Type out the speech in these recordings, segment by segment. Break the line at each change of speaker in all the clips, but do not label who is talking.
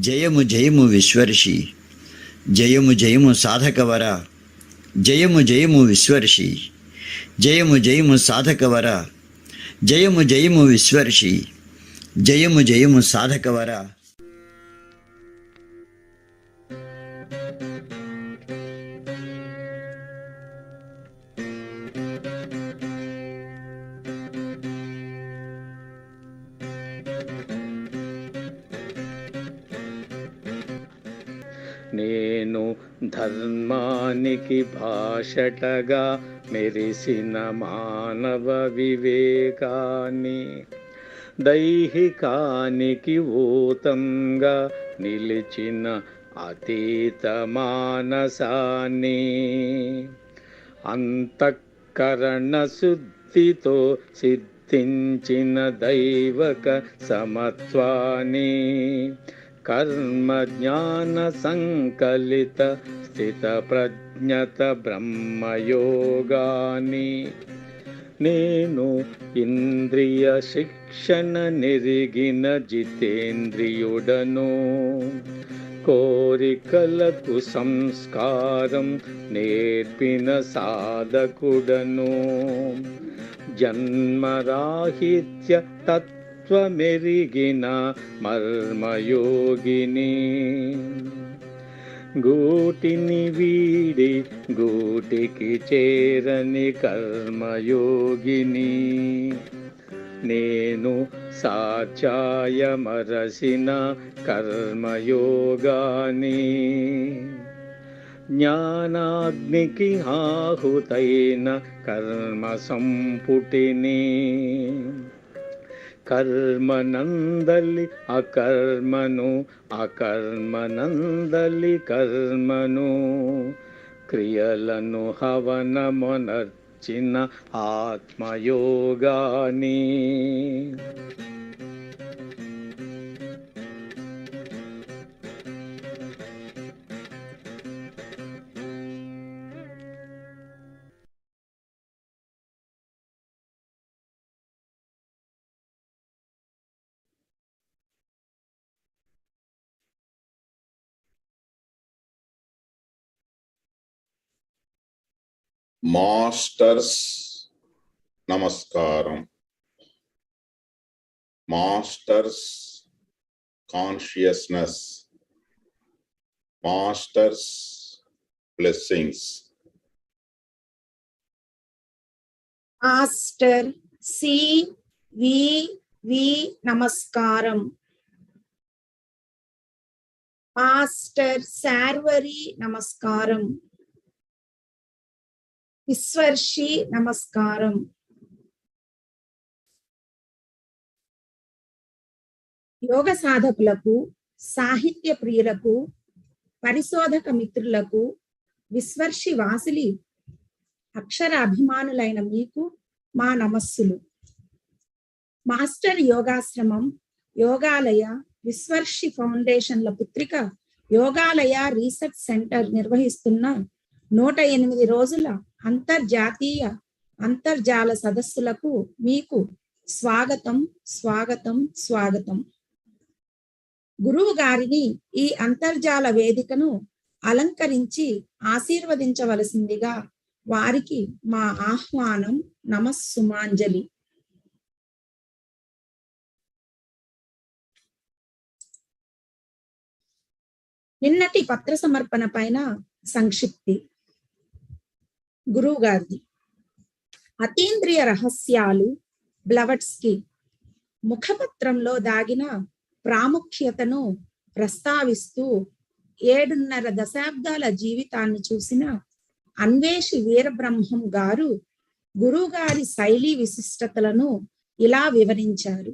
జయము జయము విశ్వర్షి, జయము జయము సాధకవర, జయము జయము విశ్వర్షి, జయము జయము సాధకవర, జయము జయము విశ్వర్షి, జయము జయము సాధకవర.
నేను ధర్మానికి భాషటగా మెరిసిన మానవ వివేకాన్ని, దైహికానికి ఊతంగా నిలిచిన అతీత మానసాన్ని, అంతఃకరణ శుద్ధితో సిద్ధించిన దైవక సమత్వాన్ని, కర్మ జ్ఞాన సంకలిత స్థిత ప్రజ్ఞత బ్రహ్మయోగాని, నేను ఇంద్రియ శిక్షణ నెరిగిన జితేంద్రియుడను, కోరికలకు సంస్కారం నేర్పిన సాధకుడను, జన్మరాహిత్య తత్వమెరిగిన మర్మయోగిని, గూటిని వీడి గూటికి చేరని కర్మయోగిని, నేను సాధ్యాయమరసిన కర్మయోగాని, జ్ఞానాగ్నికి ఆహుతైన కర్మ సంపుటిని, కర్మనందలి అకర్మను, అకర్మనందలి కర్మను, క్రియలను హవనమొనర్చిన ఆత్మయోగాని,
మాస్టర్స్ నమస్కారం. Masters consciousness, masters blessings.
Master CVV. నమస్కారం. మాస్టర్ శార్వరి నమస్కారం. విశ్వర్షి నమస్కారం. యోగ సాధకులకు, సాహిత్య ప్రియులకు, పరిశోధక మిత్రులకు, విశ్వర్షి వాసిలి అక్షర అభిమానులైన మీకు మా నమస్సులు. మాస్టర్ యోగాశ్రమం, యోగాలయ, విశ్వర్షి ఫౌండేషన్ల పుత్రిక యోగాలయ రీసెర్చ్ సెంటర్ నిర్వహిస్తున్న 108 రోజుల అంతర్జాతీయ అంతర్జాల సదస్సులకు మీకు స్వాగతం, స్వాగతం, స్వాగతం. గురువు గారిని ఈ అంతర్జాల వేదికను అలంకరించి ఆశీర్వదించవలసిందిగా వారికి మా ఆహ్వానం. నమస్సుమాంజలి. నిన్నటి పత్ర సమర్పణ పైన సంక్షిప్తి. గురువు గారిది అతీంద్రియ రహస్యాలు బ్లవట్స్కి ముఖపత్రంలో దాగిన ప్రాముఖ్యతను ప్రస్తావిస్తూ 7.5 దశాబ్దాల జీవితాన్ని చూసిన అన్వేషి వీరబ్రహ్మం గారు గురువుగారి శైలి విశిష్టతలను ఇలా వివరించారు.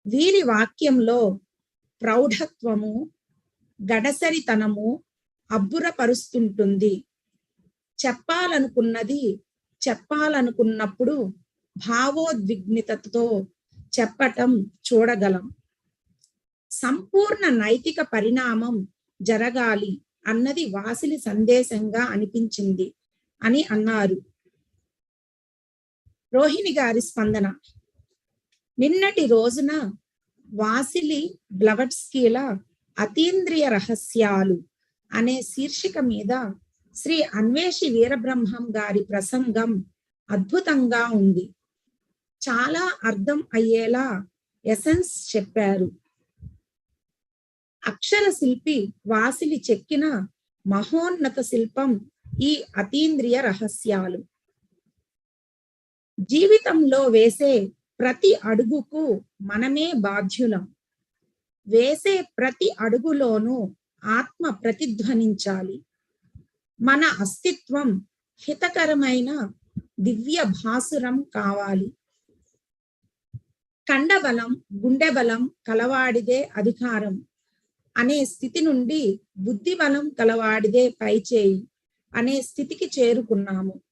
వీరి వాక్యంలో ప్రౌఢత్వము, గడసరితనము అబ్బురపరుస్తుంటుంది. చెప్పాలనుకున్నది చెప్పాలనుకున్నప్పుడు భావోద్విగ్నతతో చెప్పటం చూడగలం. సంపూర్ణ నైతిక పరిణామం జరగాలి అన్నది వాసిలి సందేశంగా అనిపించింది అని అన్నారు. రోహిణి గారి స్పందన. నిన్నటి రోజున వాసిలి బ్లవట్స్కీల అతీంద్రియ రహస్యాలు అనే శీర్షిక మీద శ్రీ అన్వేషి వీరబ్రహ్మం గారి ప్రసంగం అద్భుతంగా ఉంది. చాలా అర్థం అయ్యేలా ఎసెన్స్ చెప్పారు. అక్షర శిల్పి వాసిలి చెక్కిన మహోన్నత శిల్పం ఈ అతీంద్రియ రహస్యాలు. జీవితంలో వేసే ప్రతి అడుగుకు మనమే బాధ్యులం. వేసే ప్రతి అడుగులోనూ ఆత్మ ప్రతిధ్వనించాలి. మన అస్తిత్వం హితకరమైన దివ్య భాసురం కావాలి. కండబలం, గుండె బలం కలవాడిదే అధికారం అనే స్థితి నుండి బుద్ధిబలం కలవాడిదే పైచేయి అనే స్థితికి చేరుకున్నాము.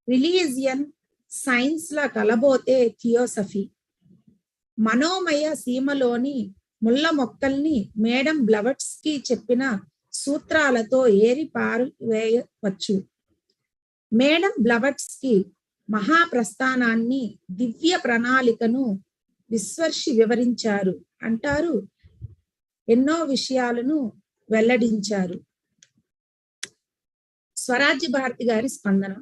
రిలీజియన్, సైన్స్ ల కలబోతే థియోసఫీ. మనోమయ సీమలోని ముళ్ళ మొక్కల్ని మేడం బ్లవట్స్కీ చెప్పిన సూత్రాలతో ఏరి పారవేయవచ్చు. మేడం బ్లవట్స్కీ మహాప్రస్థానాన్ని, దివ్య ప్రణాళికను విశ్వర్షి వివరించారు అంటారు. ఎన్నో విషయాలను వెల్లడించారు. స్వరాజ్య భారతి గారి స్పందన.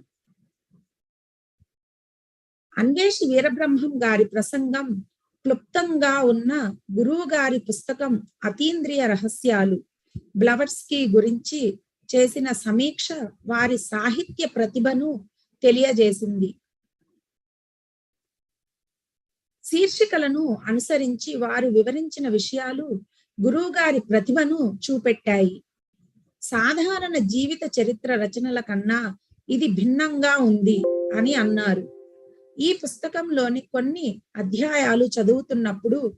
అన్వేషి వీరబ్రహ్మం గారి ప్రసంగం క్లుప్తంగా ఉన్న గురువు గారి పుస్తకం అతీంద్రియ రహస్యాలు బ్లవట్స్కీ గురించి చేసిన సమీక్ష వారి సాహిత్య ప్రతిభను తెలియజేసింది. శీర్షికలను అనుసరించి వారు వివరించిన విషయాలు గురువు గారి ప్రతిభను చూపెట్టాయి. సాధారణ జీవిత చరిత్ర రచనల కన్నా ఇది భిన్నంగా ఉంది అని అన్నారు. ఈ పుస్తకంలోని కొన్ని అధ్యాయాలు చదువుతున్నప్పుడు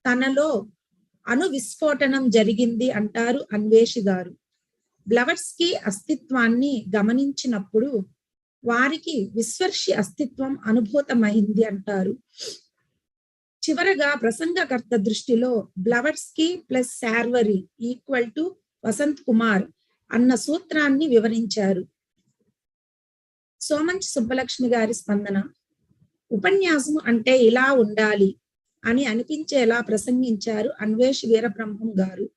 తనలో విస్ఫోటనం జరిగింది అంటారు అన్వేషి గారు. బ్లవట్స్కీ అస్తిత్వాన్ని గమనించినప్పుడు వారికి విశ్వర్షి అస్తిత్వం అనుభూతమైంది అంటారు. చివరగా ప్రసంగకర్త దృష్టిలో Blavatsky plus Sharvari equal to Vasanth Kumar అన్న సూత్రాన్ని వివరించారు. సోమంచి సుబ్బలక్ష్మి గారి స్పందన. ఉపన్యాసం అంటే ఇలా ఉండాలి అని అనిపించేలా ప్రసంగించారు అన్వేషి వీరబ్రహ్మం గారు.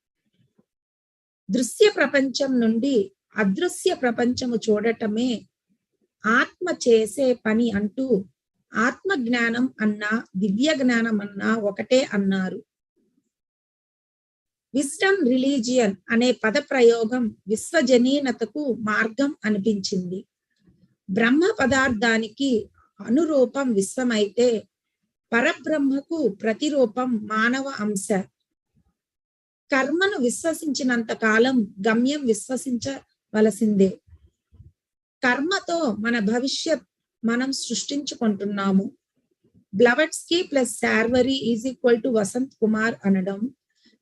దృశ్య ప్రపంచం నుండి అదృశ్య ప్రపంచము చూడటమే ఆత్మ చేసే పని అంటూ ఆత్మ జ్ఞానం అన్నా దివ్య జ్ఞానం అన్నా ఒకటే అన్నారు. విజ్డమ్ రిలీజియన్ అనే పద ప్రయోగం విశ్వజనీనతకు మార్గం అనిపించింది. బ్రహ్మ పదార్థానికి అనురూపం విశ్వమైతే పరబ్రహ్మకు ప్రతిరూపం మానవ అంశ. కర్మను విశ్వసించినంత కాలం గమ్యం విశ్వసించవలసిందే. కర్మతో మన భవిష్యత్ మనం సృష్టించుకుంటున్నాము. Blavatsky plus Sharvari is equal to Vasanth Kumar అనడం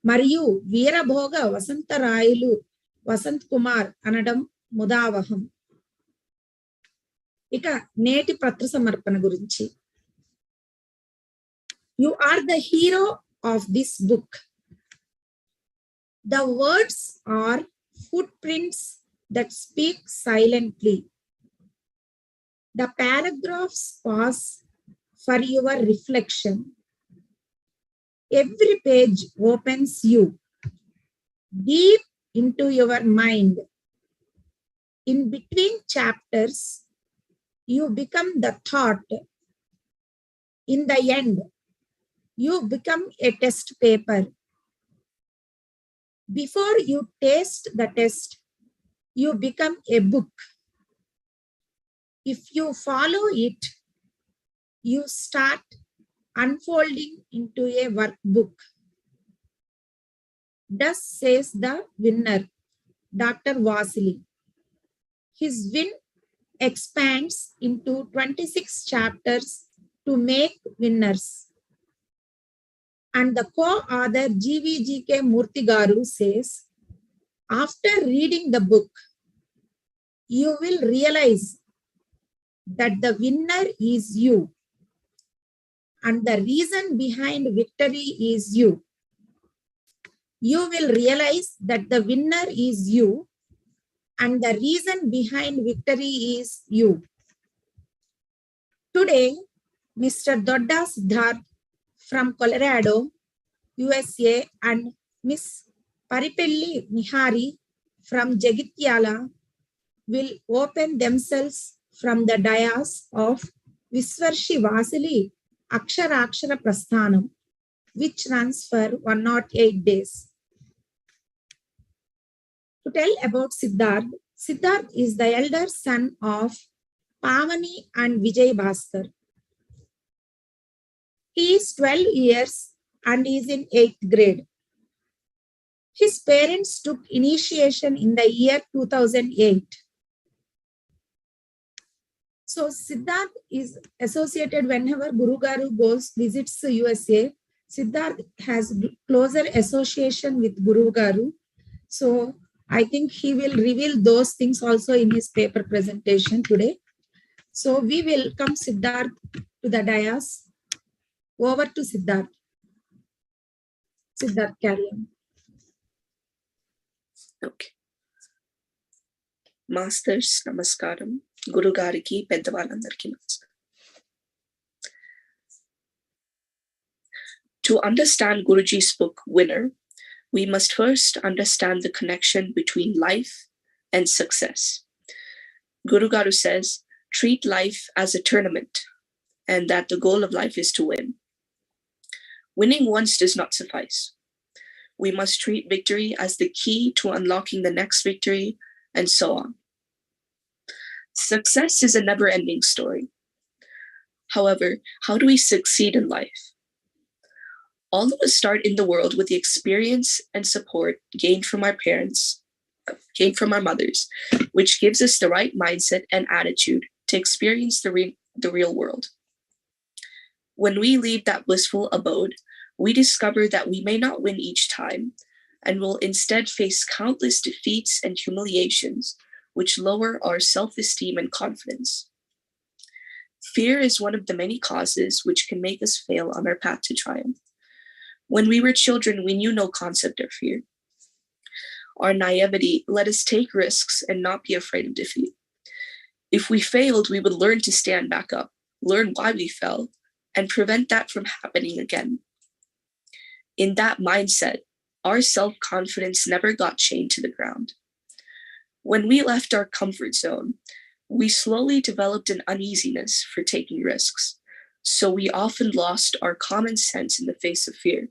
మరియు వీరభోగ వసంతరాయులు వసంత్ కుమార్ అనడం ముదావహం. ఇక నేటి పత్ర సమర్పణ గురించి. You are the hero of this book. The words are footprints that speak silently. The paragraphs pause for your reflection. Every page opens you deep into your mind. In between chapters, you become the thought. In the end, you become a test paper. Before you taste the test, you become a book. If you follow it, you start unfolding into a workbook. Thus says the winner, Dr. Vasili. His win expands into 26 chapters to make winners. And the co-author GVGK Murthy Garu says, after reading the book, you will realize that the winner is you, and the reason behind victory is you. You will realize that the winner is you, and the reason behind victory is you. Today, Mr. D.Siddharth from Colorado, USA, and Miss P.Nihari from Jagityala will open themselves from the dais of VISWARSHI VAASILI Akshara Prasthanam, which runs for 108 days. To tell about Siddharth, Siddharth is the elder son of Pavani and Vijay Bhaskar. He is 12 years and is in 8th grade. His parents took initiation in the year 2008. So Siddharth is associated whenever Guru Garu visits USA. Siddharth has closer association with Guru Garu. So I think he will reveal those things also in his paper presentation today. So we welcome Siddharth to the dais. Over to Siddharth. Siddharth, carry on.
Okay. Masters, namaskaram. Guru Gariki, Peddavallandariki namaskaram. To understand Guruji's book, Winner, we must first understand the connection between life and success. Guru Garu says, treat life as a tournament, and that the goal of life is to win. Winning once does not suffice. We must treat victory as the key to unlocking the next victory, and so on. Success is a never-ending story. However, how do we succeed in life? All of us start in the world with the experience and support gained from our parents, gained from our mothers, which gives us the right mindset and attitude to experience the real world. When we leave that blissful abode, we discover that we may not win each time, and will instead face countless defeats and humiliations, which lower our self-esteem and confidence. Fear is one of the many causes which can make us fail on our path to triumph. When we were children, we knew no concept of fear. Our naivety let us take risks and not be afraid of defeat. If we failed, we would learn to stand back up, learn why we fell, and prevent that from happening again. In that mindset, our self-confidence never got chained to the ground. When we left our comfort zone, we slowly developed an uneasiness for taking risks, so we often lost our common sense in the face of fear.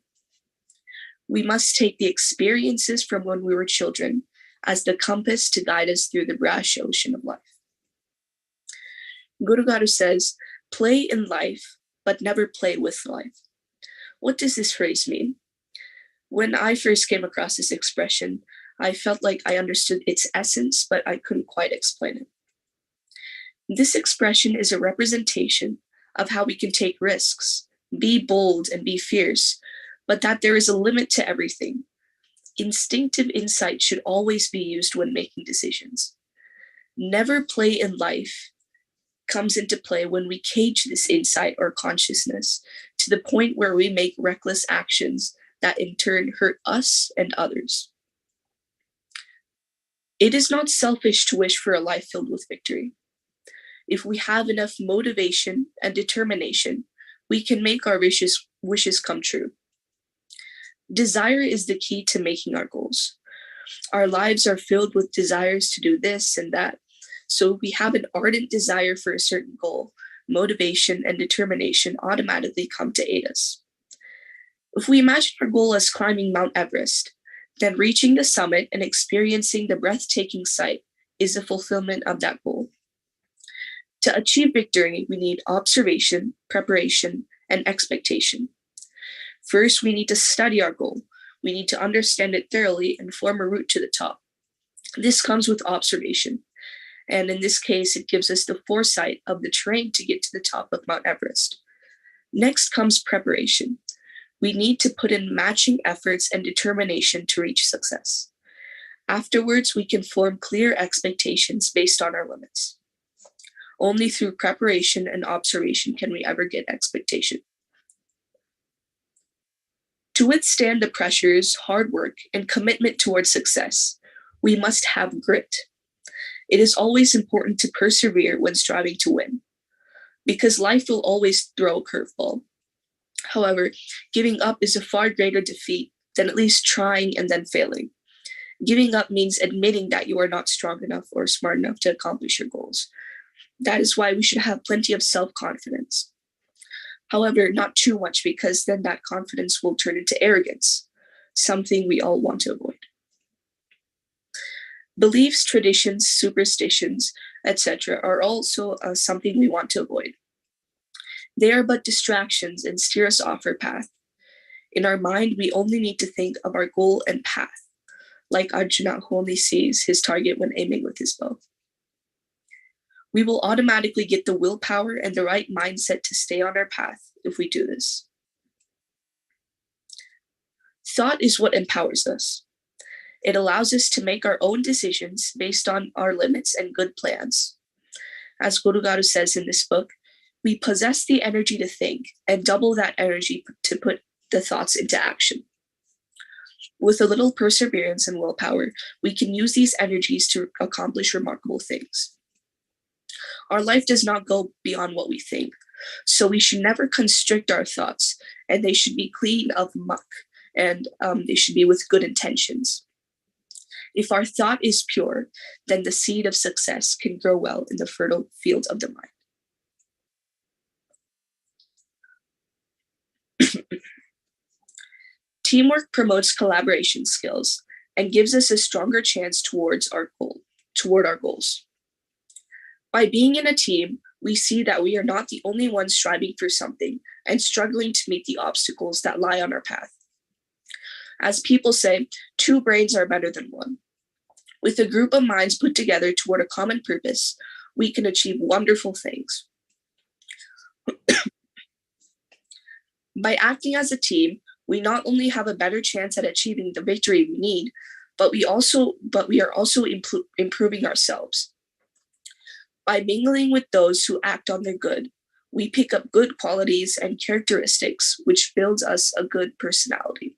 We must take the experiences from when we were children as the compass to guide us through the brash ocean of life. Guru Garu says, play in life, but never play with life. What does this phrase mean? When I first came across this expression, I felt like I understood its essence, but I couldn't quite explain it. This expression is a representation of how we can take risks, be bold and be fierce, but that there is a limit to everything. Instinctive insight should always be used when making decisions. Never play in life comes into play when we cage this insight or consciousness to the point where we make reckless actions that in turn hurt us and others. It is not selfish to wish for a life filled with victory. If we have enough motivation and determination, we can make our wishes come true. Desire is the key to making our goals. Our lives are filled with desires to do this and that. So if we have an ardent desire for a certain goal, motivation and determination automatically come to aid us. If we imagine our goal as climbing Mount Everest, then reaching the summit and experiencing the breathtaking sight is the fulfillment of that goal. To achieve victory, we need observation, preparation, and expectation. First, we need to study our goal. We need to understand it thoroughly and form a route to the top. This comes with observation. And in this case, it gives us the foresight of the terrain to get to the top of Mount Everest. Next comes preparation. We need to put in matching efforts and determination to reach success. Afterwards, we can form clear expectations based on our limits. Only through preparation and observation can we ever get expectation. To withstand the pressures, hard work, and commitment towards success, we must have grit. It is always important to persevere when striving to win, because life will always throw a curveball. However, giving up is a far greater defeat than at least trying and then failing. Giving up means admitting that you are not strong enough or smart enough to accomplish your goals. That is why we should have plenty of self-confidence. However, not too much, because then that confidence will turn into arrogance, something we all want to avoid. Beliefs, traditions, superstitions, etc. are also something we want to avoid. They are but distractions and steer us off our path. In our mind, we only need to think of our goal and path, like Arjuna who only sees his target when aiming with his bow. We will automatically get the willpower and the right mindset to stay on our path if we do this. Thought is what empowers us. It allows us to make our own decisions based on our limits and good plans. As Guru Garu says in this book, we possess the energy to think and double that energy to put the thoughts into action. With a little perseverance and willpower, we can use these energies to accomplish remarkable things. Our life does not go beyond what we think, so we should never constrict our thoughts, and they should be clean of muck, and they should be with good intentions. If our thought is pure, then the seed of success can grow well in the fertile field of the mind. Teamwork promotes collaboration skills and gives us a stronger chance toward our goals. By being in a team, we see that we are not the only ones striving for something and struggling to meet the obstacles that lie on our path. As people say, 2 brains are better than 1. With a group of minds put together toward a common purpose, we can achieve wonderful things. By acting as a team, we not only have a better chance at achieving the victory we need, but we are also improving ourselves. By mingling with those who act on their good, we pick up good qualities and characteristics, which builds us a good personality.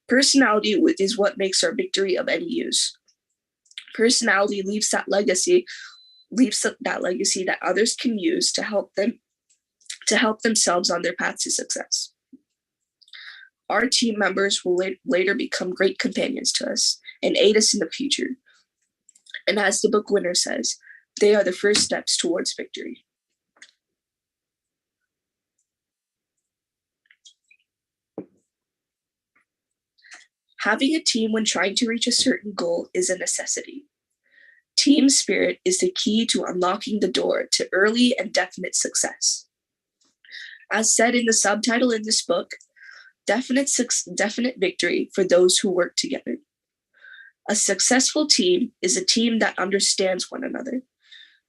Personality is what makes our victory of any use. Personality leaves that legacy that others can use to help themselves on their path to success. Our team members will later become great companions to us and aid us in the future. And as the book winner says, they are the first steps towards victory. Having a team when trying to reach a certain goal is a necessity. Team spirit is the key to unlocking the door to early and definite success. As said in the subtitle in this book, definite victory for those who work together. A successful team is a team that understands one another.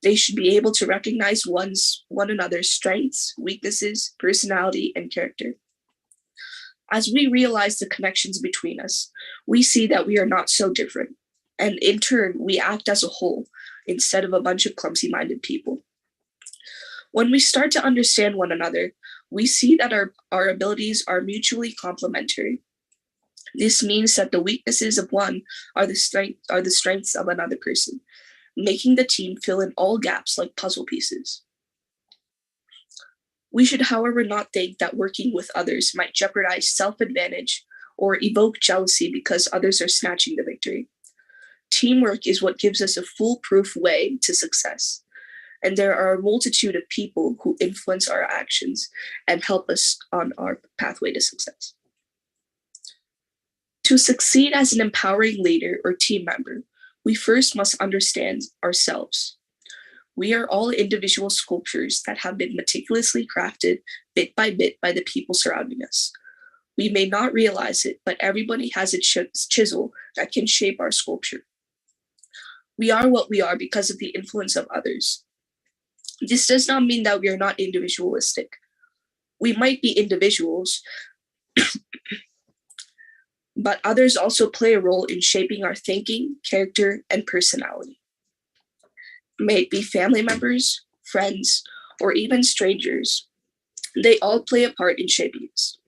They should be able to recognize one another's strengths, weaknesses, personality, and character. As we realize the connections between us, we see that we are not so different, and in turn, we act as a whole instead of a bunch of clumsy-minded people. When we start to understand one another, we see that our abilities are mutually complementary. This means that the weaknesses of one are the strengths of another person, making the team fill in all gaps like puzzle pieces. We should, however, not think that working with others might jeopardize self-advantage or evoke jealousy because others are snatching the victory. Teamwork is what gives us a foolproof way to success, and there are a multitude of people who influence our actions and help us on our pathway to success. To succeed as an empowering leader or team member, we first must understand ourselves. We are all individual sculptures that have been meticulously crafted bit by the people surrounding us. We may not realize it, but everybody has a chisel that can shape our sculpture. We are what we are because of the influence of others. This does not mean that we are not individualistic. We might be individuals, But others also play a role in shaping our thinking, character, and personality. May it be family members, friends, or even strangers, they all play a part in shaping us.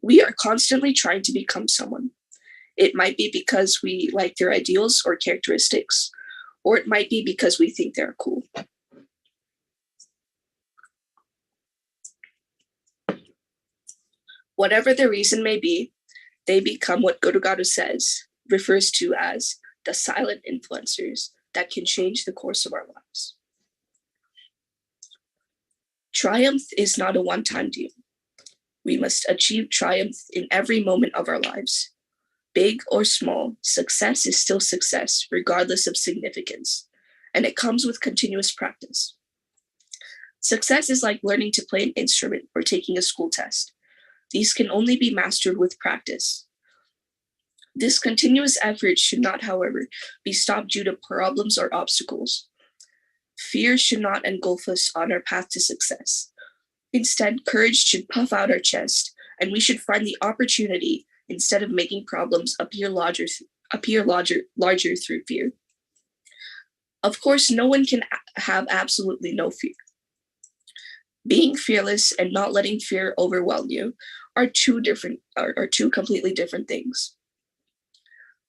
We are constantly trying to become someone. It might be because we like their ideals or characteristics, or it might be because we think they're cool. Whatever the reason may be, they become what Guru says, refers to as the silent influencers that can change the course of our lives. Triumph is not a one-time deal. We must achieve triumph in every moment of our lives. Big or small, success is still success, regardless of significance, and it comes with continuous practice. Success is like learning to play an instrument or taking a school test. These can only be mastered with practice. This continuous effort should not, however, be stopped due to problems or obstacles. Fear should not engulf us on our path to success. Instead, courage should puff out our chest, and we should find the opportunity instead of making problems appear larger through fear. Of course, no one can have absolutely no fear. Being fearless and not letting fear overwhelm you are two completely different things.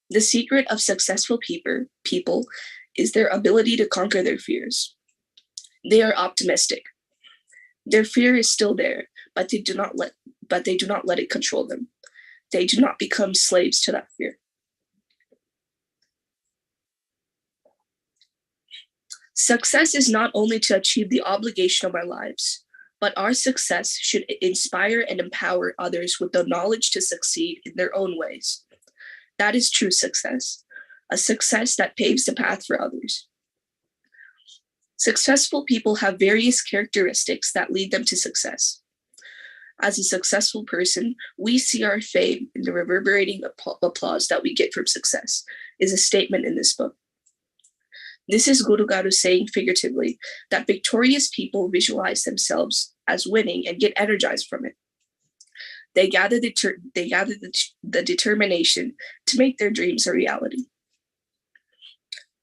The secret of successful people is their ability to conquer their fears. They are optimistic. Their fear is still there, but they do not let it control them. They do not become slaves to that fear. Success is not only to achieve the obligation of our lives, but our success should inspire and empower others with the knowledge to succeed in their own ways. That is true success, a success that paves the path for others. Successful people have various characteristics that lead them to success. As a successful person, we see our fame in the reverberating applause that we get from success, is a statement in this book. This is Guru Garu saying figuratively that victorious people visualize themselves as winning and get energized from it. They gather the determination to make their dreams a reality.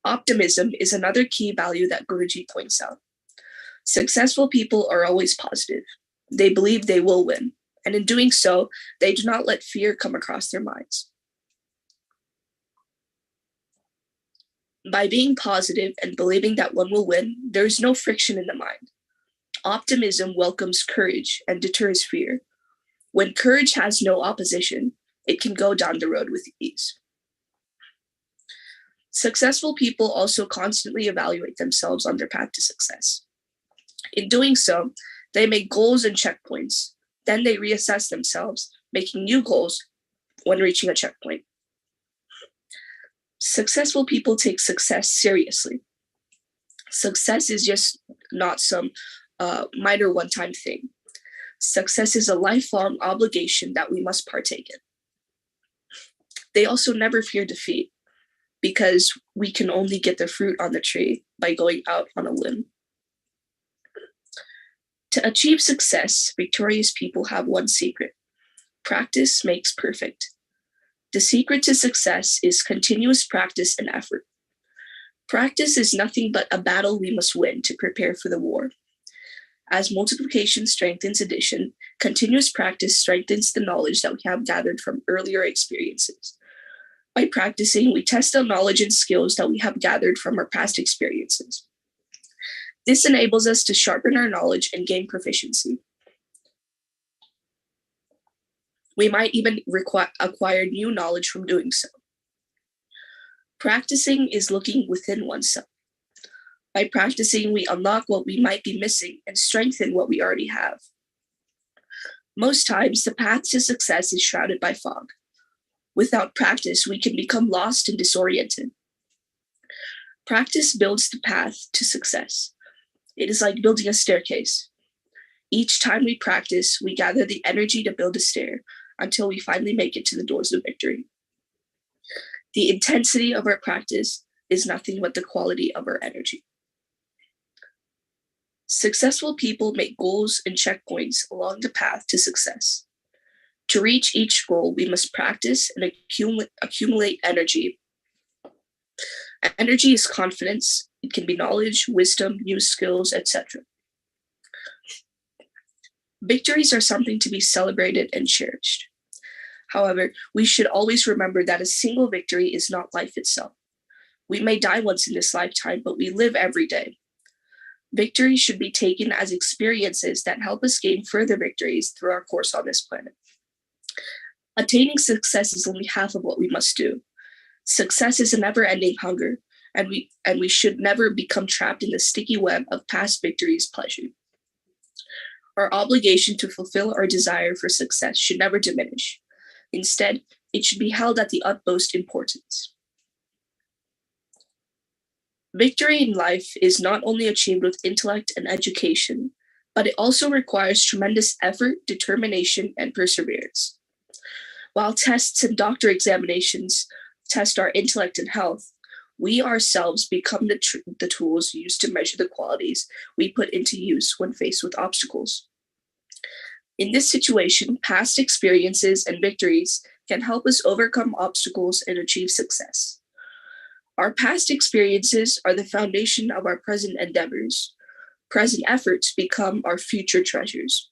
Optimism is another key value that Guruji points out. Successful people are always positive. They believe they will win, and in doing so, they do not let fear come across their minds. By being positive and believing that one will win, there is no friction in the mind. Optimism welcomes courage and deters fear. When courage has no opposition, it can go down the road with ease. Successful people also constantly evaluate themselves on their path to success. In doing so, they make goals and checkpoints. Then they reassess themselves, making new goals when reaching a checkpoint. Successful people take success seriously. Success is just not some minor one-time thing. Success is a lifelong obligation that we must partake in. They also never fear defeat, because we can only get the fruit on the tree by going out on a limb. To achieve success, victorious people have one secret. Practice makes perfect. The secret to success is continuous practice and effort. Practice is nothing but a battle we must win to prepare for the war. As multiplication strengthens addition, continuous practice strengthens the knowledge that we have gathered from earlier experiences. By practicing, we test the knowledge and skills that we have gathered from our past experiences. This enables us to sharpen our knowledge and gain proficiency. We might even acquire new knowledge from doing so. Practicing is looking within oneself. By practicing, we unlock what we might be missing and strengthen what we already have. Most times, the path to success is shrouded by fog. Without practice, we can become lost and disoriented. Practice builds the path to success. It is like building a staircase. Each time we practice, we gather the energy to build a stair until we finally make it to the doors of victory. The intensity of our practice is nothing but the quality of our energy. Successful people make goals and checkpoints along the path to success. To reach each goal, we must practice and accumulate energy. Energy is confidence. It can be knowledge, wisdom, new skills, etc. Victories are something to be celebrated and cherished. However, we should always remember that a single victory is not life itself. We may die once in this lifetime, but we live every day. Victories should be taken as experiences that help us gain further victories through our course on this planet. Attaining success is only half of what we must do. Success is a never-ending hunger, and we should never become trapped in the sticky web of past victories' pleasure. Our obligation to fulfill our desire for success should never diminish. Instead, it should be held at the utmost importance. Victory in life is not only achieved with intellect and education, but it also requires tremendous effort, determination, and perseverance. While tests and doctor examinations test our intellect and health, we ourselves become the tools used to measure the qualities we put into use when faced with obstacles. In this situation, past experiences and victories can help us overcome obstacles and achieve success. Our past experiences are the foundation of our present endeavors. Present efforts become our future treasures.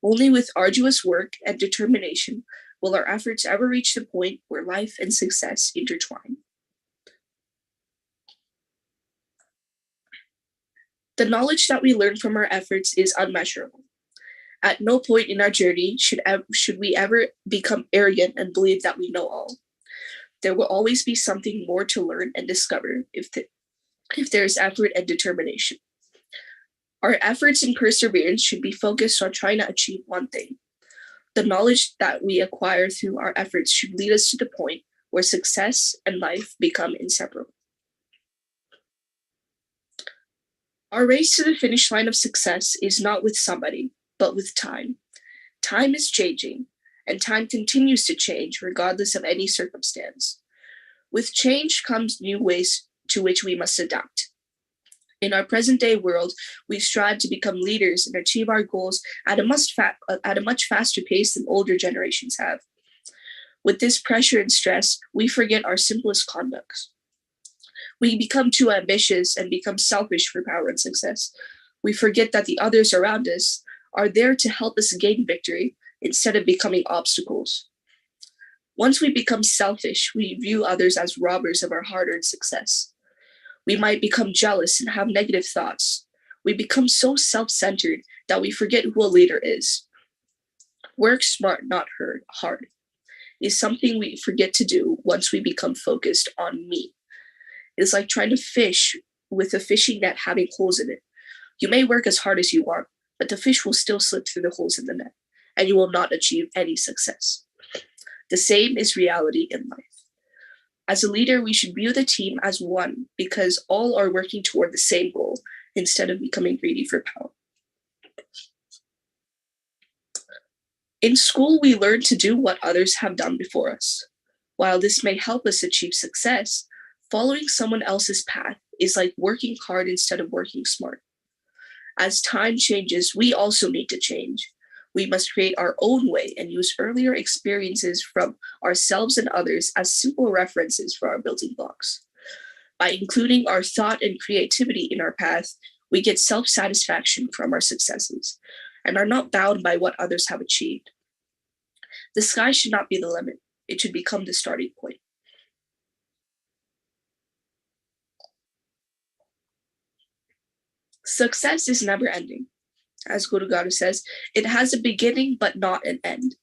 Only with arduous work and determination will our efforts ever reach the point where life and success intertwine. The knowledge that we learn from our efforts is unmeasurable. At no point in our journey should we ever become arrogant and believe that we know all. There will always be something more to learn and discover if there is effort and determination. Our efforts and perseverance should be focused on trying to achieve one thing. The knowledge that we acquire through our efforts should lead us to the point where success and life become inseparable. Our race to the finish line of success is not with somebody, but with time. Time is changing, and time continues to change regardless of any circumstance. With change comes new ways to which we must adapt. In our present-day world, we strive to become leaders and achieve our goals at a much faster pace than older generations have. With this pressure and stress, we forget our simplest conducts. We become too ambitious and become selfish for power and success. We forget that the others around us are there to help us gain victory instead of becoming obstacles. Once we become selfish, we view others as robbers of our hard-earned success. We might become jealous and have negative thoughts. We become so self-centered that we forget who a leader is. Work smart, not hard, is something we forget to do once we become focused on me. It is like trying to fish with a fishing net having holes in it. You may work as hard as you want, but the fish will still slip through the holes in the net, and you will not achieve any success. The same is reality in life. As a leader, we should view the team as one because all are working toward the same goal instead of becoming greedy for power. In school, we learn to do what others have done before us. While this may help us achieve success, following someone else's path is like working hard instead of working smart. As time changes, we also need to change. We must create our own way and use earlier experiences from ourselves and others as simple references for our building blocks. By including our thought and creativity in our path, we get self-satisfaction from our successes and are not bound by what others have achieved. The sky should not be the limit. It should become the starting point. Success is never ending. As Guru Garu says, it has a beginning but not an end.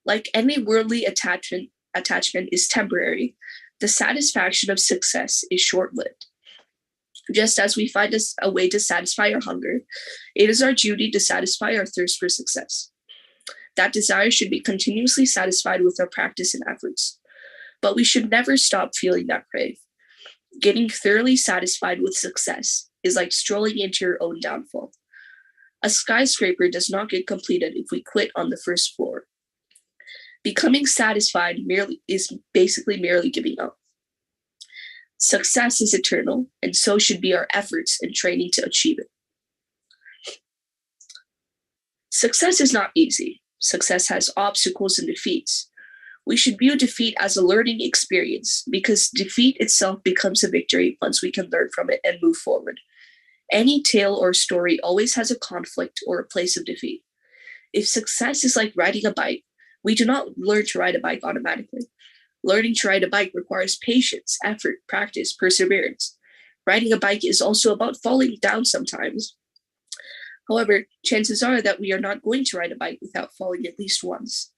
Like any worldly attachment is temporary, the satisfaction of success is short-lived. Just as we find a way to satisfy our hunger, it is our duty to satisfy our thirst for success. That desire should be continuously satisfied with our practice and efforts. But we should never stop feeling that crave. Getting thoroughly satisfied with success is like strolling into your own downfall. A skyscraper does not get completed if we quit on the first floor. Becoming satisfied is basically merely giving up. Success is eternal, and so should be our efforts and training to achieve it. Success is not easy. Success has obstacles and defeats. We should view defeat as a learning experience because defeat itself becomes a victory once we can learn from it and move forward. Any tale or story always has a conflict or a place of defeat. If success is like riding a bike, we do not learn to ride a bike automatically. Learning to ride a bike requires patience, effort, practice, perseverance. Riding a bike is also about falling down sometimes. However, chances are that we are not going to ride a bike without falling at least once.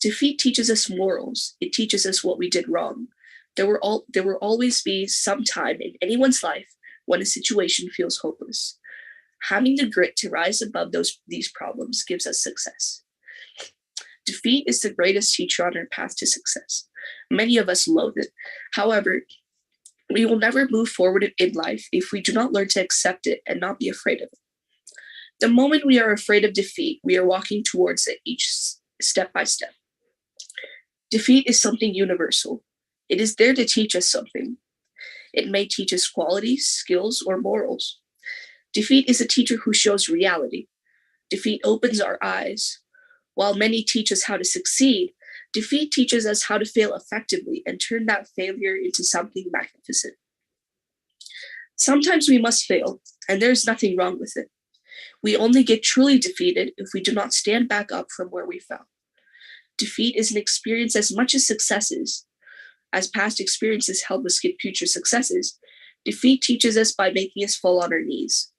Defeat teaches us morals. It teaches us what we did wrong. There will always be some time in anyone's life when a situation feels hopeless. Having the grit to rise above these problems gives us success. Defeat is the greatest teacher on our path to success. Many of us loathe it. However, we will never move forward in life if we do not learn to accept it and not be afraid of it. The moment we are afraid of defeat, we are walking towards it each step by step. Defeat is something universal. It is there to teach us something. It may teach us qualities, skills, or morals. Defeat is a teacher who shows reality. Defeat opens our eyes. While many teach us how to succeed, defeat teaches us how to fail effectively and turn that failure into something magnificent. Sometimes we must fail, and there's nothing wrong with it. We only get truly defeated if we do not stand back up from where we fell. Defeat is an experience as much as success is. As past experiences help us get future successes, defeat teaches us by making us fall on our knees.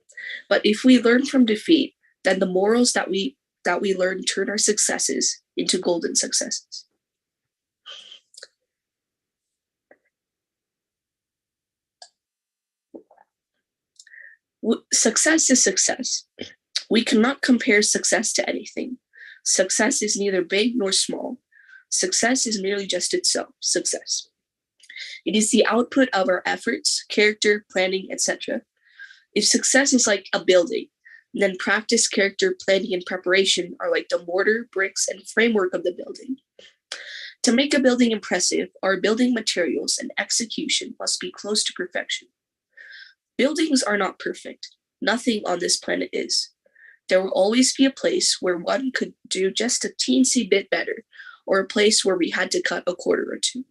But if we learn from defeat, then the morals that we learn turn our successes into golden successes. Success is success. We cannot compare success to anything. Success is neither big nor small. Success is merely just itself, success. It is the output of our efforts, character, planning, etc. If success is like a building, then practice, character, planning, and preparation are like the mortar, bricks, and framework of the building. To make a building impressive, our building materials and execution must be close to perfection. Buildings are not perfect. Nothing on this planet is. There will always be a place where one could do just a teensy bit better, or a place where we had to cut a quarter or two.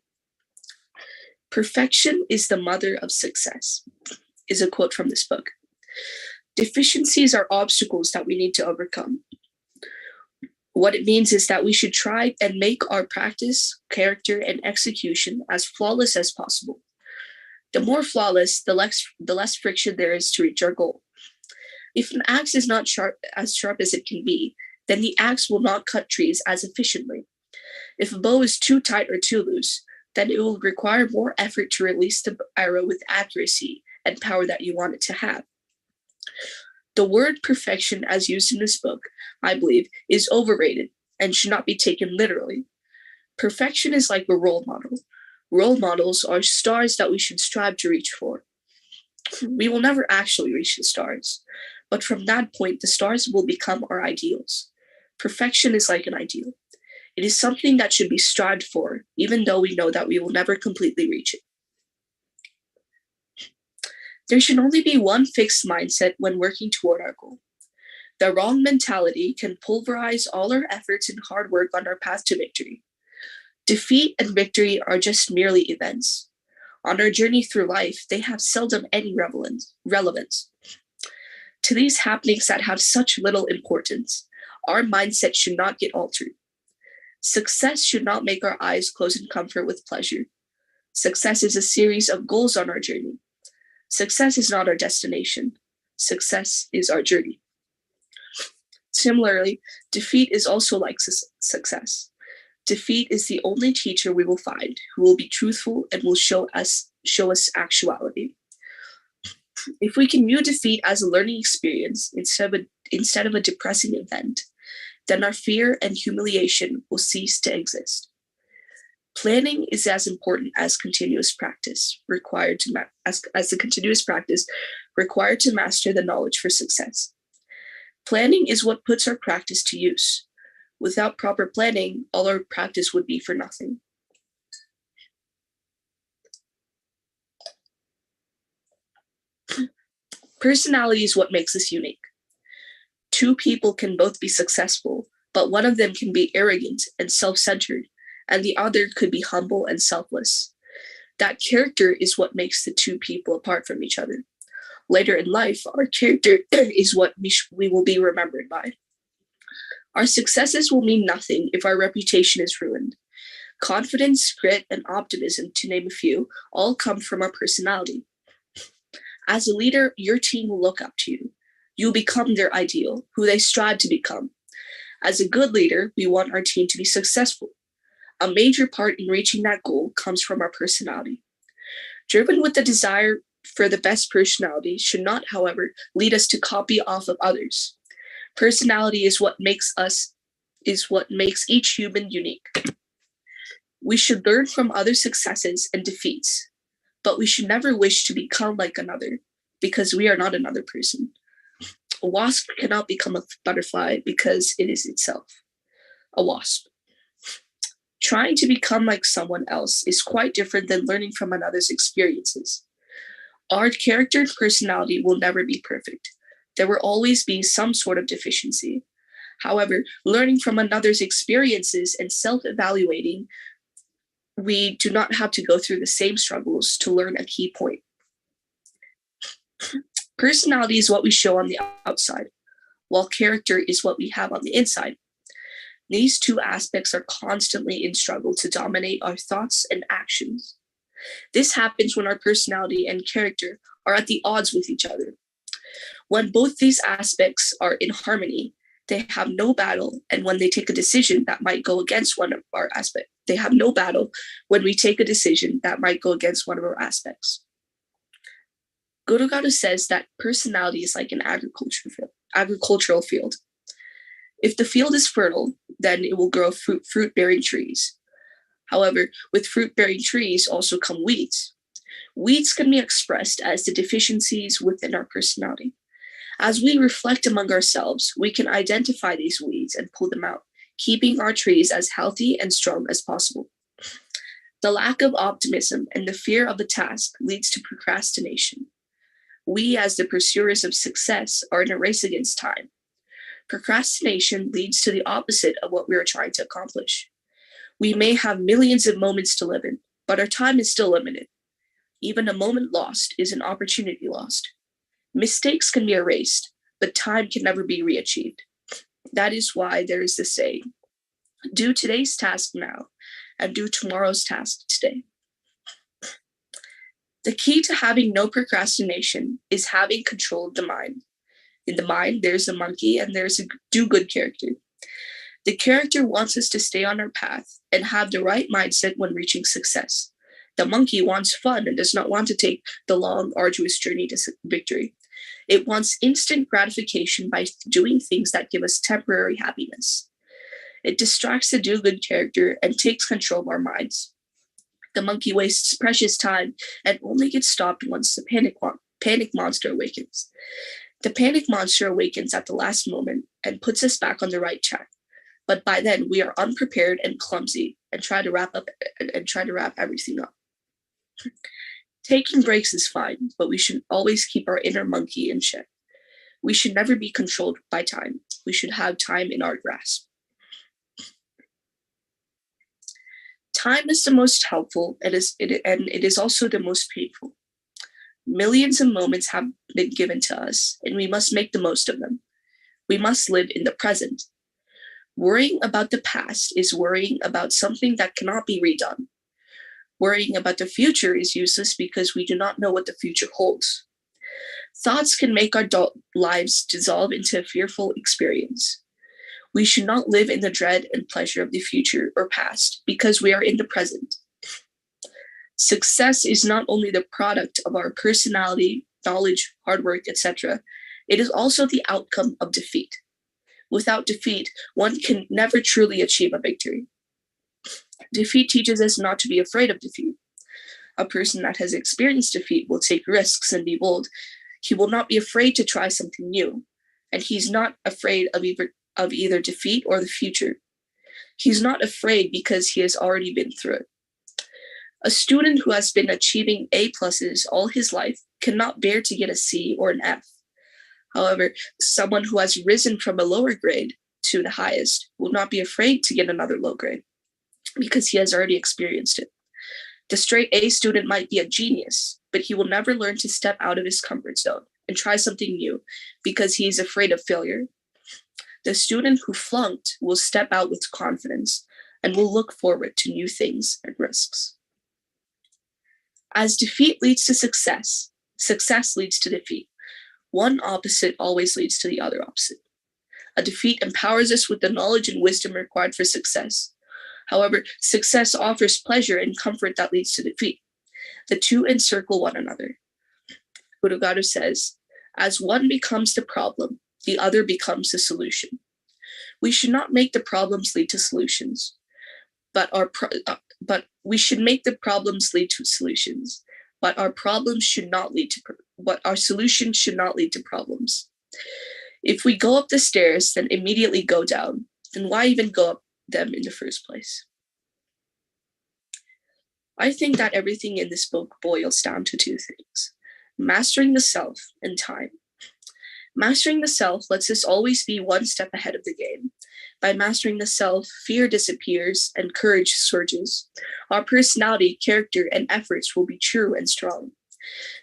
Perfection is the mother of success, is a quote from this book. Deficiencies are obstacles that we need to overcome. What it means is that we should try and make our practice, character, and execution as flawless as possible. The more flawless, the less friction there is to reach our goal. If an axe is not as sharp as it can be, then the axe will not cut trees as efficiently. If a bow is too tight or too loose, then it will require more effort to release the arrow with accuracy and power that you want it to have. The word perfection, as used in this book, I believe, is overrated and should not be taken literally. Perfection is like a role model. Role models are stars that we should strive to reach for. We will never actually reach the stars, but from that point, the stars will become our ideals. Perfection is like an ideal. It is something that should be strived for, even though we know that we will never completely reach it. There should only be one fixed mindset when working toward our goal. The wrong mentality can pulverize all our efforts and hard work on our path to victory. Defeat and victory are just merely events. On our journey through life, they have seldom any relevance. To these happenings that have such little importance, our mindset should not get altered. Success should not make our eyes close in comfort with pleasure. Success is a series of goals on our journey. Success is not our destination. Success is our journey. Similarly, defeat is also like success. Defeat is the only teacher we will find who will be truthful and will show us actuality. If we can view defeat as a learning experience instead of a depressing event, then our fear and humiliation will cease to exist. Planning is as important as continuous practice required to as the continuous practice required to master the knowledge for success. Planning is what puts our practice to use. Without proper planning, all our practice would be for nothing. Personality is what makes us unique. Two people can both be successful, but one of them can be arrogant and self-centered, and the other could be humble and selfless. That character is what makes the two people apart from each other. Later in life, our character is what we will be remembered by. Our successes will mean nothing if our reputation is ruined. Confidence, grit, and optimism, to name a few, all come from our personality. As a leader, your team will look up to you. You'll become their ideal, who they strive to become. As a good leader, we want our team to be successful. A major part in reaching that goal comes from our personality. Driven with the desire for the best personality should not, however, lead us to copy off of others. Personality is what makes each human unique. We should learn from other successes and defeats, but we should never wish to become like another, because we are not another person. A wasp cannot become a butterfly because it is itself a wasp. Trying to become like someone else is quite different than learning from another's experiences. Our character and personality will never be perfect. There will always be some sort of deficiency. However, learning from another's experiences and self-evaluating, we do not have to go through the same struggles to learn a key point. Personality is what we show on the outside, while character is what we have on the inside. These two aspects are constantly in struggle to dominate our thoughts and actions. This happens when our personality and character are at the odds with each other. When both these aspects are in harmony, they have no battle, and when they take a decision that might go against one of our aspects, they have no battle when we take a decision that might go against one of our aspects. Guru Garu says that personality is like an agricultural field. If the field is fertile, then it will grow fruit-bearing trees. However, with fruit-bearing trees also come weeds. Weeds can be expressed as the deficiencies within our personality. As we reflect among ourselves, we can identify these weeds and pull them out, keeping our trees as healthy and strong as possible. The lack of optimism and the fear of the task leads to procrastination. We, as the pursuers of success, are in a race against time. Procrastination leads to the opposite of what we are trying to accomplish. We may have millions of moments to live in, but our time is still limited. Even a moment lost is an opportunity lost. Mistakes can be erased, but time can never be re-achieved. That is why there is the saying, do today's task now, and do tomorrow's task today. The key to having no procrastination is having control of the mind. In the mind, there's a monkey and there's a do-good character. The character wants us to stay on our path and have the right mindset when reaching success. The monkey wants fun and does not want to take the long, arduous journey to victory. It wants instant gratification by doing things that give us temporary happiness. It distracts the do-good character and takes control of our minds. The monkey wastes precious time and only gets stopped once the panic monster awakens. The panic monster awakens at the last moment and puts us back on the right track. But by then we are unprepared and clumsy and try to wrap everything up. Taking breaks is fine, but we should always keep our inner monkey in check. We should never be controlled by time. We should have time in our grasp. Time is the most helpful, and it is also the most painful. Millions of moments have been given to us, and we must make the most of them. We must live in the present. Worrying about the past is worrying about something that cannot be redone. Worrying about the future is useless because we do not know what the future holds. Thoughts can make our lives dissolve into a fearful experience. We should not live in the dread and pleasure of the future or past because we are in the present. Success is not only the product of our personality, knowledge, hard work, etc. It is also the outcome of defeat. Without defeat, one can never truly achieve a victory. Defeat teaches us not to be afraid of defeat. A person that has experienced defeat will take risks and be bold. He will not be afraid to try something new, and he's not afraid of either defeat or the future. He's not afraid because he has already been through it. A student who has been achieving A+ all his life cannot bear to get a C or an F. However, someone who has risen from a lower grade to the highest will not be afraid to get another low grade because he has already experienced it. The straight A student might be a genius, but he will never learn to step out of his comfort zone and try something new because he is afraid of failure. The student who flunked will step out with confidence and will look forward to new things and risks. As defeat leads to success, success leads to defeat. One opposite always leads to the other opposite. A defeat empowers us with the knowledge and wisdom required for success. However, success offers pleasure and comfort that leads to defeat. The two encircle one another. Guru Garu says, as one becomes the problem, the other becomes the solution. We should not make the problems lead to solutions, but we should make the problems lead to solutions. But our problems should not lead to, but our solutions should not lead to problems. If we go up the stairs, then immediately go down, then why even go up them in the first place? I think that everything in this book boils down to two things: mastering the self and time. Mastering the self lets us always be one step ahead of the game. By mastering the self, fear disappears and courage surges. Our personality, character, and efforts will be true and strong.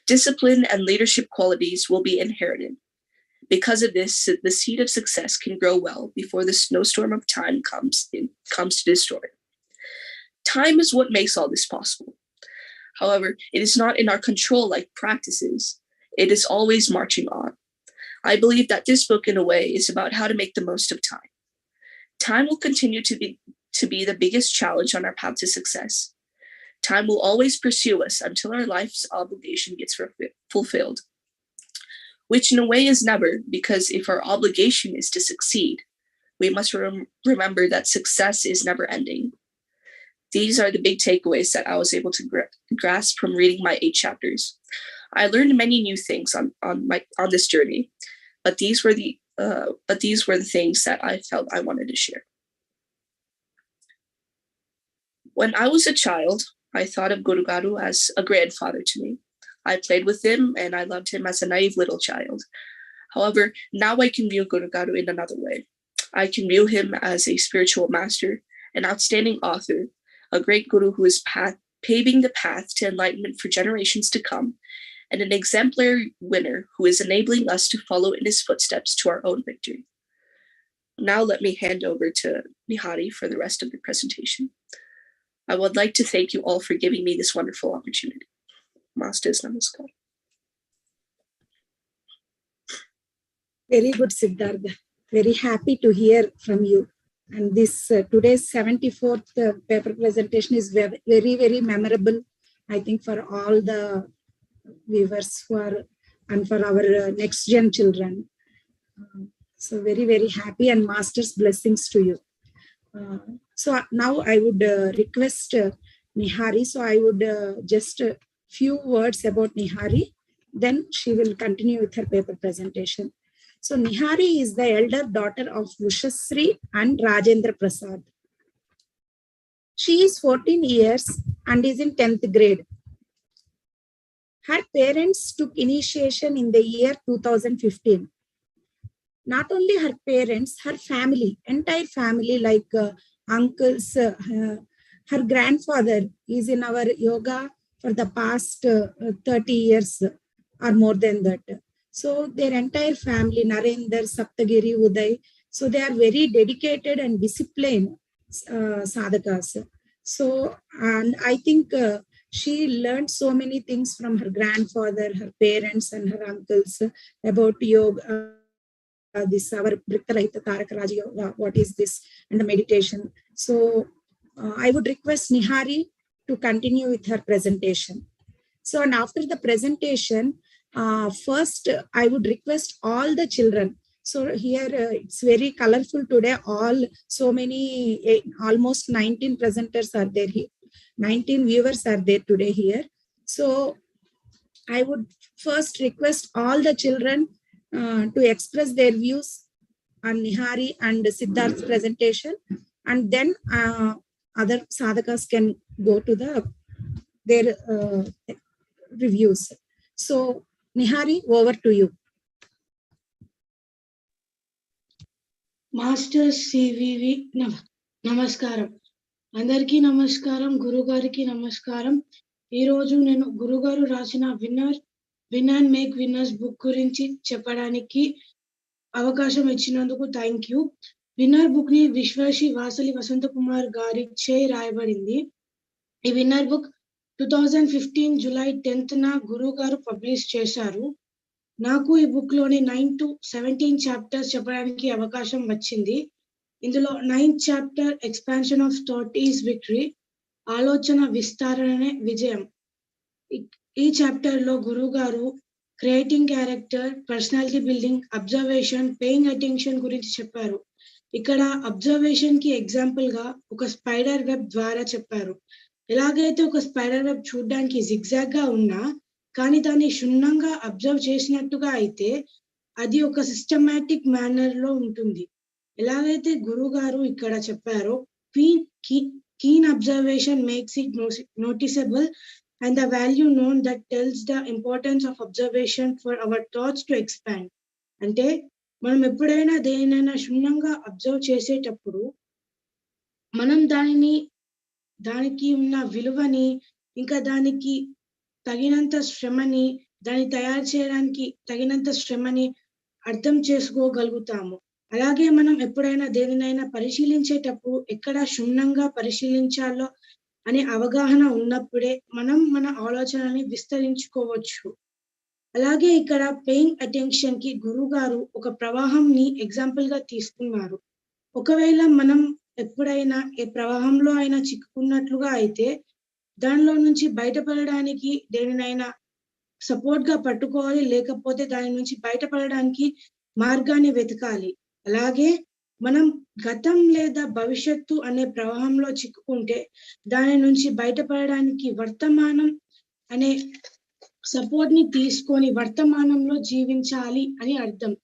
Discipline and leadership qualities will be inherited. Because of this, the seed of success can grow well before the snowstorm of time comes to destroy. Time is what makes all this possible. However, it is not in our control like practices. It is always marching on. I believe that this book, in a way, is about how to make the most of time. Time will continue to be the biggest challenge on our path to success. Time will always pursue us until our life's obligation gets fulfilled, which in a way is never, because if our obligation is to succeed, we must remember that success is never ending. These are the big takeaways that I was able to grasp from reading my 8 chapters. I learned many new things on this journey, but these were the things that I felt I wanted to share. When I was a child, I thought of Guru Garu as a grandfather to me. I played with him and I loved him as a naive little child. However, now I can view Guru Garu in another way. I can view him as a spiritual master, an outstanding author, a great guru who is paving the path to enlightenment for generations to come, and an exemplary winner who is enabling us to follow in his footsteps to our own victory. Now let me hand over to Nihari for the rest of the presentation. I would like to thank you all for giving me this wonderful opportunity. Masters, namaskar.
Very good, Siddharth. Very happy to hear from you. And this today's 74th paper presentation is very, very memorable, I think, for all the viewers who are, and for our next gen children. So very, very happy, and master's blessings to you. So now I would request Nihari. So I would just a few words about Nihari. Then she will continue with her paper presentation. So Nihari is the elder daughter of Ushasri and Rajendra Prasad. She is 14 years and is in 10th grade. Her parents took initiation in the year 2015. Not only her parents, her family, entire family, like uncles, her grandfather is in our yoga for the past 30 years or more than that. So their entire family, Narendra, Saptagiri, Uday, so they are very dedicated and disciplined sadhakas. So, and I think she learned so many things from her grandfather, her parents, and her uncles about yoga. This our Britarahita Taraka Raja Yoga, what is this, and the meditation. So I would request Nihari to continue with her presentation. So, and after the presentation, first I would request all the children. So here it's very colorful today. So many, almost 19 presenters are there here. 19 viewers are there today here. So I would first request all the children to express their views on Nihari and Siddharth's presentation, and then other sadhakas can go to their reviews. So Nihari, over to you.
Master CVV నమస్కారం. అందరికీ నమస్కారం. గురుగారికి నమస్కారం. ఈరోజు నేను గురుగారు రాసిన win and make winners book గురించి చెప్పడానికి అవకాశం ఇచ్చినందుకు థ్యాంక్ యూ. విన్నర్ బుక్ ని విశ్వర్షి వాసలి వసంత కుమార్ గారిచే రాయబడింది. ఈ విన్నర్ బుక్ 2015 జూలై 10th గురువు గారు పబ్లిష్ చేశారు. నాకు ఈ బుక్ లోని 9 to 17 చాప్టర్స్ చెప్పడానికి అవకాశం వచ్చింది. ఇందులో 9th chapter expansion of thought is victory, ఆలోచన విస్తరణే విజయం. ఈ చాప్టర్ లో గురువు గారు creating character, personality building, observation, paying attention గురించి చెప్పారు. ఇక్కడ అబ్జర్వేషన్ కి ఎగ్జాంపుల్ గా ఒక స్పైడర్ వెబ్ ద్వారా చెప్పారు. ఎలాగైతే ఒక స్పైడర్ వెబ్ చూడడానికి జిగ్జాగ్ గా ఉన్నా కానీ దాన్ని క్షుణ్ణంగా అబ్జర్వ్ చేసినట్టుగా అయితే అది ఒక సిస్టమాటిక్ మేనర్ లో ఉంటుంది. ఎలాగైతే గురువు గారు ఇక్కడ చెప్పారో keen observation makes it noticeable and the value known that tells the importance of observation for our thoughts to expand. అంటే మనం ఎప్పుడైనా దేనైనా క్షుణ్ణంగా అబ్జర్వ్ చేసేటప్పుడు మనం దానికి ఉన్న విలువని, ఇంకా దానికి తగినంత శ్రమని, దాన్ని తయారు చేయడానికి తగినంత శ్రమని అర్థం చేసుకోగలుగుతాము. అలాగే మనం ఎప్పుడైనా దేనినైనా పరిశీలించేటప్పుడు ఎక్కడ క్షుణ్ణంగా పరిశీలించాలో అనే అవగాహన ఉన్నప్పుడే మనం మన ఆలోచనని విస్తరించుకోవచ్చు. అలాగే ఇక్కడ పేయింగ్ అటెన్షన్ కి గురువు గారు ఒక ప్రవాహంని ఎగ్జాంపుల్ గా తీసుకున్నారు. ఒకవేళ మనం ఎప్పుడైనా ఏ ప్రవాహంలో అయినా చిక్కుకున్నట్లుగా అయితే దానిలో నుంచి బయటపడడానికి దేనినైనా సపోర్ట్ గా పట్టుకోవాలి, లేకపోతే దాని నుంచి బయటపడడానికి మార్గాన్ని వెతకాలి. అలాగే మనం గతం లేదా భవిష్యత్తు అనే ప్రవాహంలో చిక్కుకుంటే దాని నుంచి బయటపడడానికి వర్తమానం అనే సపోర్ట్ ని తీసుకొని వర్తమానంలో జీవించాలి అని అర్థం.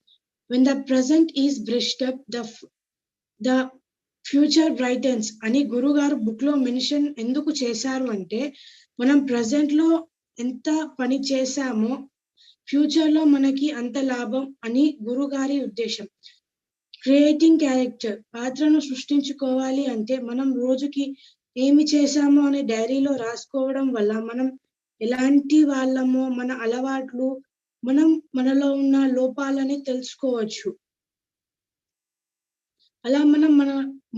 When the present is brushed up, the future brightens అని గురుగారు బుక్ లో మెన్షన్ ఎందుకు చేశారు అంటే మనం ప్రజెంట్ లో ఎంత పని చేశామో ఫ్యూచర్ లో మనకి అంత లాభం అని గురుగారి ఉద్దేశం. క్రియేటింగ్ క్యారెక్టర్, పాత్రను సృష్టించుకోవాలి అంటే మనం రోజుకి ఏమి చేశామో అనే డైరీలో రాసుకోవడం వల్ల మనం ఎలాంటి వాళ్ళమో, మన అలవాట్లు, మనలో ఉన్న లోపాలని తెలుసుకోవచ్చు. అలా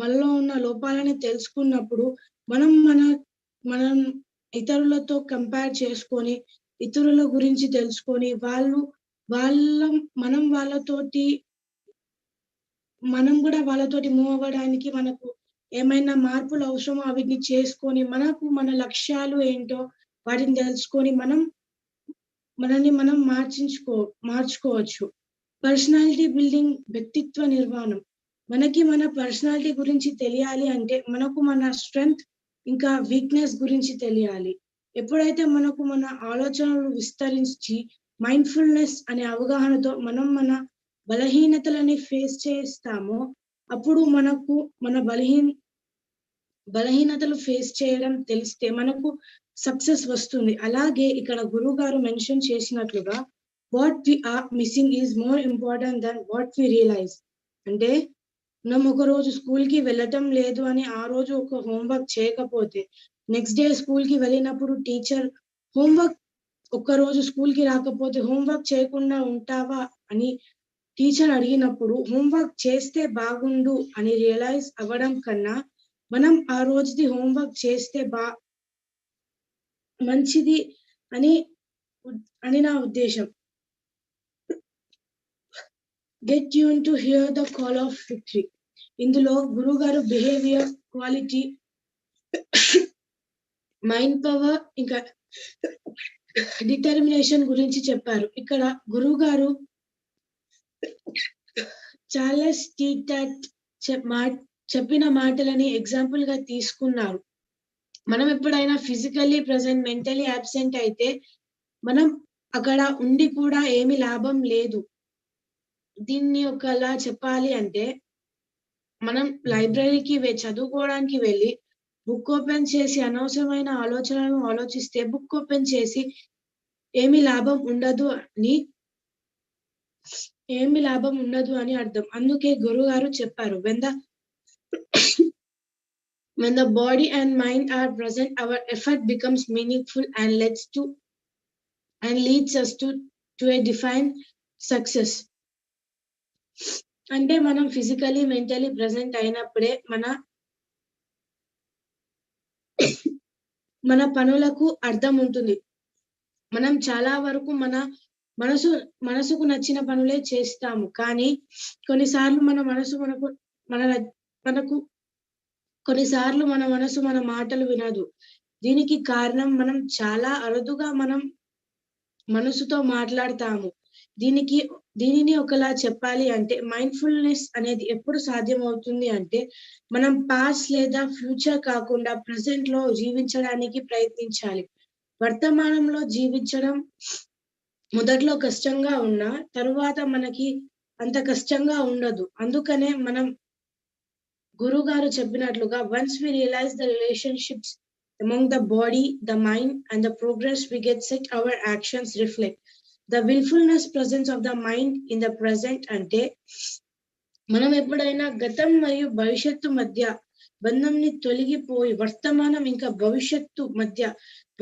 మనలో ఉన్న లోపాలని తెలుసుకున్నప్పుడు మనం ఇతరులతో కంపేర్ చేసుకొని, ఇతరుల గురించి తెలుసుకొని మనం కూడా వాళ్ళతోటి మూవ్ అవ్వడానికి మనకు ఏమైనా మార్పులు అవసరమో వీటిని చేసుకొని మన లక్ష్యాలు ఏంటో వాటిని తెలుసుకొని మనల్ని మనం మార్చుకోవచ్చు. పర్సనాలిటీ బిల్డింగ్, వ్యక్తిత్వ నిర్మాణం. మనకి మన పర్సనాలిటీ గురించి తెలియాలి అంటే మనకు మన స్ట్రెంగ్త్ ఇంకా వీక్నెస్ గురించి తెలియాలి. ఎప్పుడైతే మనకు మన ఆలోచనలు విస్తరించి మైండ్ఫుల్నెస్ అనే అవగాహనతో మనం మన బలహీనతలని ఫేస్ చేస్తామో అప్పుడు మనకు మన బలహీనతలు ఫేస్ చేయడం తెలిస్తే మనకు సక్సెస్ వస్తుంది. అలాగే ఇక్కడ గురువు గారు మెన్షన్ చేసినట్లుగా what we are missing is more important than what we realise. అంటే మనం ఒక రోజు స్కూల్ కి వెళ్ళటం లేదు అని ఆ రోజు ఒక హోంవర్క్ చేయకపోతే నెక్స్ట్ డే స్కూల్ కి వెళ్ళినప్పుడు టీచర్ ఒక్క రోజు స్కూల్ కి రాకపోతే హోంవర్క్ చేయకుండా ఉంటావా అని టీచర్ అడిగినప్పుడు హోంవర్క్ చేస్తే బాగుండు అని రియలైజ్ అవ్వడం కన్నా మనం ఆ రోజుది హోంవర్క్ చేస్తే మంచిది అని నా ఉద్దేశం. Get tuned to hear the call of victory. ఇందులో గురువు గారు బిహేవియర్, క్వాలిటీ, మైండ్ పవర్ ఇంకా డిటర్మినేషన్ గురించి చెప్పారు. ఇక్కడ గురువు గారు చార్లెస్ టీటాట్ చెప్పిన మాటలని ఎగ్జాంపుల్ గా తీసుకున్నారు. మనం ఎప్పుడైనా ఫిజికల్లీ ప్రెసెంట్, మెంటలీ అబ్సెంట్ అయితే మనం అక్కడ ఉండి కూడా ఏమి లాభం లేదు. దీన్ని ఒకలా చెప్పాలి అంటే మనం లైబ్రరీకి చదువుకోవడానికి వెళ్ళి బుక్ ఓపెన్ చేసి అనవసరమైన ఆలోచనలను ఆలోచిస్తే బుక్ ఓపెన్ చేసి ఏమి లాభం ఉండదు అని ఏమి లాభం ఉండదు అని అర్థం. అందుకే గురుగారు చెప్పారు, when the body and mind are present, our effort becomes meaningful and leads us to a defined success. అంటే మనం ఫిజికలీ మెంటలీ ప్రెసెంట్ అయినప్పుడే మన పనులకు అర్థం ఉంటుంది. మనం చాలా వరకు మన మనసుకు నచ్చిన పనులే చేస్తాము, కానీ కొన్నిసార్లు మన మనసు మన మాటలు వినదు. దీనికి కారణం మనం చాలా అరుదుగా మనం మనసుతో మాట్లాడతాము. దీనిని ఒకలా చెప్పాలి అంటే మైండ్ఫుల్నెస్ అనేది ఎప్పుడు సాధ్యమవుతుంది అంటే మనం పాస్ట్ లేదా ఫ్యూచర్ కాకుండా ప్రెసెంట్ లో జీవించడానికి ప్రయత్నించాలి. వర్తమానంలో జీవించడం మొదట్లో కష్టంగా ఉన్నా తరువాత మనకి అంత కష్టంగా ఉండదు. అందుకనే మనం గురుగారు చెప్పినట్లుగా once we realize the relationships among the body, the mind and the progress we get set, our actions reflect the willfulness presence of the mind in the present. అంటే మనం ఎప్పుడైనా గతం మరియు భవిష్యత్తు మధ్య బంధంని తొలగిపోయి వర్తమానం ఇంకా భవిష్యత్తు మధ్య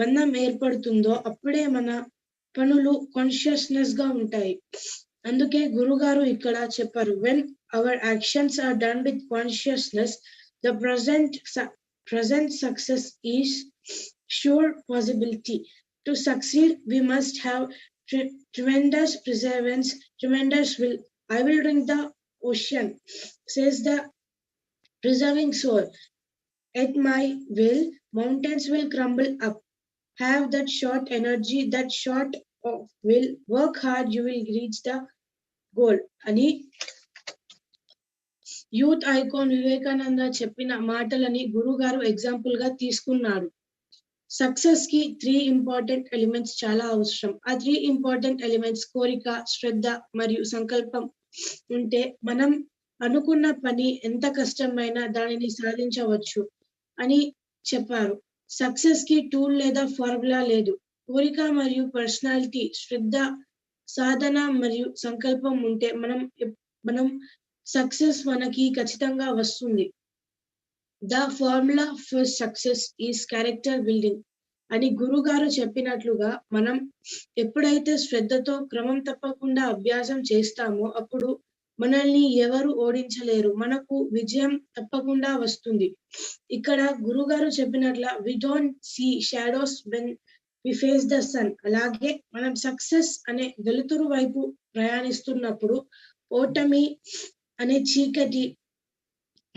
బంధం ఏర్పడుతుందో అప్పుడే మన పనులు కాన్షియస్నెస్ గా ఉంటాయి. అందుకే గురుగారు ఇక్కడ చెప్పారు, when our actions are done with consciousness, the present success is sure possibility. To succeed, we must have tremendous perseverance, tremendous will. I will drink the ocean, says the preserving soul. At my will, mountains will crumble up. Have that short energy, that short of will. Work hard, you will reach the goal. అని youth icon Vivekananda చెప్పిన మాటలని గురుగారు example గా తీసుకున్నారు. Success కి 3 important elements చాలా అవసరం. ఆ 3 ఇంపార్టెంట్ ఎలిమెంట్స్ కోరిక, శ్రద్ధ మరియు సంకల్పం ఉంటే మనం అనుకున్న పని ఎంత కష్టమైనా దానిని సాధించవచ్చు అని చెప్పారు. సక్సెస్ కి టూల్ లేదా ఫార్ములా లేదు. కోరిక మరియు పర్సనాలిటీ, శ్రద్ధ, సాధన మరియు సంకల్పం ఉంటే మనం సక్సెస్ మనకి ఖచ్చితంగా వస్తుంది. The formula for success is character building అని గురుగారు చెప్పినట్లుగా మనం ఎప్పుడైతే శ్రద్ధతో క్రమం తప్పకుండా అభ్యాసం చేస్తామో అప్పుడు మనల్ని ఎవరు ఓడించలేరు. మనకు విజయం తప్పకుండా వస్తుంది. ఇక్కడ గురుగారు చెప్పినట్ల we don't see shadows when we face the sun. అలాగే మనం సక్సెస్ అనే వెలుతురు వైపు ప్రయాణిస్తున్నప్పుడు ఓటమి అనే చీకటి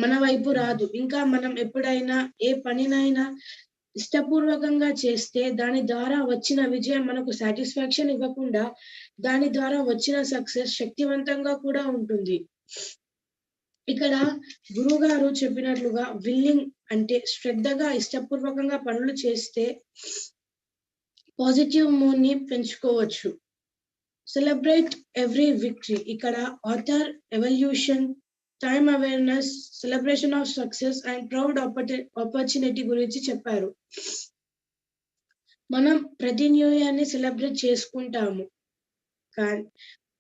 మన వైపు రాదు. ఇంకా మనం ఎప్పుడైనా ఏ పనినైనా ఇష్టపూర్వకంగా చేస్తే దాని ద్వారా వచ్చిన విజయం మనకు సాటిస్ఫాక్షన్ ఇవ్వకుండా దాని ద్వారా వచ్చిన సక్సెస్ శక్తివంతంగా కూడా ఉంటుంది. ఇక్కడ గురుగారు చెప్పినట్లుగా విల్లింగ్ అంటే శ్రద్ధగా ఇష్టపూర్వకంగా పనులు చేస్తే పాజిటివ్ మూడ్ ని పెంచుకోవచ్చు. Celebrate every victory. ఇక్కడ author evolution, time awareness, celebration of success and proud opportunity గురించి చెప్పారు. మనం ప్రతి న్యూ ఇయర్ ని సెలబ్రేట్ చేసుకుంటాము, కానీ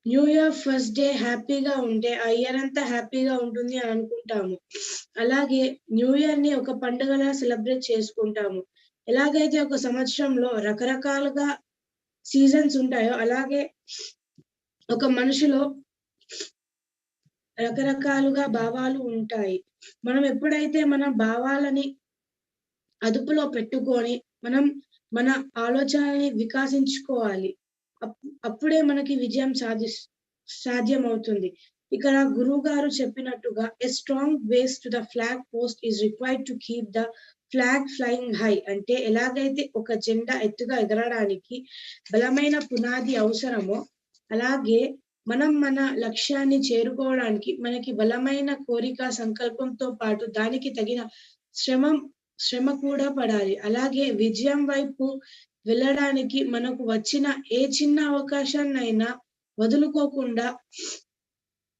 న్యూ ఇయర్ ఫస్ట్ డే హ్యాపీగా ఉంటే ఆ ఇయర్ అంతా హ్యాపీగా ఉంటుంది అని అనుకుంటాము. అలాగే న్యూ ఇయర్ ని ఒక పండుగలా సెలబ్రేట్ చేసుకుంటాము. ఎలాగైతే ఒక సంవత్సరంలో రకరకాలుగా సీజన్స్ ఉంటాయో అలాగే ఒక మనిషిలో రకరకాలుగా భావాలు ఉంటాయి. మనం ఎప్పుడైతే మన భావాలని అదుపులో పెట్టుకొని మనం మన ఆలోచనల్ని వికాసించుకోవాలి, అప్పుడే మనకి విజయం సాధ్యమవుతుంది. ఇక్కడ గురువు గారు చెప్పినట్టుగా a strong base to the flag post is required to keep the flag flying high. అంటే ఎలాగైతే ఒక జెండా ఎత్తుగా ఎగరడానికి బలమైన పునాది అవసరమో అలాగే మనం మన లక్ష్యాన్ని చేరుకోవడానికి మనకి బలమైన కోరిక, సంకల్పంతో పాటు దానికి తగిన శ్రమ కూడా పడాలి. అలాగే విజయం వైపు వెళ్ళడానికి మనకు వచ్చిన ఏ చిన్న అవకాశాన్నైనా వదులుకోకుండా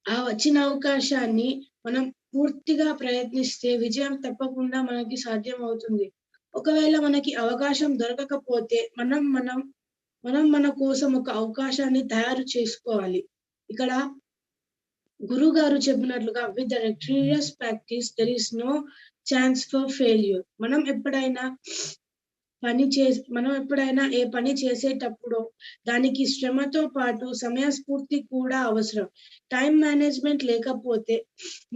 ఆ వచ్చిన అవకాశాన్ని మనం పూర్తిగా ప్రయత్నిస్తే విజయం తప్పకుండా మనకి సాధ్యం అవుతుంది. ఒకవేళ మనకి అవకాశం దొరకకపోతే మనం మన కోసం ఒక అవకాశాన్ని తయారు చేసుకోవాలి. ఇక్కడ గురువు గారు చెప్పినట్లుగా with the regular practice there is no chance for failure. మనం ఎప్పుడైనా ఏ పని చేసేటప్పుడు దానికి శ్రమతో పాటు సమయస్ఫూర్తి కూడా అవసరం. టైం మేనేజ్మెంట్ లేకపోతే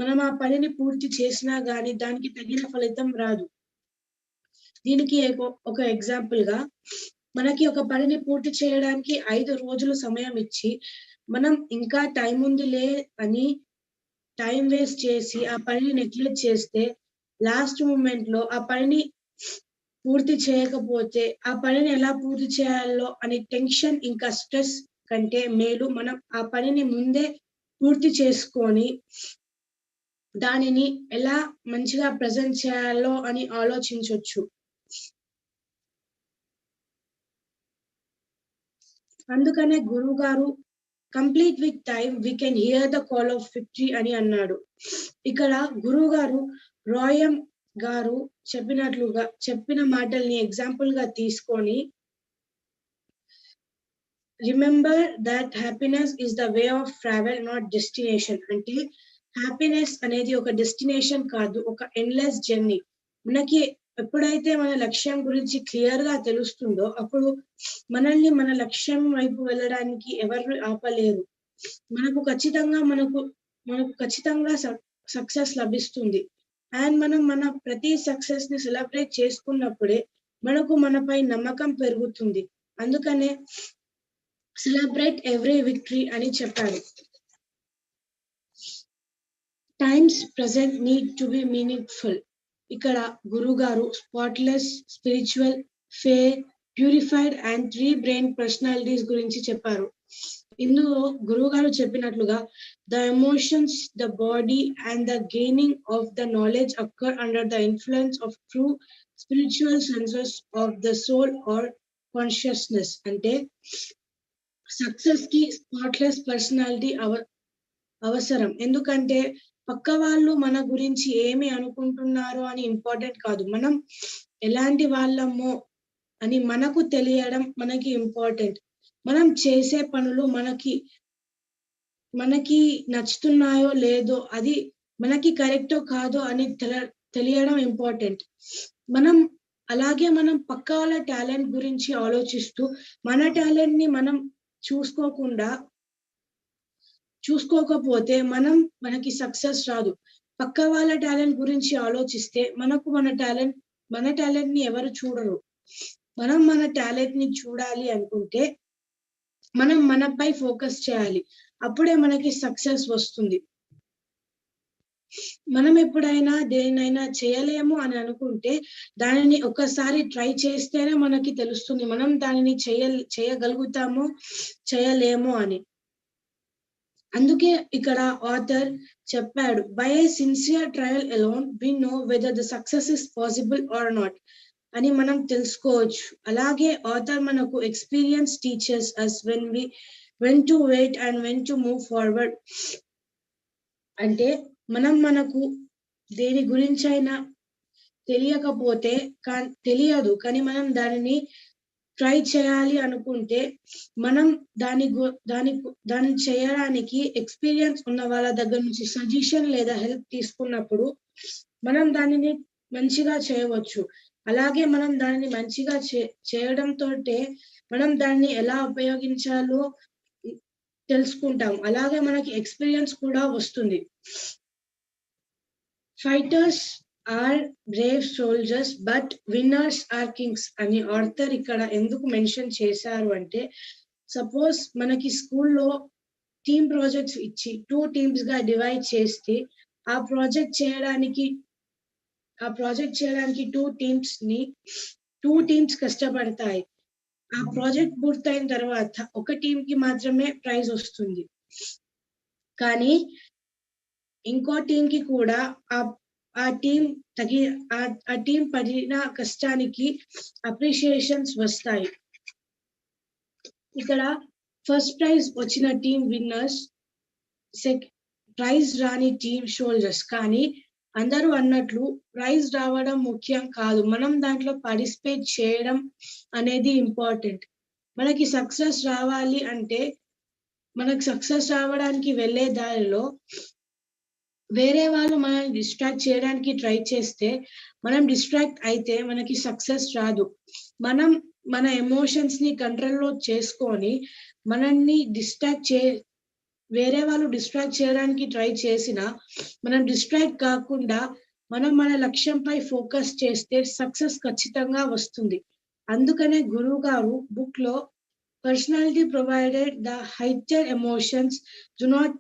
మనం ఆ పనిని పూర్తి చేసినా గానీ దానికి తగిన ఫలితం రాదు. దీనికి ఒక ఎగ్జాంపుల్ గా మనకి ఒక పనిని పూర్తి చేయడానికి 5 రోజులు సమయం ఇచ్చి మనం ఇంకా టైం ఉందిలే అని టైం వేస్ట్ చేసి ఆ పనిని నెగ్లెక్ట్ చేస్తే లాస్ట్ మూమెంట్ లో ఆ పనిని పూర్తి చేయకపోతే ఆ పనిని ఎలా పూర్తి చేయాలో అని టెన్షన్ ఇంకా స్ట్రెస్ కంటే మేలు మనం ఆ పనిని ముందే పూర్తి చేసుకొని దానిని ఎలా మంచిగా ప్రజెంట్ చేయాలో అని ఆలోచించవచ్చు. అందుకనే గురువు గారు complete with time we can hear the call of victory అని అన్నాడు. ఇక్కడ గురువు గారు రాయం గారు చెప్పిన మాటల్ని ఎగ్జాంపుల్ గా తీసుకొని remember that happiness is the way of travel not destination. అంటే హ్యాపీనెస్ అనేది ఒక డెస్టినేషన్ కాదు, ఒక ఎండ్లెస్ జర్నీ. మనకి ఎప్పుడైతే మన లక్ష్యం గురించి క్లియర్ గా తెలుస్తుందో అప్పుడు మనల్ని మన లక్ష్యం వైపు వెళ్ళడానికి ఎవరు ఆపలేరు. మనకు ఖచ్చితంగా సక్సెస్ లభిస్తుంది. అండ్ మనం మన ప్రతి సక్సెస్ ని సెలబ్రేట్ చేసుకున్నప్పుడే మనకు మనపై నమ్మకం పెరుగుతుంది. అందుకనే సెలబ్రేట్ ఎవ్రీ విక్టరీ అని చెప్పారు. Times present need to be meaningful. ఇక్కడ గురువు గారు spotless, spiritual, fair, purified and 3 brain personalities గురించి చెప్పారు. ఇందులో గురువు గారు చెప్పినట్లుగా the emotions, the body and the gaining of the knowledge occur under the influence of true spiritual senses of the soul or consciousness. అంటే సక్సెస్ కి spotless personality అవసరం. ఎందుకంటే పక్క వాళ్ళు మన గురించి ఏమి అనుకుంటున్నారో అని ఇంపార్టెంట్ కాదు, మనం ఎలాంటి వాళ్ళమో అని మనకు తెలియడం మనకి ఇంపార్టెంట్. మనం చేసే పనులు మనకి నచ్చుతున్నాయో లేదో, అది మనకి కరెక్టో కాదో అని తెలియడం ఇంపార్టెంట్. మనం పక్క వాళ్ళ టాలెంట్ గురించి ఆలోచిస్తూ మన టాలెంట్ ని మనం చూసుకోకపోతే మనకి సక్సెస్ రాదు. పక్క వాళ్ళ టాలెంట్ గురించి ఆలోచిస్తే మన టాలెంట్ ని ఎవరు చూడరు. మనం మన టాలెంట్ ని చూడాలి అనుకుంటే మనం మనపై ఫోకస్ చేయాలి, అప్పుడే మనకి సక్సెస్ వస్తుంది. మనం ఎప్పుడైనా దేనైనా చేయలేము అని అనుకుంటే దానిని ఒకసారి ట్రై చేస్తేనే మనకి తెలుస్తుంది మనం దానిని చేయగలుగుతామో చేయలేమో అని. అందుకే ఇక్కడ ఆథర్ చెప్పాడు, by a sincere trial alone we know whether the success is possible or not అని మనం తెలుసుకోవచ్చు. అలాగే ఆథర్ మనకు experience teachers us when to wait and when to move forward. అంటే మనకు దేని గురించి అయినా తెలియదు కానీ మనం దానిని ట్రై చేయాలి అనుకుంటే మనం దాన్ని చేయడానికి ఎక్స్పీరియన్స్ ఉన్న వాళ్ళ దగ్గర నుంచి సజెషన్ లేదా హెల్ప్ తీసుకున్నప్పుడు మనం దానిని మంచిగా చేయవచ్చు. అలాగే మనం దానిని మంచిగా చేయడంతో మనం దాన్ని ఎలా ఉపయోగించాలో తెలుసుకుంటాం, అలాగే మనకి ఎక్స్పీరియన్స్ కూడా వస్తుంది. Fighters are brave soldiers but winners are kings అని ఆర్థర్ ఇక్కడ ఎందుకు మెన్షన్ చేశారు అంటే, సపోజ్ మనకి స్కూల్లో టీమ్ ప్రాజెక్ట్స్ ఇచ్చి 2 టీమ్స్ గా డివైడ్ చేస్తే ఆ ప్రాజెక్ట్ చేయడానికి 2 టీమ్స్ కష్టపడతాయి. ఆ ప్రాజెక్ట్ పూర్తయిన తర్వాత ఒక టీమ్ కి మాత్రమే ప్రైజ్ వస్తుంది, కానీ ఇంకో టీం కి కూడా ఆ టీం పడిన కష్టానికి అప్రిషియేషన్స్ వస్తాయి. ఇక్కడ ఫస్ట్ ప్రైజ్ వచ్చిన టీం విన్నర్స్, ప్రైజ్ రాని టీం షోల్జర్స్. కానీ అందరూ అన్నట్లు ప్రైజ్ రావడం ముఖ్యం కాదు, మనం దాంట్లో పార్టిసిపేట్ చేయడం అనేది ఇంపార్టెంట్. మనకి సక్సెస్ రావాలి అంటే మనకు సక్సెస్ రావడానికి వెళ్ళే దారిలో వేరే వాళ్ళు మనల్ని డిస్ట్రాక్ట్ చేయడానికి ట్రై చేస్తే మనం డిస్ట్రాక్ట్ అయితే మనకి సక్సెస్ రాదు. మనం మన ఎమోషన్స్ ని కంట్రోల్లో చేసుకొని మనల్ని వేరే వాళ్ళు డిస్ట్రాక్ట్ చేయడానికి ట్రై చేసినా మనం డిస్ట్రాక్ట్ కాకుండా మనం మన లక్ష్యంపై ఫోకస్ చేస్తే సక్సెస్ ఖచ్చితంగా వస్తుంది. అందుకనే గురువు గారు బుక్ లో personality provided the heightened emotions do not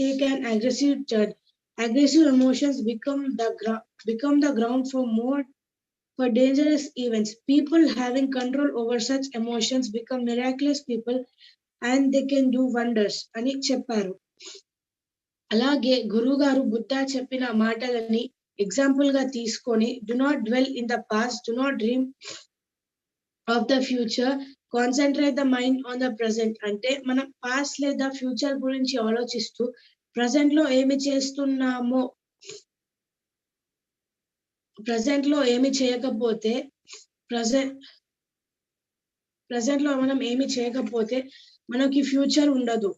take an aggressive turn. Aggressive emotions become the ground for dangerous events. People having control over such emotions become miraculous people and they can do wonders అని చెప్పారు. అలాగే గురువు గారు బుద్ధ చెప్పిన మాటలని example గా తీసుకొని do not dwell in the past, do not dream of the future, concentrate the mind on the present. అంటే మనం పాస్ట్ లేదా ఫ్యూచర్ గురించి ఆలోచిస్తూ ప్రెసెంట్ లో ఏమి చేస్తున్నామో, ప్రెసెంట్ లో ఏమి చేయకపోతే ప్రెసెంట్ లో మనం ఏమి చేయకపోతే మనకి ఫ్యూచర్ ఉండదు.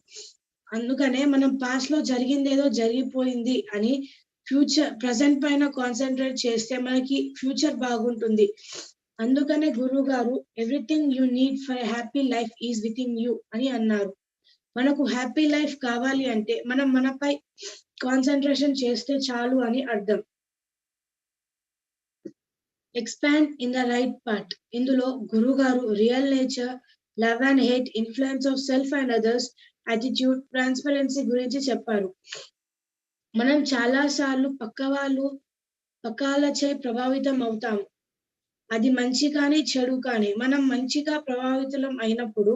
అందుకనే మనం పాస్ట్ లో జరిగిందేదో జరిగిపోయింది అని ప్రెసెంట్ పైన కాన్సన్ట్రేట్ చేస్తే మనకి ఫ్యూచర్ బాగుంటుంది. అందుకనే గురువు గారు everything you need for happy life is with in you అని అన్నారు. మనకు హ్యాపీ లైఫ్ కావాలి అంటే మనం మనపై కాన్సన్ట్రేషన్ చేస్తే చాలు అని అర్థం. Expand in the right part. ఇందులో గురువు గారు real nature, love and hate, influence of self and others, attitude, transparency గురించి చెప్పారు. మనం చాలా సార్లు పక్కాలచే ప్రభావితం అవుతాము. అది మంచి కానీ చెడు కానీ. మనం మంచిగా ప్రభావితం అయినప్పుడు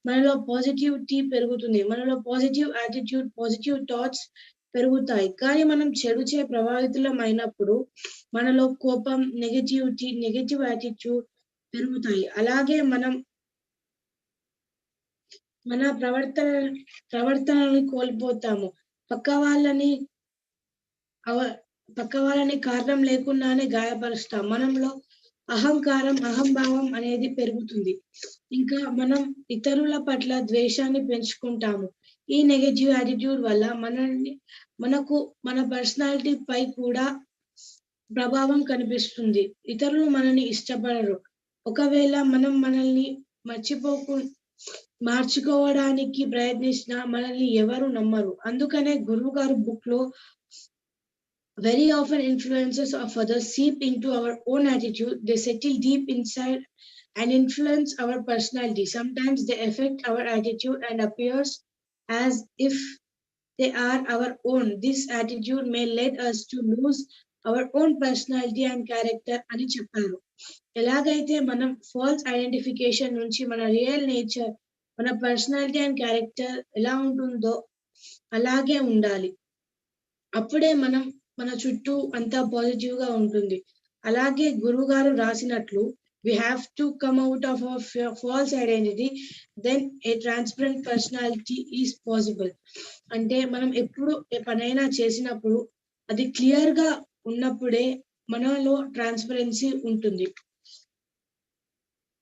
మనలో పాజిటివిటీ పెరుగుతుంది, మనలో పాజిటివ్ యాటిట్యూడ్, పాజిటివ్ థాట్స్ పెరుగుతాయి. కానీ మనం చెడుచే ప్రభావితం అయినప్పుడు మనలో కోపం, నెగటివ్ యాటిట్యూడ్ పెరుగుతాయి. అలాగే మనం మన ప్రవర్తనని కోల్పోతాము. పక్క వాళ్ళని కారణం లేకుండానే గాయపరుస్తాం. మనలో అహంభావం అనేది పెరుగుతుంది. ఇంకా మనం ఇతరుల పట్ల ద్వేషాన్ని పెంచుకుంటాము. ఈ నెగటివ్ యాటిట్యూడ్ వల్ల మనకు మన పర్సనాలిటీ పై కూడా ప్రభావం కనిపిస్తుంది. ఇతరులు మనల్ని ఇష్టపడరు. ఒకవేళ మనం మనల్ని మార్చుకోవడానికి ప్రయత్నించినా మనల్ని ఎవరు నమ్మరు. అందుకనే గురువు గారు బుక్ లో very often influences of others seep into our own attitude. They settle deep inside and influence our personality. Sometimes they affect our attitude and appears as if they are our own. This attitude may lead us to lose our own personality and character అని చెప్పారు. ఎలాగైతే మనం falls identification నుంచి మన real nature, మన personality and character ఎలా ఉంటుందో అలాగే ఉండాలి. అప్పుడే మన చుట్టూ అంతా పాజిటివ్ గా ఉంటుంది. అలాగే గురువు గారు రాసినట్లు we have to come out of our false identity, then a transparent personality is possible. అంటే మనం ఎప్పుడు పనైనా చేసినప్పుడు అది క్లియర్ గా ఉన్నప్పుడే మనలో ట్రాన్స్పరెన్సీ ఉంటుంది.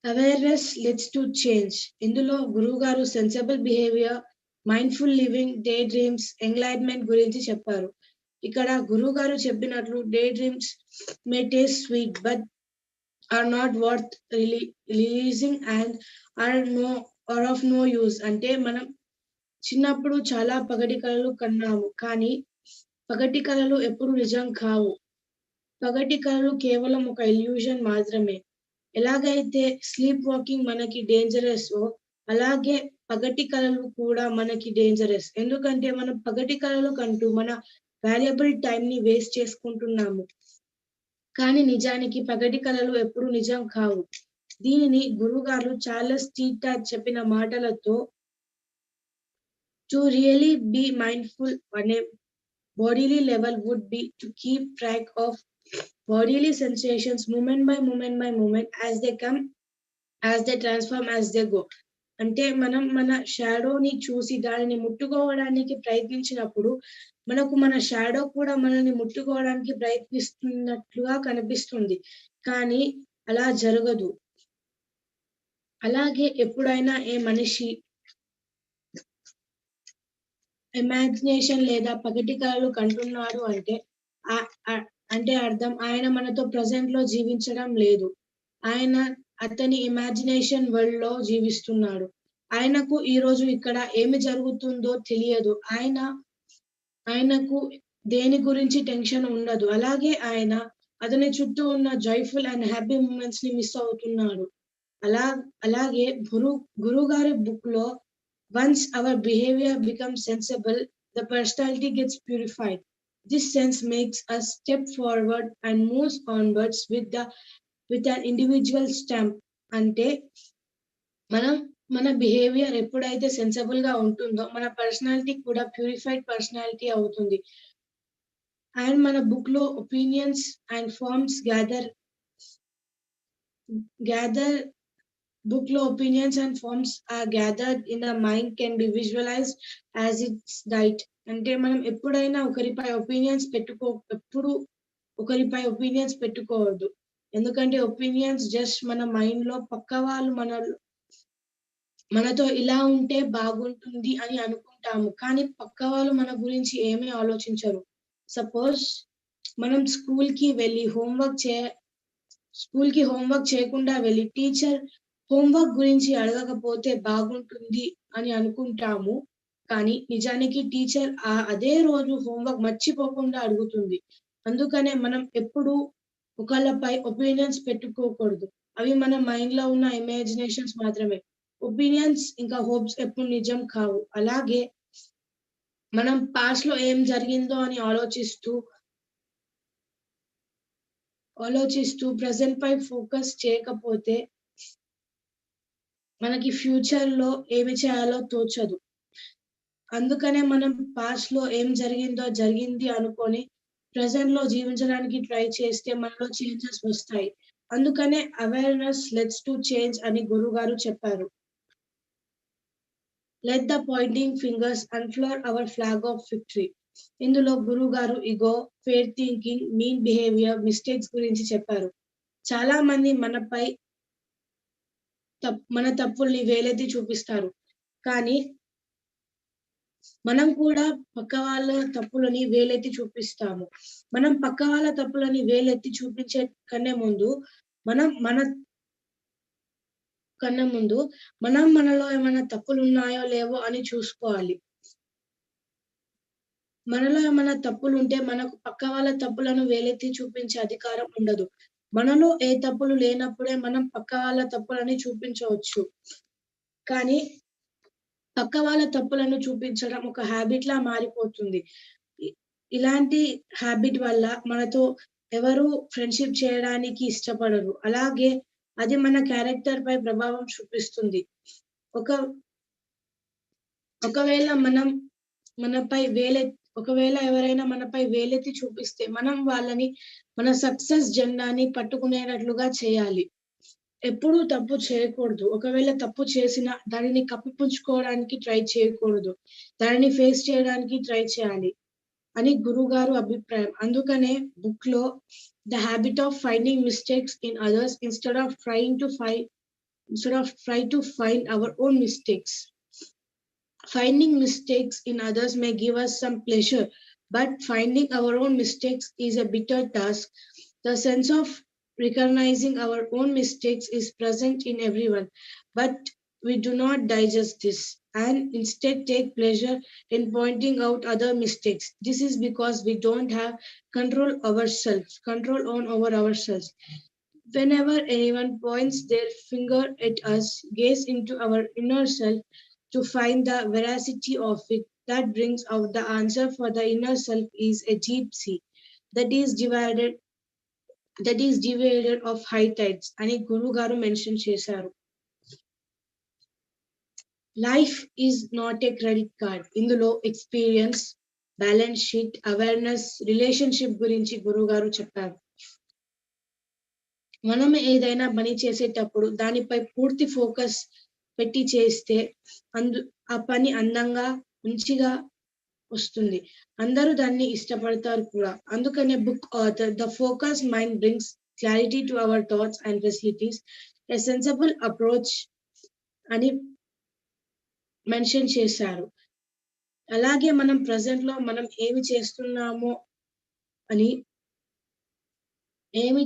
Awareness leads to change. ఇందులో గురువు గారు sensible behaviour, mindful living, day dreams, enlightenment గురించి చెప్పారు. ఇక్కడ గురువు గారు చెప్పినట్లు day dreams may taste sweet but are not worth releasing and are of no use. అంటే మనం చిన్నప్పుడు చాలా పగటి కళలు కన్నాము, కానీ పగటి కళలు ఎప్పుడు నిజం కావు. పగటి కళలు కేవలం ఒక ఇల్యూషన్ మాత్రమే. ఎలాగైతే స్లీప్ వాకింగ్ మనకి డేంజరస్ అలాగే పగటి కళలు కూడా మనకి డేంజరస్. ఎందుకంటే మనం పగటి కళలు కంటూ మన వాల్యుబుల్ టైం ని వేస్ట్ చేసుకుంటున్నాము. కానీ నిజానికి పగటి కళలు ఎప్పుడు నిజం కావు. దీనిని గురువు గారు చార్లెస్ టీటార్ చెప్పిన మాటలతో టు రియలీ బీ మైండ్ఫుల్ అనే bodily level would be to keep track of bodily sensations moment by moment as they come, as they transform, as they go. అంటే మనం మన షాడోని చూసి దానిని ముట్టుకోవడానికి ప్రయత్నించినప్పుడు మనకు మన షాడో కూడా మనల్ని ముట్టుకోవడానికి ప్రయత్నిస్తున్నట్లుగా కనిపిస్తుంది, కానీ అలా జరగదు. అలాగే ఎప్పుడైనా ఏ మనిషి ఇమాజినేషన్ లేదా పగటి కలలు కంటున్నాడు అంటే అంటే అర్థం ఆయన మనతో ప్రజెంట్ లో జీవించడం లేదు. అతని ఇమాజినేషన్ వరల్డ్ లో జీవిస్తున్నాడు. ఆయనకు ఈ రోజు ఇక్కడ ఏమి జరుగుతుందో తెలియదు. ఆయనకు దేని గురించి టెన్షన్ ఉండదు. అలాగే ఆయన అతని చుట్టూ ఉన్న జాయ్ఫుల్ అండ్ హ్యాపీ మూమెంట్స్ ని మిస్ అవుతున్నాడు. అలాగే గురువు గారి బుక్ లో once our behavior becomes sensible, the personality gets purified. This sense makes us step forward and moves onwards with an individual stamp. అంటే మన బిహేవియర్ ఎప్పుడైతే సెన్సిబుల్ గా ఉంటుందో మన పర్సనాలిటీ కూడా ప్యూరిఫైడ్ పర్సనాలిటీ అవుతుంది. అండ్ మన బుక్ లో opinions and forms gather book లో opinions and forms are gathered in the mind can be visualized as its diet. అంటే మనం ఎప్పుడైనా ఒకరిపై ఒపీనియన్స్ పెట్టుకోవద్దు. ఎందుకంటే ఒపీనియన్స్ జస్ట్ మన మైండ్ లో పక్క వాళ్ళు మనతో ఇలా ఉంటే బాగుంటుంది అని అనుకుంటాము, కానీ పక్క వాళ్ళు మన గురించి ఏమీ ఆలోచించరు. సపోజ్ మనం స్కూల్ కి హోంవర్క్ చేయకుండా వెళ్ళి టీచర్ హోంవర్క్ గురించి అడగకపోతే బాగుంటుంది అని అనుకుంటాము, కానీ నిజానికి టీచర్ అదే రోజు హోంవర్క్ మర్చిపోకుండా అడుగుతుంది. అందుకనే మనం ఎప్పుడు ఒకళ్ళపై ఒపీనియన్స్ పెట్టుకోకూడదు. అవి మన మైండ్ లో ఉన్న ఇమాజినేషన్స్ మాత్రమే. ఒపీనియన్స్ ఇంకా హోప్స్ ఎప్పుడు నిజం కావు. అలాగే మనం పాస్ట్ లో ఏం జరిగిందో అని ఆలోచిస్తూ ప్రెసెంట్ పై ఫోకస్ చేయకపోతే మనకి ఫ్యూచర్ లో ఏమి చేయాలో తోచదు. అందుకనే మనం పాస్ట్ లో ఏం జరిగింది అనుకొని ప్రెసెంట్ లో జీవించడానికి ట్రై చేస్తే మనలో చేంజెస్ వస్తాయి. అందుకనే అవేర్నెస్ లెట్స్ టు చేంజ్ అని గురువు గారు చెప్పారు. Let the pointing fingers unfurl our flag of victory. ఇందులో గురువు గారు ego, fair thinking, mean behaviour, mistakes గురించి చెప్పారు. చాలా మంది మన తప్పుల్ని వేలెత్తి చూపిస్తారు, కానీ మనం కూడా పక్క వాళ్ళ తప్పులని వేలెత్తి చూపిస్తాము. మనం పక్క వాళ్ళ తప్పులని వేలెత్తి చూపించే కన్నా ముందు మనలో ఏమైనా తప్పులు ఉన్నాయో లేవో అని చూసుకోవాలి. మనలో ఏమైనా తప్పులు ఉంటే మనకు పక్క వాళ్ళ తప్పులను వేలెత్తి చూపించే అధికారం ఉండదు. మనలో ఏ తప్పులు లేనప్పుడే మనం పక్క వాళ్ళ తప్పులని చూపించవచ్చు. కానీ పక్క వాళ్ళ తప్పులను చూపించడం ఒక హ్యాబిట్ లా మారిపోతుంది. ఇలాంటి హ్యాబిట్ వల్ల మనతో ఎవరు ఫ్రెండ్షిప్ చేయడానికి ఇష్టపడరు. అలాగే అది మన క్యారెక్టర్ పై ప్రభావం చూపిస్తుంది. ఒకవేళ ఎవరైనా మనపై వేలెత్తి చూపిస్తే మనం వాళ్ళని మన సక్సెస్ జెండాని పట్టుకునేటట్లుగా చేయాలి. ఎప్పుడూ తప్పు చేయకూడదు. ఒకవేళ తప్పు చేసినా దానిని కప్పిపుచ్చుకోవడానికి ట్రై చేయకూడదు. దానిని ఫేస్ చేయడానికి ట్రై చేయాలి అని గురువు గారు అభిప్రాయం. అందుకనే బుక్ లో the habit of finding mistakes in others instead of try to find our own mistakes. Finding mistakes in others may give us some pleasure, but finding our own mistakes is a bitter task. The sense of recognizing our own mistakes is present in everyone, but we do not digest this and instead take pleasure in pointing out other mistakes. This is because we don't have control over ourselves. Whenever anyone points their finger at us, gaze into our inner self to find the veracity of it. That brings out the answer, for the inner self is a deep sea that is divided of high tides అని గురువు గారు mention చేశారు. Life is not a credit card. ఇందులో experience, balance sheet, awareness, relationship గురించి గురువు గారు చెప్పారు. మనం ఏదైనా పని చేసేటప్పుడు దానిపై పూర్తి ఫోకస్ పెట్టి చేస్తే ఆ పని అందంగా మంచిగా వస్తుంది. అందరూ దాన్ని ఇష్టపడతారు కూడా. అందుకనే book author the focus mind brings clarity to our thoughts and facilities, a sensible approach అని మెన్షన్ చేశారు. అలాగే మనం ప్రజెంట్ లో మనం ఏమి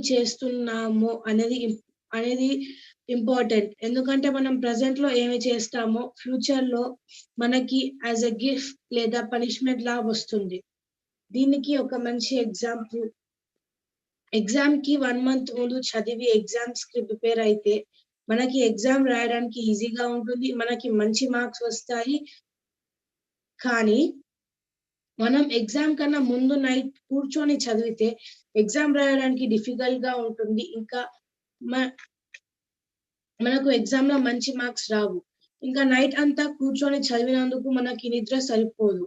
చేస్తున్నామో అనేది ఇంపార్టెంట్. ఎందుకంటే మనం ప్రజెంట్ లో ఏమి చేస్తామో ఫ్యూచర్ లో మనకి యాజ్ ఎ గిఫ్ట్ లేదా పనిష్మెంట్ లా వస్తుంది. దీనికి ఒక మంచి ఎగ్జామ్ కి 1 month ముందు చదివి ఎగ్జామ్స్ కి ప్రిపేర్ అయితే మనకి ఎగ్జామ్ రాయడానికి ఈజీగా ఉంటుంది, మనకి మంచి మార్క్స్ వస్తాయి. కానీ మనం ఎగ్జామ్ కన్నా ముందు నైట్ కూర్చొని చదివితే ఎగ్జామ్ రాయడానికి డిఫికల్ట్ గా ఉంటుంది. ఇంకా మనకు ఎగ్జామ్ లో మంచి మార్క్స్ రావు. ఇంకా నైట్ అంతా కూర్చొని చదివినందుకు మనకి నిద్ర సరిపోదు.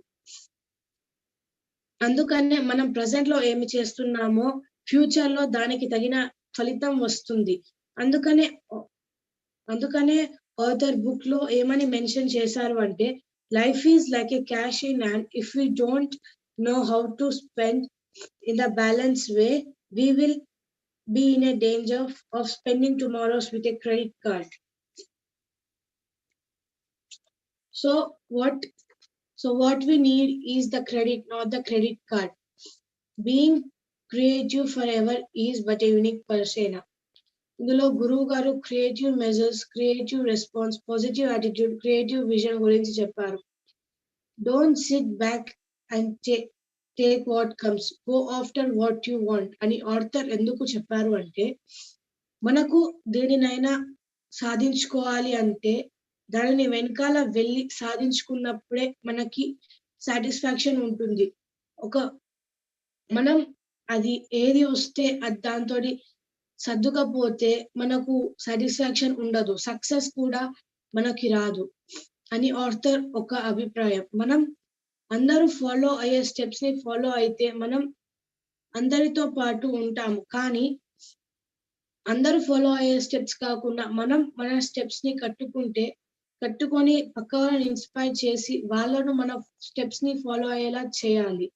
అందుకనే మనం ప్రజెంట్ లో ఏమి చేస్తున్నామో ఫ్యూచర్ లో దానికి తగిన ఫలితం వస్తుంది. అందుకనే ఆథర్ బుక్ లో ఏమని మెన్షన్ చేశారు అంటే, life is like a cash in hand. If we don't know how to spend in the balance way, we will be in a danger of spending tomorrow's with a credit card. So what we need is the credit, not the credit card. Being creative forever is but a unique persona. ఇందులో గురువు గారు creative measures, creative response, positive attitude, creative vision గురించి చెప్పారు. Don't SIT back and take what comes, go after what you want అని Arthur ఎందుకు చెప్పారు అంటే, మనకు దేనినైనా సాధించుకోవాలి అంటే దానిని వెనకాల వెళ్ళి సాధించుకున్నప్పుడే మనకి సాటిస్ఫాక్షన్ ఉంటుంది. మనం అది ఏది వస్తే అది దాంతో సర్దుకపోతే మనకు సాటిస్ఫాక్షన్ ఉండదు, సక్సెస్ కూడా మనకి రాదు అని ఆర్థర్ ఒక అభిప్రాయం. మనం అందరూ ఫాలో అయ్యే స్టెప్స్ ని ఫాలో అయితే మనం అందరితో పాటు ఉంటాము. కానీ అందరూ ఫాలో అయ్యే స్టెప్స్ కాకుండా మనం మన స్టెప్స్ ని కట్టుకొని పక్క వాళ్ళని ఇన్స్పైర్ చేసి వాళ్ళను మన స్టెప్స్ ని ఫాలో అయ్యేలా చేయాలి.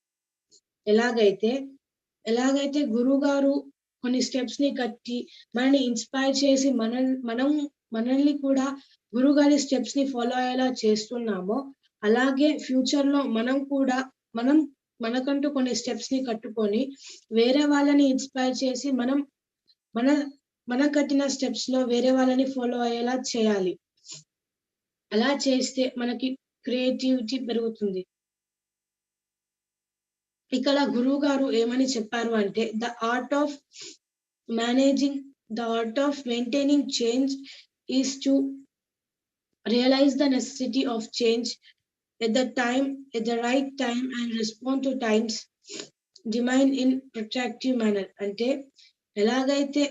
ఎలాగైతే గురువు గారు కొన్ని స్టెప్స్ ని కట్టి మనల్ని ఇన్స్పైర్ చేసి మనల్ని కూడా గురువు గారి స్టెప్స్ ని ఫాలో అయ్యేలా చేస్తున్నామో, అలాగే ఫ్యూచర్ లో మనం మనకంటూ కొన్ని స్టెప్స్ ని కట్టుకొని వేరే వాళ్ళని ఇన్స్పైర్ చేసి మన కట్టిన స్టెప్స్ లో వేరే వాళ్ళని ఫాలో అయ్యేలా చేయాలి. అలా చేస్తే మనకి క్రియేటివిటీ పెరుగుతుంది. ఇక్కడ గురువు గారు ఏమని చెప్పారు అంటే, the art of maintaining change is to realise the necessity of change at the right time and respond to times demand in protractive manner. అంటే ఎలాగైతే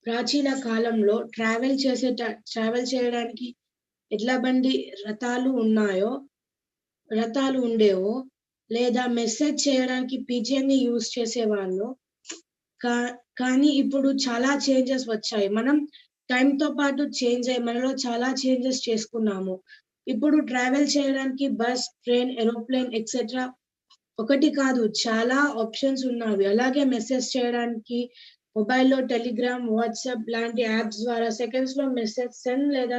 ప్రాచీన కాలంలో ట్రావెల్ చేయడానికి ఎడ్ల బండి రథాలు ఉండేవో, లేదా మెసేజ్ చేయడానికి పిజిఎన్ ని యూజ్ చేసేవాళ్ళు. కానీ ఇప్పుడు చాలా చేంజెస్ వచ్చాయి. మనం టైం తో పాటు చేంజ్ అయ్యి మనలో చాలా చేంజెస్ చేసుకున్నాము. ఇప్పుడు ట్రావెల్ చేయడానికి బస్, ట్రైన్, ఏరోప్లేన్ ఎక్సెట్రా ఒకటి కాదు, చాలా ఆప్షన్స్ ఉన్నవి. అలాగే మెసేజ్ చేయడానికి మొబైల్లో టెలిగ్రామ్, వాట్సాప్ లాంటి యాప్స్ ద్వారా సెకండ్స్ లో మెసేజ్ సెండ్ లేదా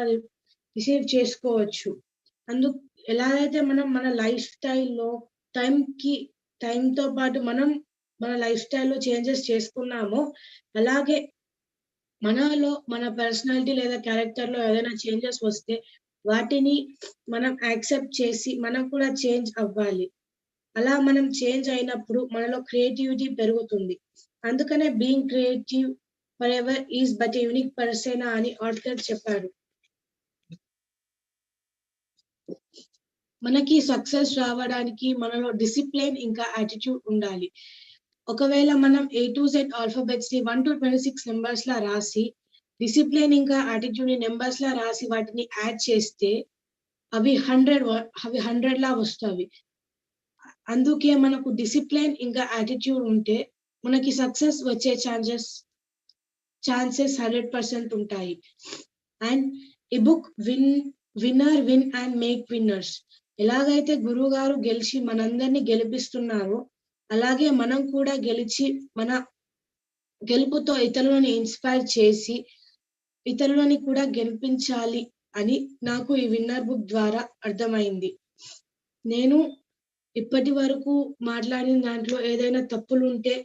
రిసీవ్ చేసుకోవచ్చు. ఎలాగైతే మనం మన లైఫ్ స్టైల్లో టైంతో పాటు మనం మన లైఫ్ స్టైల్లో చేంజెస్ చేసుకున్నామో, అలాగే మనలో మన పర్సనాలిటీ లేదా క్యారెక్టర్ లో ఏదైనా చేంజెస్ వస్తే వాటిని మనం యాక్సెప్ట్ చేసి మనం కూడా చేంజ్ అవ్వాలి. అలా మనం చేంజ్ అయినప్పుడు మనలో క్రియేటివిటీ పెరుగుతుంది. అందుకనే being creative for ever is but a unique person అని ఆర్థర్ చెప్పారు. మనకి సక్సెస్ రావడానికి మనలో డిసిప్లిన్ ఇంకా యాటిట్యూడ్ ఉండాలి. ఒకవేళ మనం A to Z ఆల్ఫాబెట్స్ ని 1 to 26 నెంబర్స్ లా రాసి డిసిప్లిన్ ఇంకా యాటిట్యూడ్ ని నెంబర్స్ లా రాసి వాటిని యాడ్ చేస్తే అవి 100 లా వస్తాయి. అందుకే మనకు డిసిప్లిన్ ఇంకా యాటిట్యూడ్ ఉంటే మనకి సక్సెస్ వచ్చే ఛాన్సెస్ 100% ఉంటాయి. అండ్ ఈ book winner win and make winners. ఎలాగైతే గురువు గారు గెలిచి మనందరినీ గెలిపిస్తున్నారో, అలాగే మనం కూడా గెలిచి మన గెలుపుతో ఇతరులను ఇన్స్పైర్ చేసి ఇతరులని కూడా గెలిపించాలి అని నాకు ఈ విన్నర్ బుక్ ద్వారా అర్థమైంది. నేను ఇప్పటి వరకు మాట్లాడిన దాంట్లో ఏదైనా తప్పులు ఉంటే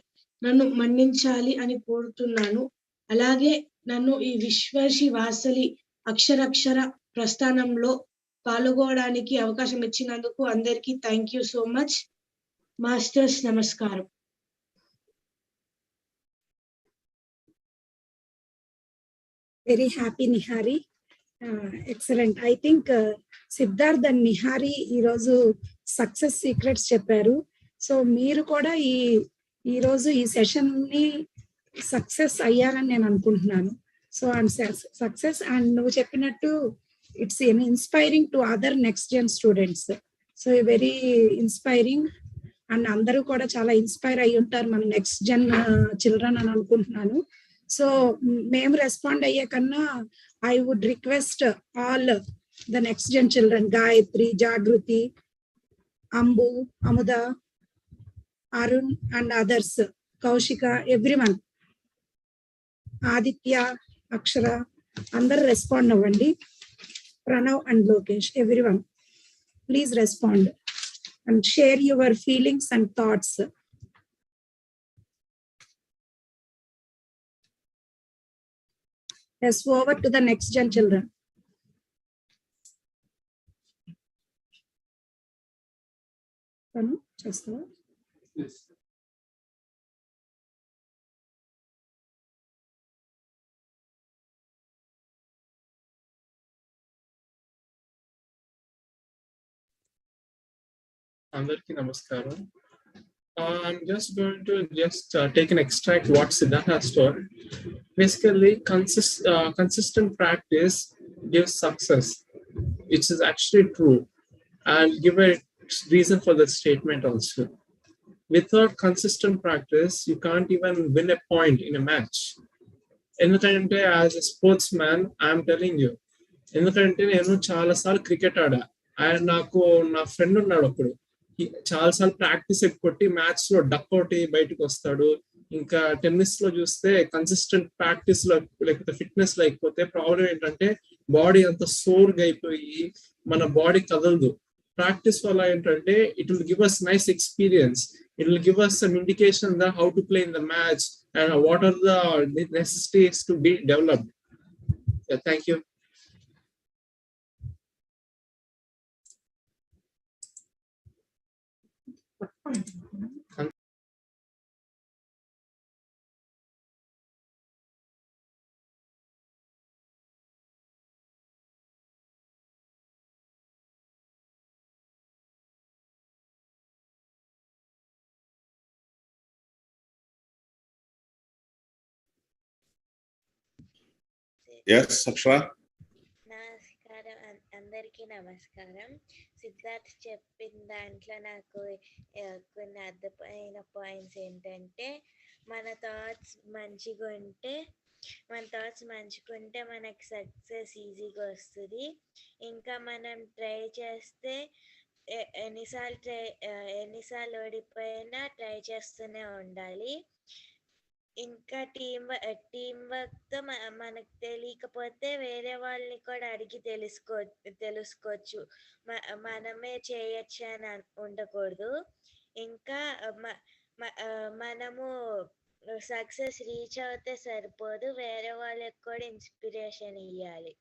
నన్ను మన్నించాలి అని కోరుతున్నాను. అలాగే నన్ను ఈ విశ్వర్షి వాసలి అక్షరక్షర ప్రస్థానంలో పాల్గొనడానికి అవకాశం ఇచ్చినందుకు అందరికీ thank you so much. Masters నమస్కారం.
Very happy, Nihari. Excellent. I think Siddharth and Nihari ఈరోజు సక్సెస్ సీక్రెట్స్ చెప్పారు. సో మీరు కూడా ఈరోజు ఈ సెషన్ ని సక్సెస్ అయ్యారని నేను అనుకుంటున్నాను. సో అండ్ సక్సెస్ అండ్ నువ్వు చెప్పినట్టు it's inspiring to other next gen students. So very inspiring and అందరూ కూడా చాలా ఇన్స్పైర్ అయ్యి ఉంటారు మన నెక్స్ట్ జెన్ చిల్డ్రన్ అని అనుకుంటున్నాను. సో మేము రెస్పాండ్ అయ్యే కన్నా I would request all the next gen children, Gayatri, Jagruti, Ambu, Amudha, Arun and others, Kaushika, everyone, Aditya, Akshara, అందరు రెస్పాండ్ అవ్వండి. Pranav and Lokesh, everyone please respond and share your feelings and thoughts. Yes, over to the next gen children. Just
Yes. Andarki namaskaram. I'm just going to take an extract what Siddharth has told. Basically, consistent practice gives success, which is actually true. I'll give a reason for that statement also. Without consistent practice, you can't even win a point in a match. ఎందుకంటే as a sports man I'm telling you, ఎందుకంటే నేను చాలాసార్లు cricket ఆడా. ఆయన నాకు నా friend ఉన్నాడు, అప్పుడు చాలాసార్లు ప్రాక్టీస్ కొట్టి మ్యాచ్ లో డక్ అవుట్ అయ్యి బయటకు వస్తాడు. ఇంకా టెన్నిస్ లో చూస్తే కన్సిస్టెంట్ ప్రాక్టీస్ లో లేకపోతే ఫిట్నెస్ లో లేకపోతే ప్రాబ్లం ఏంటంటే బాడీ అంత సోర్గా అయిపోయి మన బాడీ కదలదు. ప్రాక్టీస్ వల్ల ఏంటంటే it will give us nice experience, it will give us some indication the how to play in the match and what are the necessities to be developed. Yeah, thank you.
Yes, Akshara.
నమస్కారం, అందరికీ నమస్కారం. సిద్ధార్థ్ చెప్పిన దాంట్లో నాకు కొన్ని అర్థమైన points ఏంటంటే, మన థాట్స్ మంచిగా ఉంటే మనకు సక్సెస్ ఈజీగా వస్తుంది. ఇంకా మనం ట్రై చేస్తే ఎన్నిసార్లు ఓడిపోయినా ట్రై చేస్తూనే ఉండాలి. ఇంకా టీమ్ వర్క్తో మనకు తెలియకపోతే వేరే వాళ్ళని కూడా అడిగి తెలుసుకోవచ్చు. మనమే చేయొచ్చు అని ఉండకూడదు. ఇంకా మనము సక్సెస్ రీచ్ అవుతే సరిపోదు, వేరే వాళ్ళకి కూడా ఇన్స్పిరేషన్ ఇవ్వాలి.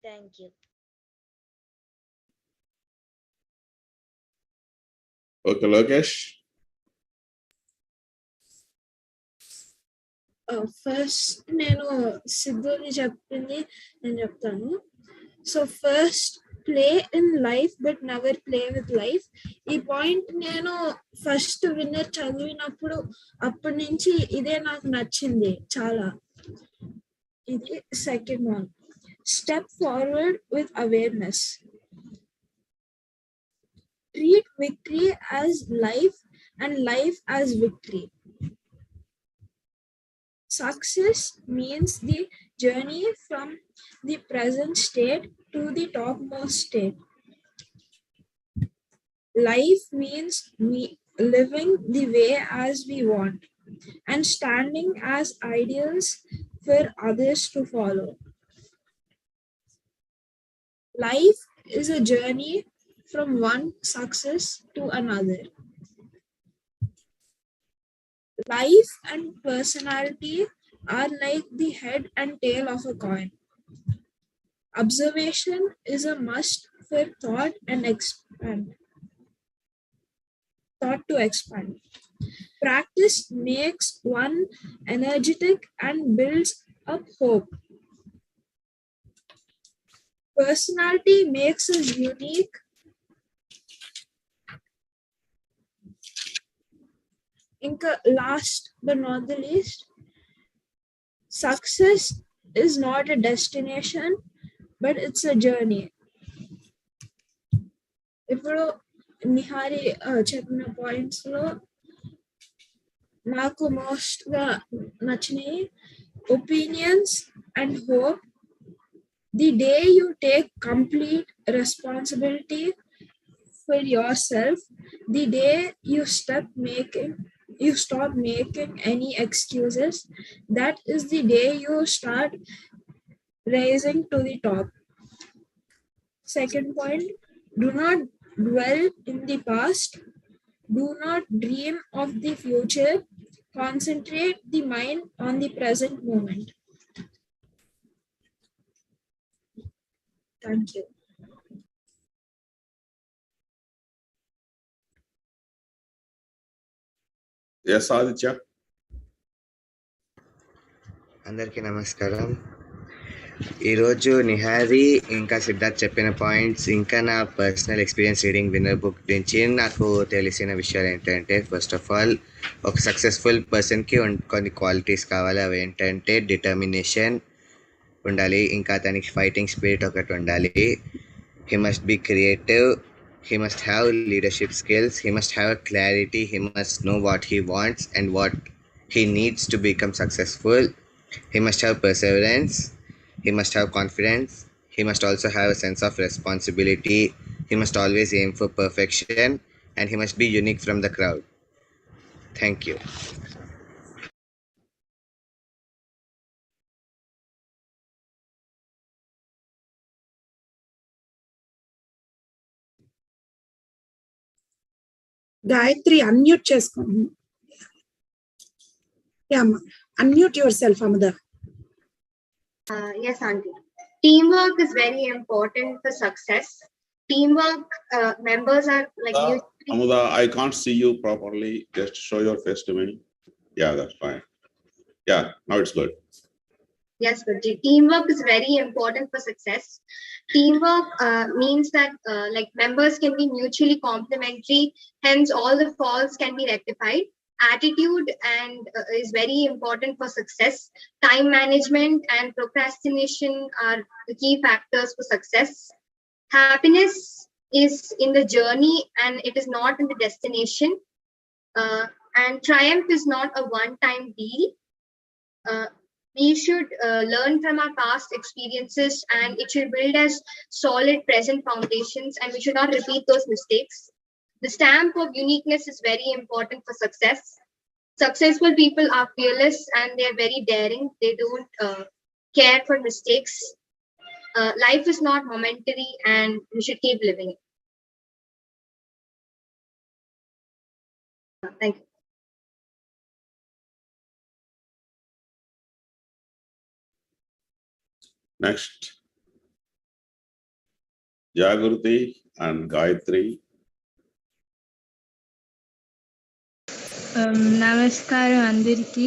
Thank you.
Okay, Lokesh.
First నేను సిద్ధుని చెప్పింది నేను చెప్తాను. So first play in life but never play with life. ఈ పాయింట్ నేను ఫస్ట్ విన్నర్ చదివినప్పుడు అప్పటి నుంచి ఇదే నాకు నచ్చింది చాలా. ఇది second one, step forward with awareness. Treat victory as life and life as victory. Success means the journey from the present state to the topmost state. Life means living the way as we want and standing as ideals for others to follow. Life is a journey from one success to another. Life and personality are like the head and tail of a coin. Observation is a must for thought to expand. Practice makes one energetic and builds up hope. Personality makes us unique. Last but not the least, success is not a destination, but it's a journey. ఇప్పుడు నిహారి చెప్పిన points లో నాకు most గా నచ్చినాయి opinions and hope. The day you take complete responsibility for yourself, the day you stop making any excuses, that is the day you start rising to the top. Second point, do not dwell in the past, do not dream of the future, concentrate the mind on the present moment. Thank you.
Yes, Aditya.
అందరికీ నమస్కారం. ఈరోజు నిహారి ఇంకా సిద్ధార్థ్ చెప్పిన points ఇంకా నా personal experience reading winner book నుంచి నాకు తెలిసిన విషయాలు ఏంటంటే, ఫస్ట్ ఆఫ్ ఆల్ ఒక సక్సెస్ఫుల్ పర్సన్కి కొన్ని క్వాలిటీస్ కావాలి. అవి ఏంటంటే డిటర్మినేషన్ ఉండాలి, ఇంకా అతనికి ఫైటింగ్ స్పిరిట్ ఒకటి ఉండాలి. He must be creative, he must have leadership skills, he must have clarity, he must know what he wants and what he needs to become successful. He must have perseverance, he must have confidence, he must also have a sense of responsibility, he must always aim for perfection, and he must be unique from the crowd. Thank you.
Gayatri unmute చేసుకోండి. Unmute yourself, Amada.
Yes, Auntie. Teamwork is very important for success. Teamwork members are like
Amuda, I can't see you properly. Just show your face to me. Yeah, that's fine. Yeah, now it's good.
Yes, but teamwork is very important for success. Teamwork means that like members can be mutually complementary, hence all the faults can be rectified. Attitude and is very important for success. Time management and procrastination are the key factors for success. Happiness is in the journey and it is not in the destination. And triumph is not a one-time deal. We should learn from our past experiences and it should build us solid present foundations, and we should not repeat those mistakes. The stamp of uniqueness is very important for success. Successful people are fearless and they are very daring. They don't care for mistakes. Life is not momentary and we should keep living it. Thank you.
Next, Jagruti and Gayatri.
నమస్కారం అందరికీ.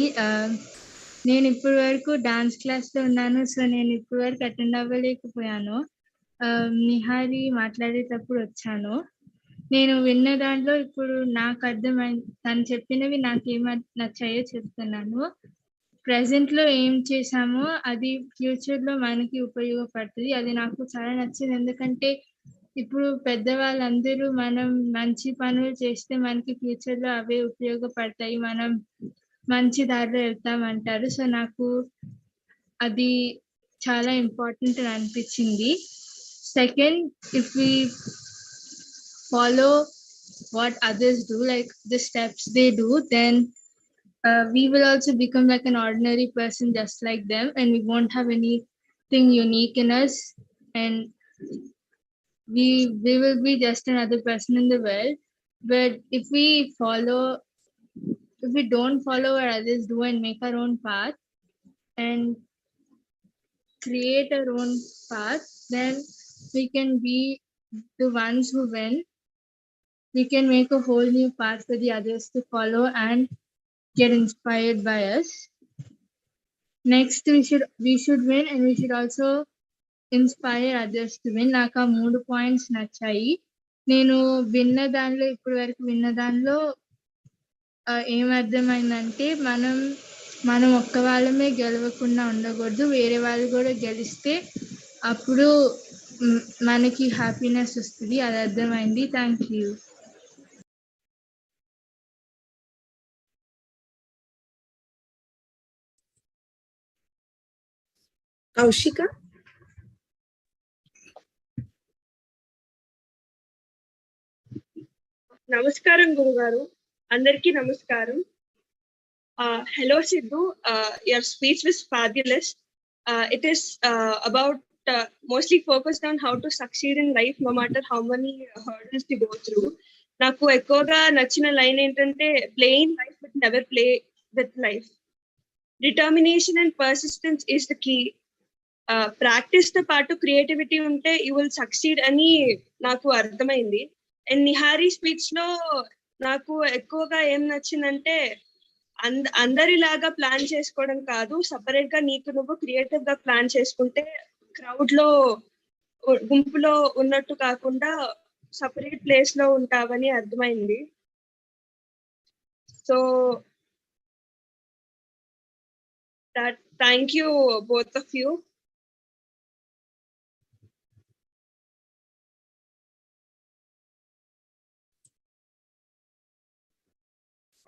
నేను ఇప్పటి వరకు dance క్లాస్లో ఉన్నాను, so నేను ఇప్పటి వరకు అటెండ్ అవ్వలేకపోయాను. నిహారి మాట్లాడేటప్పుడు వచ్చాను. నేను విన్న దాంట్లో ఇప్పుడు నాకు అర్థమైంది, తను చెప్పినవి నాకేం నచ్చాయో చెప్తున్నాను. ప్రెసెంట్లో ఏం చేసామో అది ఫ్యూచర్లో మనకి ఉపయోగపడుతుంది. అది నాకు చాలా నచ్చింది, ఎందుకంటే ఇప్పుడు పెద్దవాళ్ళందరూ మనం మంచి పనులు చేస్తే మనకి ఫ్యూచర్లో అవే ఉపయోగపడతాయి, మనం మంచి దారిలో వెళ్తామంటారు. సో నాకు అది చాలా ఇంపార్టెంట్ అని అనిపించింది. Second, if we follow what others do, like the steps they do, then we will also become like an ordinary person just like them, and we won't have anything unique in us. And we will be just another person in the world. But if we don't follow what others do and make our own path and create our own path, then we can be the ones who win. We can make a whole new path for the others to follow and get inspired by us. Next, we should win, and we should also inspire others to win. నాకు ఆ 3 points నచ్చాయి. నేను ఇప్పటి వరకు విన్న దానిలో ఏమర్థమైందంటే మనం ఒక్క వాళ్ళమే గెలవకుండా ఉండకూడదు, వేరే వాళ్ళు కూడా గెలిస్తే అప్పుడు మనకి హ్యాపీనెస్ వస్తుంది. అది అర్థమైంది. Thank you.
కౌశిక.
నమస్కారం గురుగారు, అందరికీ నమస్కారం. Hello Sidhu, your speech was fabulous. It is about mostly focused on how to succeed in life no matter how many hurdles you go through. నాకు ఎక్కువగా నచ్చిన లైన్ ఏంటంటే play in life but never play with life. Determination and persistence is the key. Practice తో పాటు creativity ఉంటే you will succeed అని నాకు అర్థమైంది. అండ్ నిహారీ స్పీచ్ లో నాకు ఎక్కువగా ఏం నచ్చిందంటే అందరిలాగా ప్లాన్ చేసుకోవడం కాదు, సపరేట్ గా నీకు నువ్వు క్రియేటివ్ గా ప్లాన్ చేసుకుంటే క్రౌడ్ లో గుంపులో ఉన్నట్టు కాకుండా సపరేట్ ప్లేస్ లో ఉంటావని అర్థమైంది. So thank you both of you.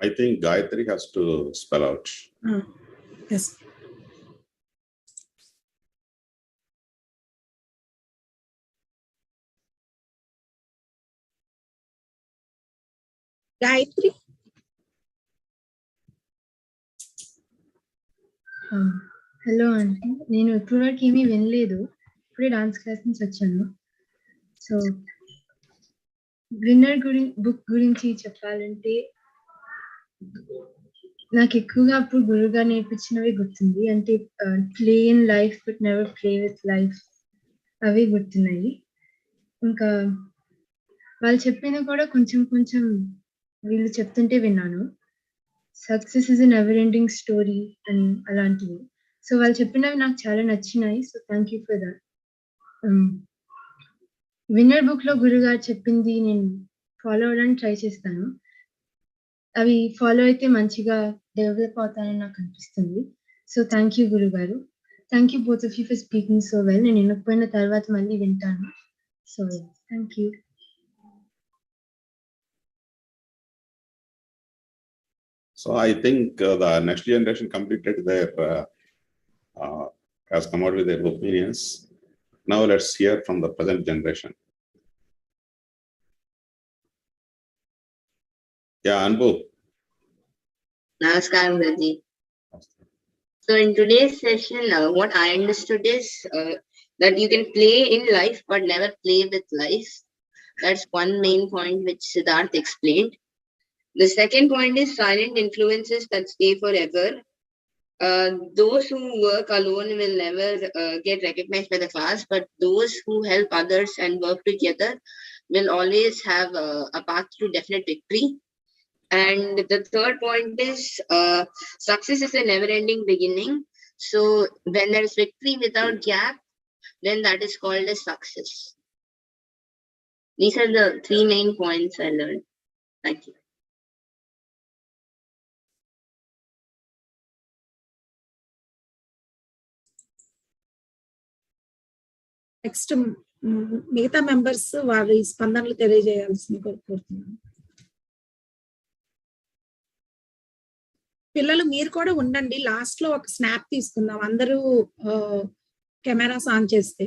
I think Gayatri has to spell out.
Yes. Gayatri.
Hello aunty, నేను ఇప్పటి వరకు ఏమీ వినలేదు, ఇప్పుడే డాన్స్ క్లాస్ నుంచి వచ్చాను. సో విన్నర్ బుక్ గురించి చెప్పాలంటే నాకు ఎక్కువగా అప్పుడు గురువుగా నేర్పించినవి గుర్తుంది. అంటే play in life but never play with life, అవి గుర్తున్నాయి. ఇంకా వాళ్ళు చెప్పిన కూడా కొంచెం కొంచెం వీళ్ళు చెప్తుంటే విన్నాను. Success is a never ending story అని అలాంటివి. సో వాళ్ళు చెప్పినవి నాకు చాలా నచ్చినాయి. So thank you for that. Winner book లో గురుగారు చెప్పింది నేను ఫాలో అవడానికి ట్రై చేస్తాను. అవి ఫాలో అయితే మంచిగా డెవలప్ అవుతానని నాకు అనిపిస్తుంది. సో థ్యాంక్ యూ గురుగారు. Thank you both of you for speaking so well. నేను వినకపోయిన తర్వాత మళ్ళీ వింటాను. So thank you.
So I think the next generation completed their has come out with their opinions. Now let's hear from the present generation. Yeah, Anbu.
Namaskaram, Guruji. So in today's session, what I understood is that you can play in life but never play with life. That's one main point which Siddharth explained. The second point is silent influences that stay forever. Those who work alone will never get recognized by the class, but those who help others and work together will always have a path to definite victory. And the third point is success is a never-ending beginning. So when there is victory without gap, then that is called as success. These are the 3 main points I learned. Thank you.
Next మిగతా members వారి స్పందనలు తెలియజేయాల్సింది కోరుతున్నాను. పిల్లలు మీరు కూడా ఉండండి, last లో ఒక స్నాప్ తీసుకుందాం అందరూ కెమెరాస్ ఆన్ చేస్తే.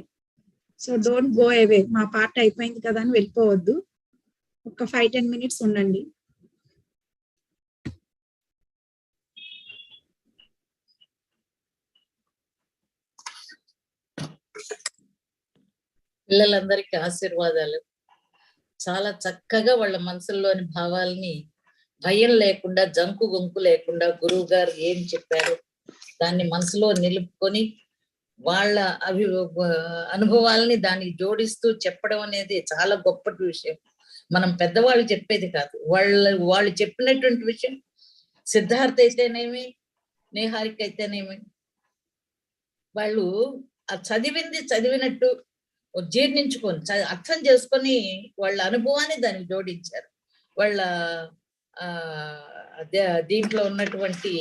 సో డోంట్ గో అవే, మా పార్ట్ అయిపోయింది కదా అని వెళ్ళిపోవద్దు. ఒక 5-10 minutes ఉండండి.
పిల్లలందరికీ ఆశీర్వాదాలు. చాలా చక్కగా వాళ్ళ మనసుల్లోని భావాల్ని భయం లేకుండా, జంకు గొంకు లేకుండా గురువు గారు ఏం చెప్పారు దాన్ని మనసులో నిలుపుకొని వాళ్ళ అనుభవాల్ని దానికి జోడిస్తూ చెప్పడం అనేది చాలా గొప్ప విషయం. మనం పెద్దవాళ్ళు చెప్పేది కాదు, వాళ్ళు చెప్పినటువంటి విషయం సిద్ధార్థ్ అయితేనేమి, నిహారిక అయితేనేమి, వాళ్ళు ఆ చదివింది చదివినట్టు జీర్ణించుకొని అర్థం చేసుకొని వాళ్ళ అనుభవాన్ని దానికి జోడించారు. వాళ్ళ దీంట్లో ఉన్నటువంటి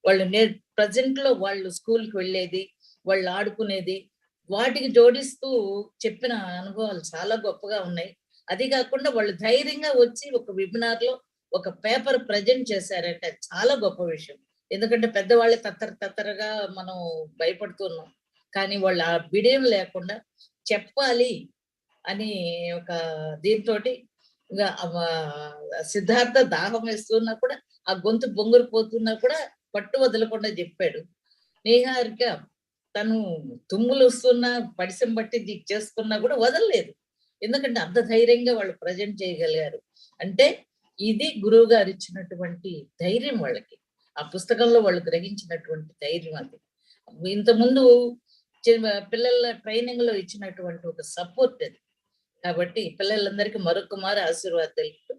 వాళ్ళు ప్రజెంట్ లో వాళ్ళు స్కూల్కి వెళ్ళేది, వాళ్ళు ఆడుకునేది, వాటికి జోడిస్తూ చెప్పిన అనుభవాలు చాలా గొప్పగా ఉన్నాయి. అది కాకుండా వాళ్ళు ధైర్యంగా వచ్చి ఒక వెబినార్ లో ఒక పేపర్ ప్రజెంట్ చేశారంటే చాలా గొప్ప విషయం. ఎందుకంటే పెద్దవాళ్ళే తత్తరగా మనం భయపడుతున్నాం, కానీ వాళ్ళు ఆ బిడియం లేకుండా చెప్పాలి అని ఒక దీంతో సిద్ధార్థ దాహం వేస్తున్నా కూడా, ఆ గొంతు బొంగురు పోతున్నా కూడా పట్టు వదలకుండా చెప్పాడు. నిహారిక తను తుమ్ములు వస్తున్నా పడిసం బట్టి చేసుకున్నా కూడా వదలలేదు, ఎందుకంటే అంత ధైర్యంగా వాళ్ళు ప్రజెంట్ చేయగలిగారు. అంటే ఇది గురువు గారు ఇచ్చినటువంటి ధైర్యం వాళ్ళకి, ఆ పుస్తకంలో వాళ్ళు గ్రహించినటువంటి ధైర్యం. అది ఇంతకుముందు పిల్లల ట్రైనింగ్ లో ఇచ్చినటువంటి ఒక సపోర్ట్ అది. కాబట్టి పిల్లలందరికీ మరొక మారు ఆశీర్వాదాలు తెలుపుతూ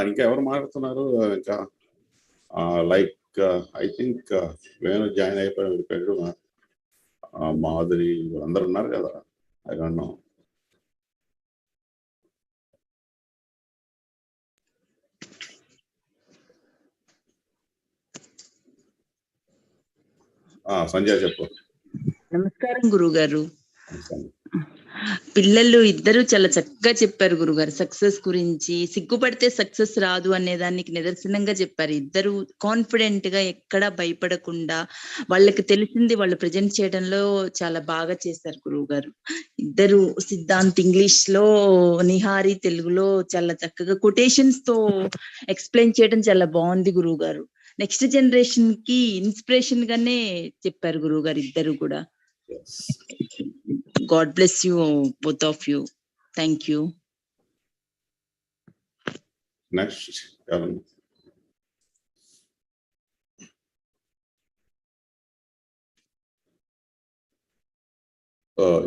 ఇంకా ఎవరు మాట్లాడుతున్నారు? ఇంకా like I think Venu join అయిపోయాడు, మాధురి అందరు ఉన్నారు కదా. I don't know. సంజయ్ చెప్పు.
నమస్కారం గురుగారు. పిల్లలు ఇద్దరు చాలా చక్కగా చెప్పారు గురుగారు. సక్సెస్ గురించి, సిగ్గుపడితే సక్సెస్ రాదు అనే దానికి నిదర్శనంగా చెప్పారు. ఇద్దరు కాన్ఫిడెంట్ గా ఎక్కడా భయపడకుండా వాళ్ళకి తెలిసింది వాళ్ళు ప్రజెంట్ చేయడంలో చాలా బాగా చేశారు గురువు గారు. ఇద్దరు సిద్ధాంత్ ఇంగ్లీష్ లో, నిహారి తెలుగులో చాలా చక్కగా కొటేషన్స్ తో ఎక్స్ప్లెయిన్ చేయడం చాలా బాగుంది గురువు గారు. నెక్స్ట్ జనరేషన్ కి ఇన్స్పిరేషన్ గానే చెప్పారు గురువు గారు ఇద్దరు కూడా. God bless you, both of you. Thank you.
Next,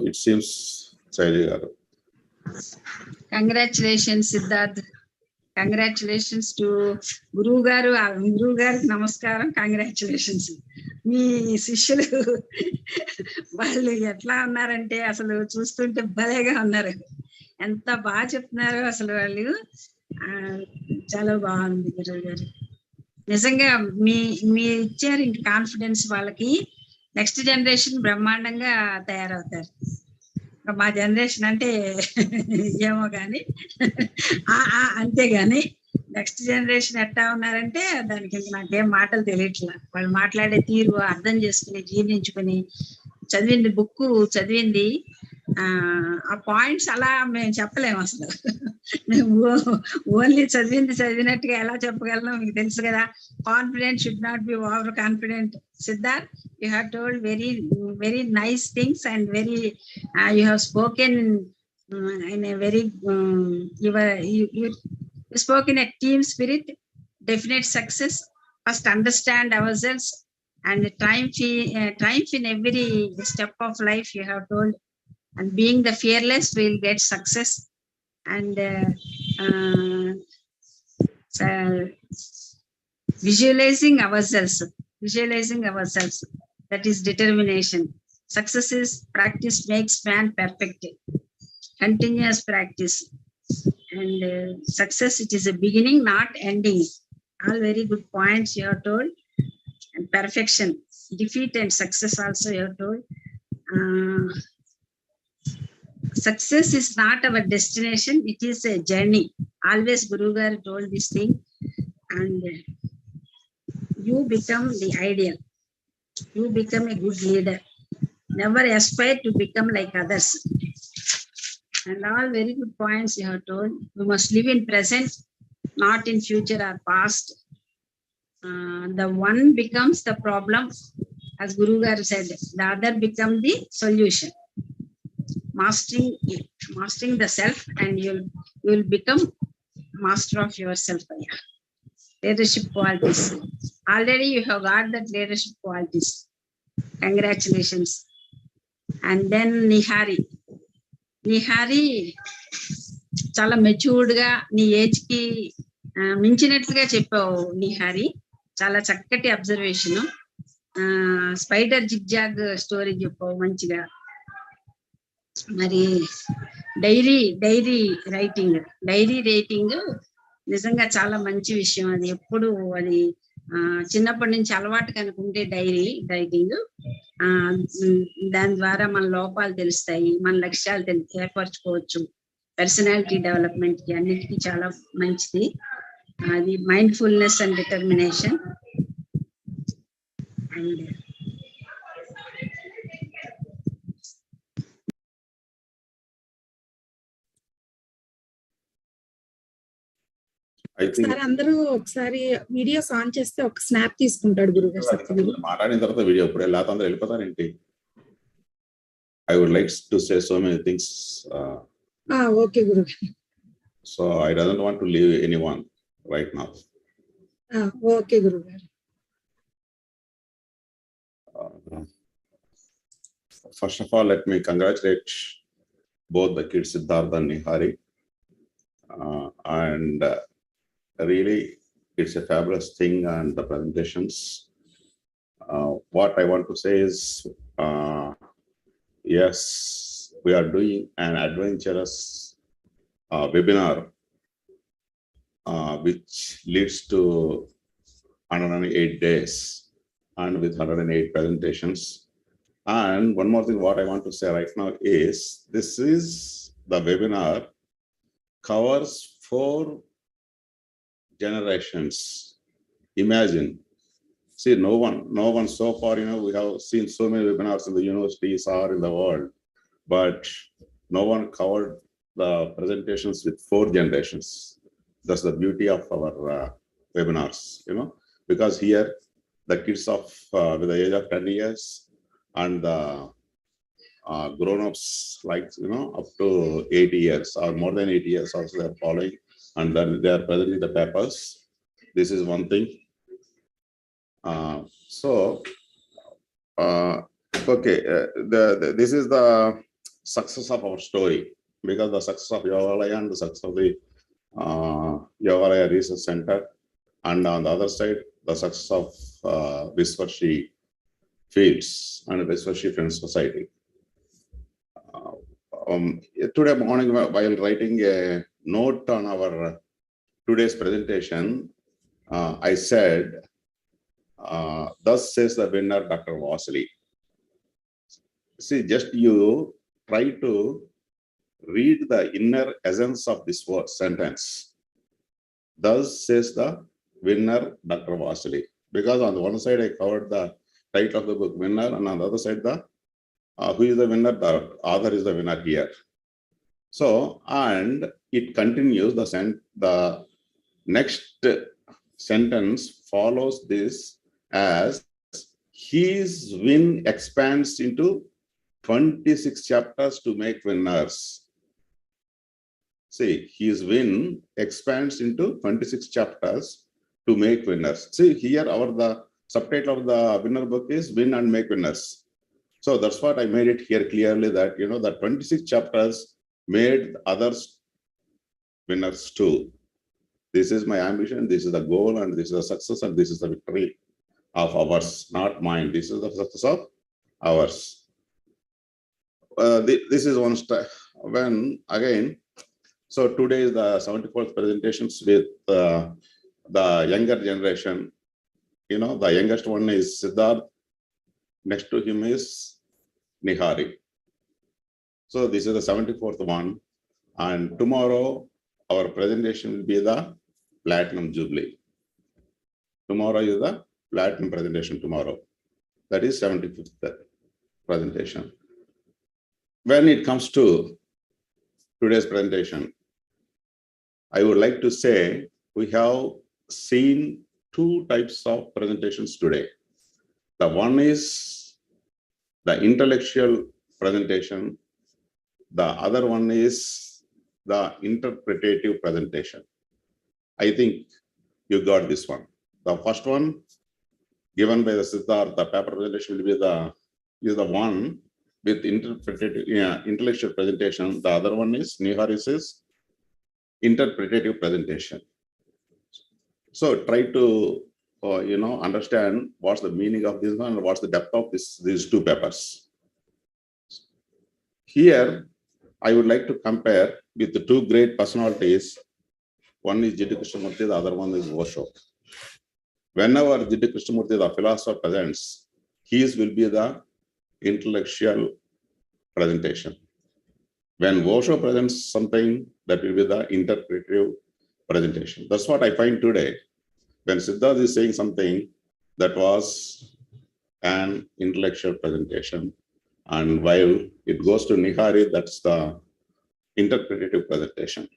it seems Saili garu.
Congratulations, Siddharth. Congratulations to Guru garu. Guru garu namaskaram. Congratulations. మీ శిష్యులు వాళ్ళు ఎట్లా ఉన్నారంటే అసలు చూస్తుంటే భలేగా ఉన్నారు, ఎంత బాగా చెప్తున్నారు అసలు వాళ్ళు. చాలా బాగుంది గురువు గారు, నిజంగా మీ ఇచ్చారు ఇంక కాన్ఫిడెన్స్ వాళ్ళకి. నెక్స్ట్ జనరేషన్ బ్రహ్మాండంగా తయారవుతారు. మా జనరేషన్ అంటే ఏమో కానీ అంతేగాని నెక్స్ట్ జనరేషన్ ఎట్టా ఉన్నారంటే దానికి ఇంక నాకేం మాటలు తెలియట్లా. వాళ్ళు మాట్లాడే తీరు అర్థం చేసుకుని జీర్ణించుకుని చదివింది బుక్ చదివింది ఆ పాయింట్స్ అలా మేము చెప్పలేము అసలు. మేము ఓన్లీ చదివినట్టుగా ఎలా చెప్పగలను మీకు తెలుసు కదా. Confident should not be over confident. Siddharth, you have told very very nice things and very you have spoken in a very you spoke in a team spirit, definite success. First understand ourselves and triumph in every step of life, you have told. And being the fearless will get success. And visualizing ourselves, that is determination. Success is practice makes man perfect. Continuous practice. And success, it is a beginning, not ending. All very good points you have told. And perfection, defeat and success also you have told. Success is not our destination, it is a journey. Always Guru Garu told this thing. And you become the ideal. You become a good leader. Never aspire to become like others. And all very good points you have told. We must live in present, not in future or past. The one becomes the problem, as Guru Garu said. The other become the solution. Mastering the self, and you'll become master of yourself. Leadership qualities. Already you have got that leadership qualities. Congratulations. And then Nihari చాలా matured గా నీ age కి మించినట్లుగా చెప్పావు నిహారి. చాలా చక్కటి observation. Spider zigzag story చెప్పావు మంచిగా. మరి డైరీ రైటింగ్ నిజంగా చాలా మంచి విషయం. అది ఎప్పుడు అది చిన్నప్పటి నుంచి అలవాటు కనుకుంటే రైటింగ్ దాని ద్వారా మన లోపాలు తెలుస్తాయి, మన లక్ష్యాలు ఏర్పరచుకోవచ్చు. పర్సనాలిటీ డెవలప్మెంట్ కి అన్నిటికీ చాలా మంచిది అది. Mindfulness and determination.
ఒకసారి అందరూ ఒకసారి వీడియోస్ ఆన్ చేస్తే ఒక స్నాప్ తీసుకుంటాడు గురుగారు.
మాట్లాడిన తర్వాత వీడియో ఇప్పుడే లేకపోతే అందరూ వెళ్ళిపోతారేంటి? I would like to say so many things.
Okay, Gurugaru.
So I don't want to leave anyone right now.
Okay, Gurugaru.
First of all, let me congratulate both the kids, Siddharth and Nihari. And really, it's a fabulous thing, and the presentations. What I want to say is, yes, we are doing an adventurous webinar, which leads to 108 days and with 108 presentations. And one more thing, what I want to say right now is, this is the webinar covers 4 generations. Imagine. See, no one so far, we have seen so many webinars in the universities or in the world, but no one covered the presentations with 4 generations. That's the beauty of our webinars, because here the kids of with the age of 10 years and the grown-ups like, up to 80 years or more than 80 years also they are following, and then they are presenting the papers. This is one thing. This is the success of our story, because the success of Yogaalaya and the success of the Yogaalaya Research Center, and on the other side, the success of VISWARSHI Fields and VISWARSHI Friends Society. Today morning, while writing a note on our today's presentation, I said, thus says the winner, Dr. Vasili. See, just you try to read the inner essence of this word sentence. Thus says the winner, Dr. Vasili. Because on the one side, I covered the title of the book, winner, and on the other side, the who is the winner? The author is the winner here. So, and it continues, the next sentence follows this as, his win expands into 26 chapters to make winners. See, his win expands into 26 chapters to make winners. See, here the subtitle of the winner book is Win and Make Winners. So that's what I made it here clearly, that the 26 chapters made others winners too. This is my ambition, this is the goal, and this is the success, and this is the victory of ours, not mine. This is the success of ours. This is one step. When again, so today is the 74th presentations with the younger generation. The youngest one is Siddharth. Next to him is Nihari. So this is the 74th one, and tomorrow our presentation will be the Platinum Jubilee. Tomorrow is the platinum presentation tomorrow. That is 75th presentation. When it comes to today's presentation, I would like to say we have seen two types of presentations today. The one is the intellectual presentation. The other one is the interpretative presentation. I think you got this one. The first one given by the Siddharth, the paper presentation will be the one with interpretative, intellectual presentation. The other one is Nihari's interpretative presentation. So try to understand what's the meaning of this one and what's the depth of these two papers. Here, I would like to compare with the two great personalities. One is G.D. Krishnamurti, the other one is Osho. Whenever G.D. Krishnamurti, the philosopher, presents, his will be the intellectual presentation. When Osho presents something, that will be the interpretative presentation. That's what I find today. When Siddharth is saying something, that was an intellectual presentation. And while it goes to Nihari, that's the interpretative presentation.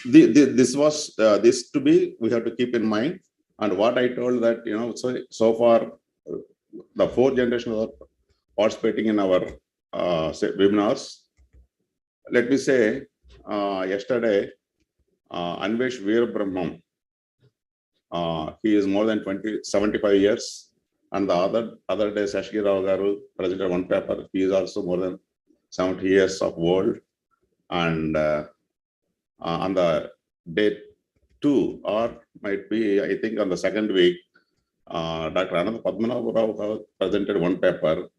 This to be, we have to keep in mind. And what I told that, so far, the fourth generation are participating in our webinars. Let me say, yesterday, Anvesh Veerabrahmam, he is more than 75 years. And the other day, Sashgi Rao Garu presented one paper. He is also more than 70 years of old. And on the day 2, or might be, I think on the second week, Dr. Anand Padmanabh Rao presented one paper.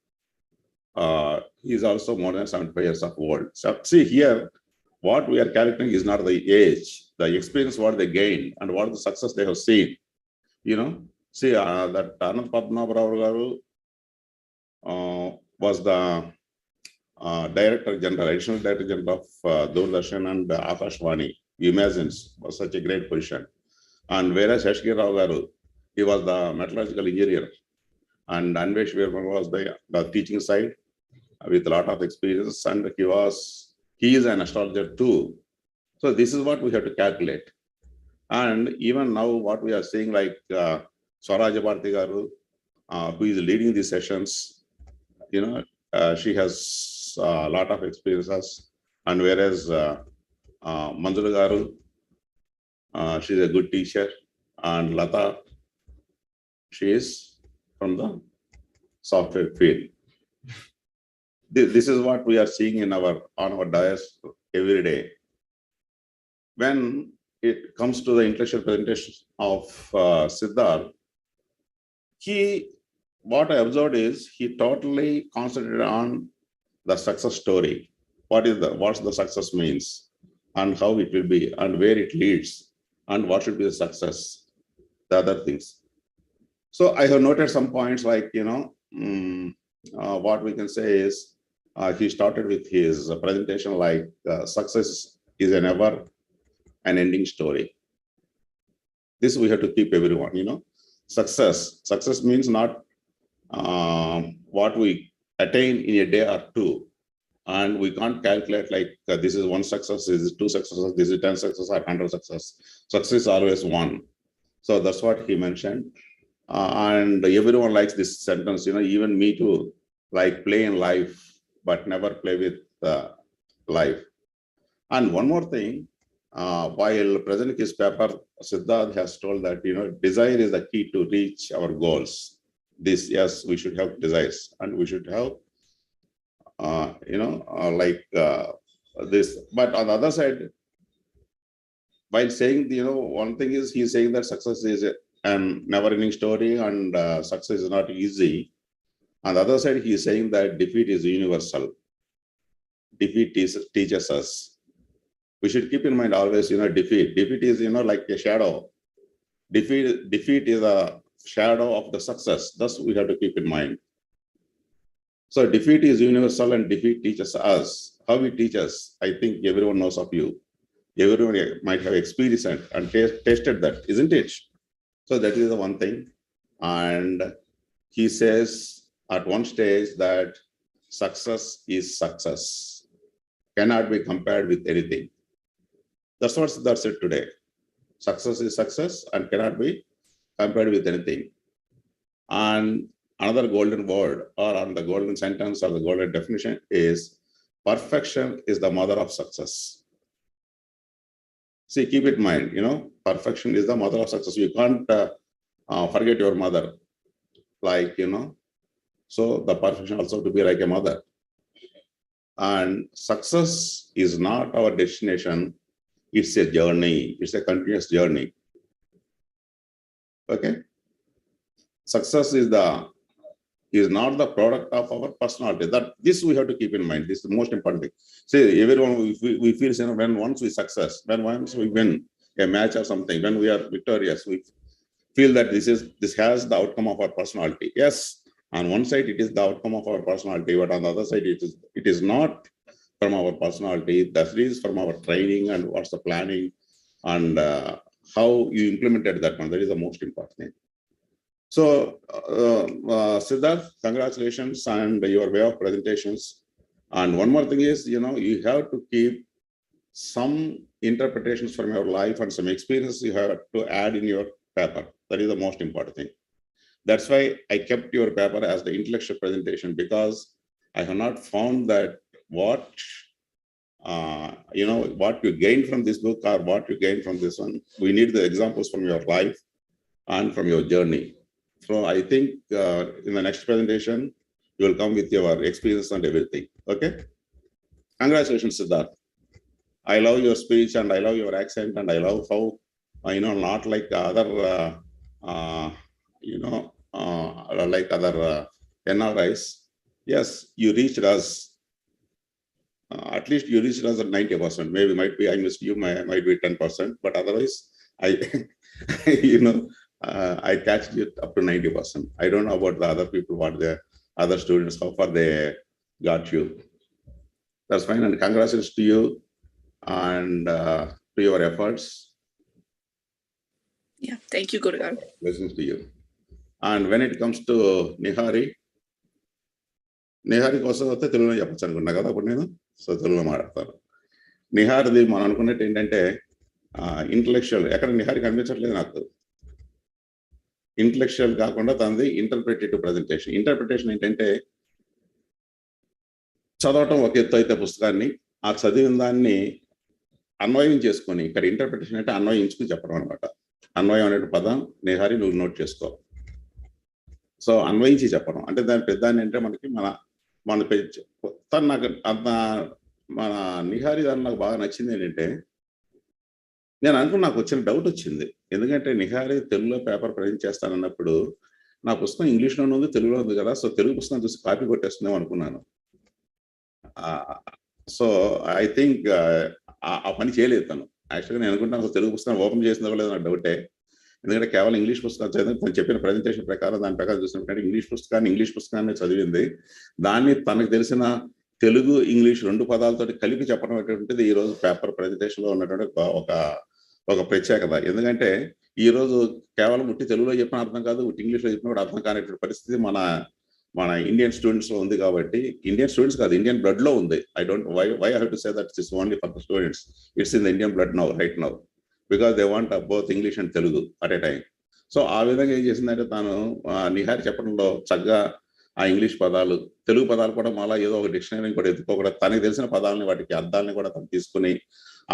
He is also more than 75 years of old. So see here, what we are calculating is not the age, the experience what they gained and what the success they have seen. See that Anand Padmanabh Rao Garu was the Director General, Additional Director General of Doordarshan and Akashvani. You imagine, was such a great position. And whereas Sashgi Rao Garu, he was the metallurgical engineer, and Anvesh Veerabrahmam was the teaching side with a lot of experience, and he is an astrologer too. So this is what we have to calculate. And even now what we are seeing, like Swaraja Bharti Garu, who is leading these sessions, she has a lot of experiences. And whereas Manjula Garu, she's a good teacher, and Lata, she is from the software field. This is what we are seeing on our dais every day. When it comes to the intellectual presentation of Siddharth, what I observed is he totally concentrated on the success story. What the success means, and how it will be, and where it leads, and what should be the success, the other things. So I have noted some points like, what we can say is, he started with his presentation like success is a never an ending story. This we have to keep everyone, Success means not what we attain in a day or two. And we can't calculate like this is one success, this is two successes, this is 10 successes or 100 success. Success is always one. So that's what he mentioned. And everyone likes this sentence, even me too, like play in life, but never play with life. And one more thing, while presenting his paper, Siddharth has told that, desire is the key to reach our goals. Yes, we should have desires, and we should have, this. But on the other side, while saying, one thing is he's saying that success is a never-ending story and success is not easy. On the other side, he is saying that defeat is universal. Defeat teaches us. We should keep in mind always, defeat. Defeat is, like a shadow. Defeat is a shadow of the success. Thus, we have to keep in mind. So defeat is universal and defeat teaches us. How it teaches, I think everyone knows of you. Everyone might have experienced and tasted that, isn't it? So that is the one thing. And he says at one stage that success is success, cannot be compared with anything. That's what Siddharth said today. Success is success and cannot be compared with anything. And another golden word, or on the golden sentence or the golden definition is, perfection is the mother of success. See, keep it in mind, perfection is the mother of success. You can't forget your mother, so the perfection also to be like a mother. And success is not our destination. It's a journey. It's a continuous journey. Okay. Success is not the product of our personality. This we have to keep in mind. This is the most important thing. See, everyone, we feel, when once we success, when once we win a match or something, when we are victorious, we feel that this has the outcome of our personality. Yes, on one side it is the outcome of our personality, but on the other side it is not from our personality. That is from our training and what's the planning and how you implemented that one. That is the most important thing. So, Siddharth, congratulations and your way of presentations. And one more thing is, you have to keep some interpretations from your life and some experience you have to add in your paper. That is the most important thing. That's why I kept your paper as the intellectual presentation, because I have not found that what you gain from this book or what you gain from this one. We need the examples from your life and from your journey. So I think in the next presentation, you will come with your experience and everything. Okay. Congratulations, Siddharth. I love your speech and I love your accent and I love how, not like other, like other NRIs. Yes, you reached us. At least you reached us at 90%. Maybe might be I missed you, might be 10%. But otherwise, I catched it up to 90%. I don't know about the other people, what the other students, how far they got you. That's fine. And congratulations to you and to your efforts.
Yeah, thank you, Gurugaru.
Blessings to you. And when it comes to Nihari కోసం వస్తే తెలుగులో చెప్పచ్చు అనుకున్నా కదా అప్పుడు నేను. So తెలుగులో మాట్లాడతాను. నిహారిది మనం అనుకున్నట్టు ఏంటంటే ఇంటలెక్చువల్, ఎక్కడ నిహారి కనిపించట్లేదు నాకు. ఇంటలెక్చువల్ కాకుండా తనది ఇంటర్ప్రిటేటివ్ ప్రజెంటేషన్. ఇంటర్ప్రిటేషన్ ఏంటంటే చదవటం ఒక ఎత్తు అయితే పుస్తకాన్ని, ఆ చదివిన దాన్ని అన్వయం చేసుకొని, ఇక్కడ ఇంటర్ప్రిటేషన్ అంటే అన్వయించుకుని చెప్పడం అనమాట. అన్వయం అనే పదం నిహారి నువ్వు నోట్ చేసుకో. సో అన్వయించి చెప్పడం అంటే దాని పెద్దాన్ని అంటే మనకి తను నాకు మన నిహారి దాన్ని నాకు బాగా నచ్చింది ఏంటంటే, నేను అనుకున్నా, నాకు వచ్చిన డౌట్ వచ్చింది. ఎందుకంటే నిహారి తెలుగులో పేపర్ ప్రజెంట్ చేస్తానన్నప్పుడు నా పుస్తకం ఇంగ్లీష్లోనే ఉంది, తెలుగులో ఉంది కదా, సో తెలుగు పుస్తకం చూసి కాపీ కొట్టేస్తుందేమో అనుకున్నాను. సో ఐ థింక్ ఆ పని చేయలేదు తను. యాక్చువల్గా నేను అనుకుంటున్నాను తెలుగు పుస్తకం ఓపెన్ చేసిందో లేదో నాకు డౌటే. ఎందుకంటే కేవలం ఇంగ్లీష్ పుస్తకాలు చదివి తను చెప్పిన ప్రజెంటేషన్ ప్రకారం దాని ప్రకారం చూసినట్టు ఇంగ్లీష్ పుస్తకాన్ని చదివింది. దాన్ని తనకు తెలిసిన తెలుగు ఇంగ్లీష్ 2 పదాలతో కలిపి చెప్పడం అనేటువంటిది ఈ రోజు పేపర్ ప్రజెంటేషన్ లో ఉన్నటువంటి ఒక ప్రత్యేకత. ఎందుకంటే ఈ రోజు కేవలం ఉట్టి తెలుగులో చెప్పిన అర్థం కాదు, ఉట్టి ఇంగ్లీష్లో చెప్పిన కూడా అర్థం కానిటువంటి పరిస్థితి మన ఇండియన్ స్టూడెంట్స్ లో ఉంది. కాబట్టి ఇండియన్ స్టూడెంట్స్ కాదు, ఇండియన్ బ్లడ్ లో ఉంది. I don't why I have to say that it's only for the students. It's in the Indian blood now, right now, because they want both English and Telugu at a time. So ఆ విధంగా ఏం చేసిందంటే తాను నిహారి చెప్పడంలో చక్కగా ఆ English పదాలు, తెలుగు పదాలు కూడా మళ్ళీ ఏదో ఒక డిక్షనరీ కూడా ఎత్తుకోకుండా తనకి తెలిసిన పదాలని, వాటికి అర్థాలని కూడా తను తీసుకుని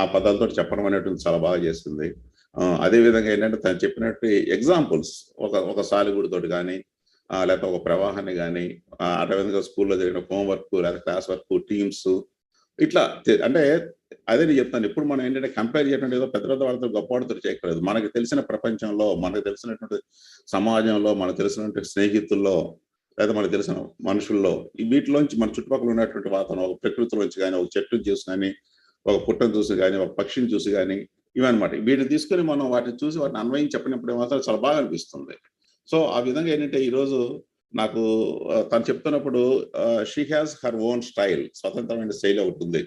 ఆ పదాలతో చెప్పడం అనేటువంటి చాలా బాగా చేస్తుంది. అదేవిధంగా ఏంటంటే తను చెప్పినట్టు ఎగ్జాంపుల్స్, ఒక సాలిగుడితోటి కానీ లేకపోతే ఒక ప్రవాహాన్ని కానీ, అదేవిధంగా స్కూల్లో జరిగిన హోంవర్క్ లేదా క్లాస్ వర్క్, టీమ్స్, ఇట్లా అంటే అదే నేను చెప్తాను. ఇప్పుడు మనం ఏంటంటే కంపేర్ చేయడం ఏదో పెద్ద పెద్ద వాళ్ళతో గొప్ప వాళ్ళతో చేయక్కర్లేదు. మనకు తెలిసిన ప్రపంచంలో, మనకు తెలిసినటువంటి సమాజంలో, మనకు తెలిసినటువంటి స్నేహితుల్లో, లేదా మనకు తెలిసిన మనుషుల్లో, వీటిలోంచి మన చుట్టుపక్కల ఉన్నటువంటి వాతావరణం, ఒక ప్రకృతిలోంచి కానీ, ఒక చెట్టును చూసి కానీ, ఒక పుట్టను చూసి కానీ, ఒక పక్షిని చూసి కానీ, ఇవన్నమాట. వీటిని తీసుకొని మనం వాటిని చూసి వాటిని అన్వయించి చెప్పినప్పుడు మాత్రం చాలా బాగా అనిపిస్తుంది. సో ఆ విధంగా ఏంటంటే ఈరోజు నాకు తను చెప్తున్నప్పుడు she has her own style, స్వతంత్రమైన శైలి ఒకటి ఉంది.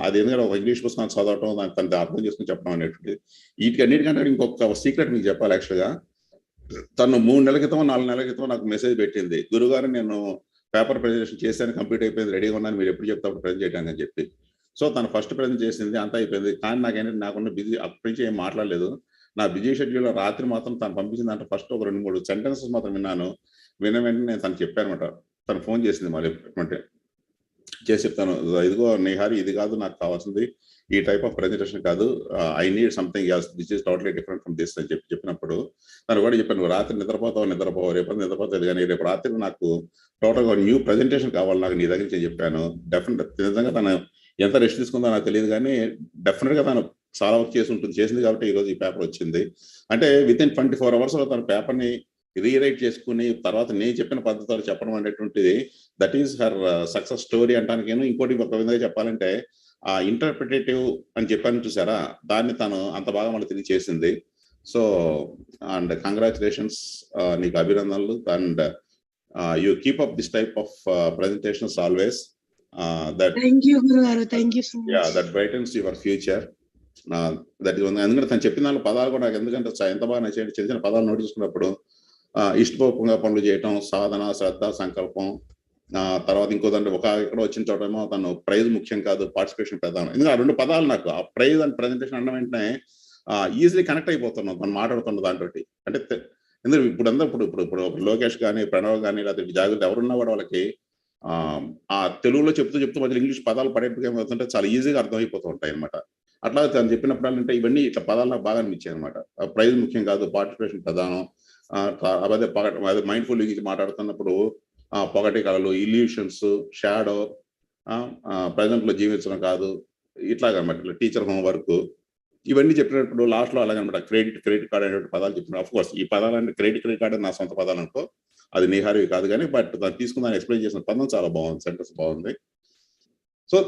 అది ఎందుకంటే ఒక ఇంగ్లీష్ పుస్తకం చదవటం, దాన్ని తను అర్థం చేసుకుని చెప్పడం అనేటువంటిది. వీటికన్నిటికంటే ఇంకొక సీక్రెట్ మీకు చెప్పాలి. యాక్చువల్గా తను 3 నెలల క్రితం 4 నెలల క్రితం నాకు మెసేజ్ పెట్టింది, గురుగారు నేను పేపర్ ప్రెజెంటేషన్ చేశాను, కంప్లీట్ అయిపోయింది, రెడీగా ఉన్నాను, మీరు ఎప్పుడు చెప్తే అప్పుడు ప్రజెంట్ చేయడానికి అని చెప్పి. సో తను ఫస్ట్ ప్రజెంట్ చేసింది, అంతా అయిపోయింది. కానీ నాకేంటంటే నాకున్న బిజీ, అప్పటి నుంచి ఏం మాట్లాడలేదు. నా బిజీ షెడ్యూల్లో రాత్రి మాత్రం తను పంపించింది అంటే ఫస్ట్ ఒక 2-3 సెంటెన్సెస్ మాత్రం విన్నాను. విన్న వెంటనే నేను తను చెప్పాను అనమాట. తను ఫోన్ చేసింది మళ్ళీ అంటే చేసి చెప్తాను, ఇదిగో నిహారి, ఇది కాదు నాకు కావాల్సింది, ఈ టైప్ ఆఫ్ ప్రెజెంటేషన్ కాదు, I need something else, this is totally different from this అని చెప్పినప్పుడు తను కూడా చెప్పాను, నువ్వు రాత్రి నిద్రపోతావు, రేపు నిద్రపోతుంది, కానీ రేపు రాత్రి నాకు టోటల్గా న్యూ ప్రెజెంటేషన్ కావాలి నాకు నీ దగ్గర నుంచి చెప్పాను. డెఫినెట్ నిజంగా తను ఎంత రెస్ట్ తీసుకుందో నాకు తెలియదు, కానీ డెఫినెట్గా తను చాలా వర్క్ చేసి ఉంటుంది, చేసింది కాబట్టి ఈరోజు ఈ పేపర్ వచ్చింది. అంటే విత్ ఇన్ 24 hours తన పేపర్ని రీరైట్ చేసుకుని తర్వాత నేను చెప్పిన పద్ధతిలో చెప్పడం అనేటువంటిది, that is her success story అంటానికి. ఇంకోటి ఒక విధంగా చెప్పాలంటే ఆ ఇంటర్ప్రిటేటివ్ అని చెప్పాను చూసారా, దాన్ని తను అంత బాగా మళ్ళీ తిరిగి చేసింది. సో అండ్ కంగ్రాచులేషన్స్, నీకు అభినందనలు. And you keep up this type of presentations always.
Thank you గురుగారు, thank you so much.
That brightens your future. That is ఎందుకంటే తను చెప్పిన దాంట్లో పదాలు కూడా నాకు ఎందుకంటే ఎంత బాగా నచ్చాయంటే, చిన్న చిన్న పదాలు నోట్ చేసుకున్నప్పుడు ఇష్టపూర్వకంగా పనులు చేయటం, సాధన, శ్రద్ధ, సంకల్పం. తర్వాత ఇంకోదంటే ఇక్కడ వచ్చిన చోటేమో తను ప్రైజ్ ముఖ్యం కాదు, పార్టిసిపేషన్ ప్రధానం. ఎందుకంటే ఆ 2 పదాలు నాకు ఆ ప్రైజ్ అండ్ ప్రెజెంటేషన్ అన్న వెంటనే ఈజీలీ కనెక్ట్ అయిపోతున్నాం మనం మాట్లాడుతున్న దాంట్లో. అంటే ఎందుకంటే ఇప్పుడు లోకేష్ కానీ, ప్రణవ్ కానీ, లేకపోతే జాగ్రత్త ఎవరున్నా కూడా వాళ్ళకి ఆ తెలుగులో చెప్తూ మధ్య ఇంగ్లీష్ పదాలు పడేట్టుగా ఏమవుతుంటే చాలా ఈజీగా అర్థమైపోతూ ఉంటాయి అనమాట. అట్లా తను చెప్పినప్పుడు అంటే ఇవన్నీ ఇట్లా పదాలు నాకు బాగా అనిపించాయి అనమాట. ప్రైజ్ ముఖ్యం కాదు, పార్టిసిపేషన్ ప్రధానం. అదే మైండ్ఫుల్ మాట్లాడుతున్నప్పుడు పొగటి కళలు, ఇల్యూషన్స్, షాడో, ప్రజెంట్లో జీవించడం కాదు, ఇట్లాగనమాట టీచర్ హోంవర్క్, ఇవన్నీ చెప్పినప్పుడు లాస్ట్లో అలాగనమాట క్రెడిట్ కార్డ్ అనేటువంటి పదాలు చెప్పిన. ఆఫ్ కోర్స్ ఈ పదాలు అంటే క్రెడిట్ కార్డ్ నా సొంత పదాలు అనుకో, అది నిహారివి కాదు, కానీ బట్ దాన్ని తీసుకుని ఎక్స్ప్లెయిన్ చేసిన పదం చాలా బాగుంది, సెంటెన్స్ బాగుంది. So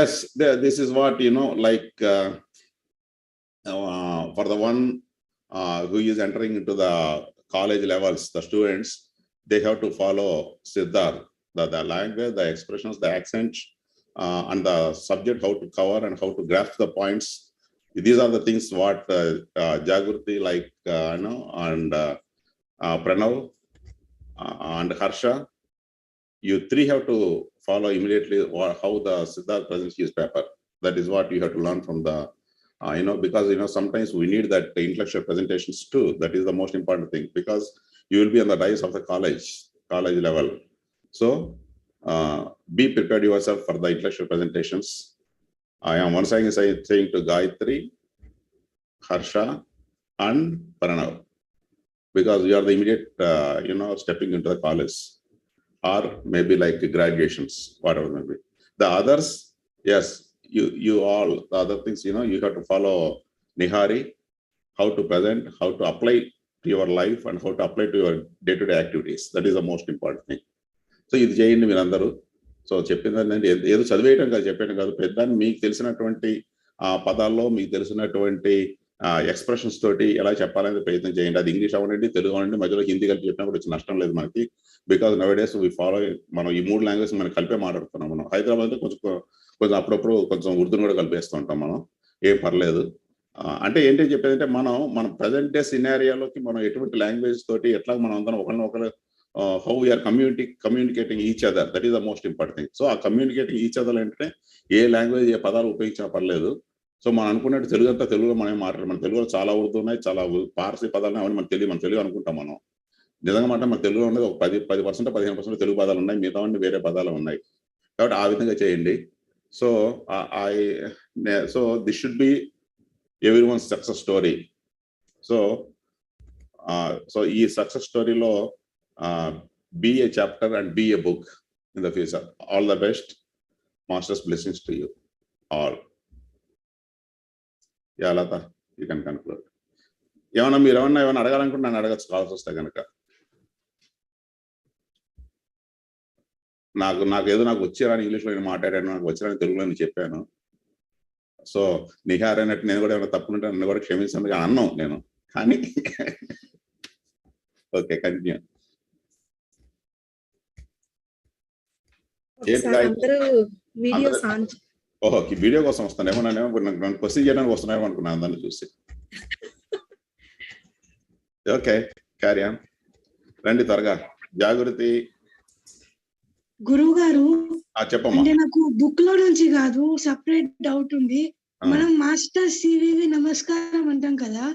yes, this is what like for the one who is entering into the college levels, the students, they have to follow Siddharth, the language, the expressions, the accent, and the subject, how to cover and how to grasp the points. These are the things what Jagruti, like and Pranav and Harsha, you 3 have to follow immediately how the Siddharth presents his paper. That is what you have to learn from the because sometimes we need that intellectual presentations too. That is the most important thing, because you will be on the rise of the college level. So be prepared yourself for the intellectual presentations. I am once again saying to Gayatri, Harsha and Pranav, because you are the immediate stepping into the college, or maybe like graduations, whatever may be. The others, yes, you all, the other things, you have to follow Nihari, how to present, how to apply to your life, and how to apply to your day-to-day activities. That is the most important thing. So ఇది చేయండి మీరందరూ. So చెప్పిందంటే ఏదో చదివేయటం కాదు, చెప్పేయడం కాదు, పెద్దాన్ని మీకు తెలిసినటువంటి పదాల్లో మీకు తెలిసినటువంటి ఎక్స్ప్రెషన్స్ తోటి ఎలా చెప్పాలనేది ప్రయత్నం చేయండి. అది ఇంగ్లీష్ అవ్వండి, తెలుగు అవ్వండి, మధ్యలో హిందీ కలిపి చెప్పినా కూడా వచ్చి నష్టం లేదు మనకి. Because nowadays we follow, మనం ఈ 3 లాంగ్వేజ్ మనం కలిపే మాట్లాడుతున్నాం. మనం హైదరాబాద్లో కొంచెం అప్పుడప్పుడు కొంచెం ఉర్దూను కూడా కలిపేస్తూ ఉంటాం మనం, ఏం పర్లేదు. అంటే ఏంటి చెప్పేదంటే మనం ప్రజెంట్ డే సినారియాలోకి మనం ఎటువంటి లాంగ్వేజ్ తోటి ఎట్లా మనం అందరం ఒకరినొకరు how we are communicating each other, that is the most important thing. So ఆ కమ్యూనికేటింగ్ ఈచ్ అదర్ అంటే ఏ లాంగ్వేజ్, ఏ పదాలు ఉపయోగించినా పర్లేదు. సో మనం అనుకున్నట్టు తెలుగు అంతా తెలుగులో మనం మాట్లాడాలి. మన తెలుగులో చాలా ఉర్దూ ఉన్నాయి, చాలా పార్సీ పదాలు అవన్నీ మన తెలుగు అనుకుంటాం మనం. నిజంగా మాట మన తెలుగులో ఉన్నది ఒక 10% 15% తెలుగు పదాలు ఉన్నాయి, మిగతా వేరే పదాలు ఉన్నాయి. కాబట్టి ఆ విధంగా చేయండి. So this should be everyone's success story. So ఈ సక్సెస్ స్టోరీలో be a chapter and be a book in the future. All the best. Master's blessings to you all. Yeah, Lata, you can conclude. మీరు ఏమన్నా అడగాలనుకుంటే నన్ను అడగచ్చు, కావాల్సి వస్తే కనుక. నాకు వచ్చారని ఇంగ్లీష్లో నేను మాట్లాడాను, నాకు వచ్చారని తెలుగులో నేను చెప్పాను. సో నిహార్ అన్నట్టు నేను కూడా ఏమైనా తప్పుంటే నన్ను కూడా క్షమించండి అన్నాను నేను, కానీ ఓకే కంటిన్యూ.
వీడియోస్ ఆన్
ఓహో, వీడియో కోసం వస్తానేమో, నన్ను క్వశ్చన్ చేయడానికి వస్తున్నాయేమో అనుకున్నాను దాన్ని చూసి. Okay, carry on. రండి త్వరగా. జాగృతి.
గురువు గారు,
చెప్పమ్మా.
అంటే నాకు బుక్ లో నుంచి కాదు, సపరేట్ డౌట్ ఉంది. మనం మాస్టర్ సివివి నమస్కారం అంటాం కదా,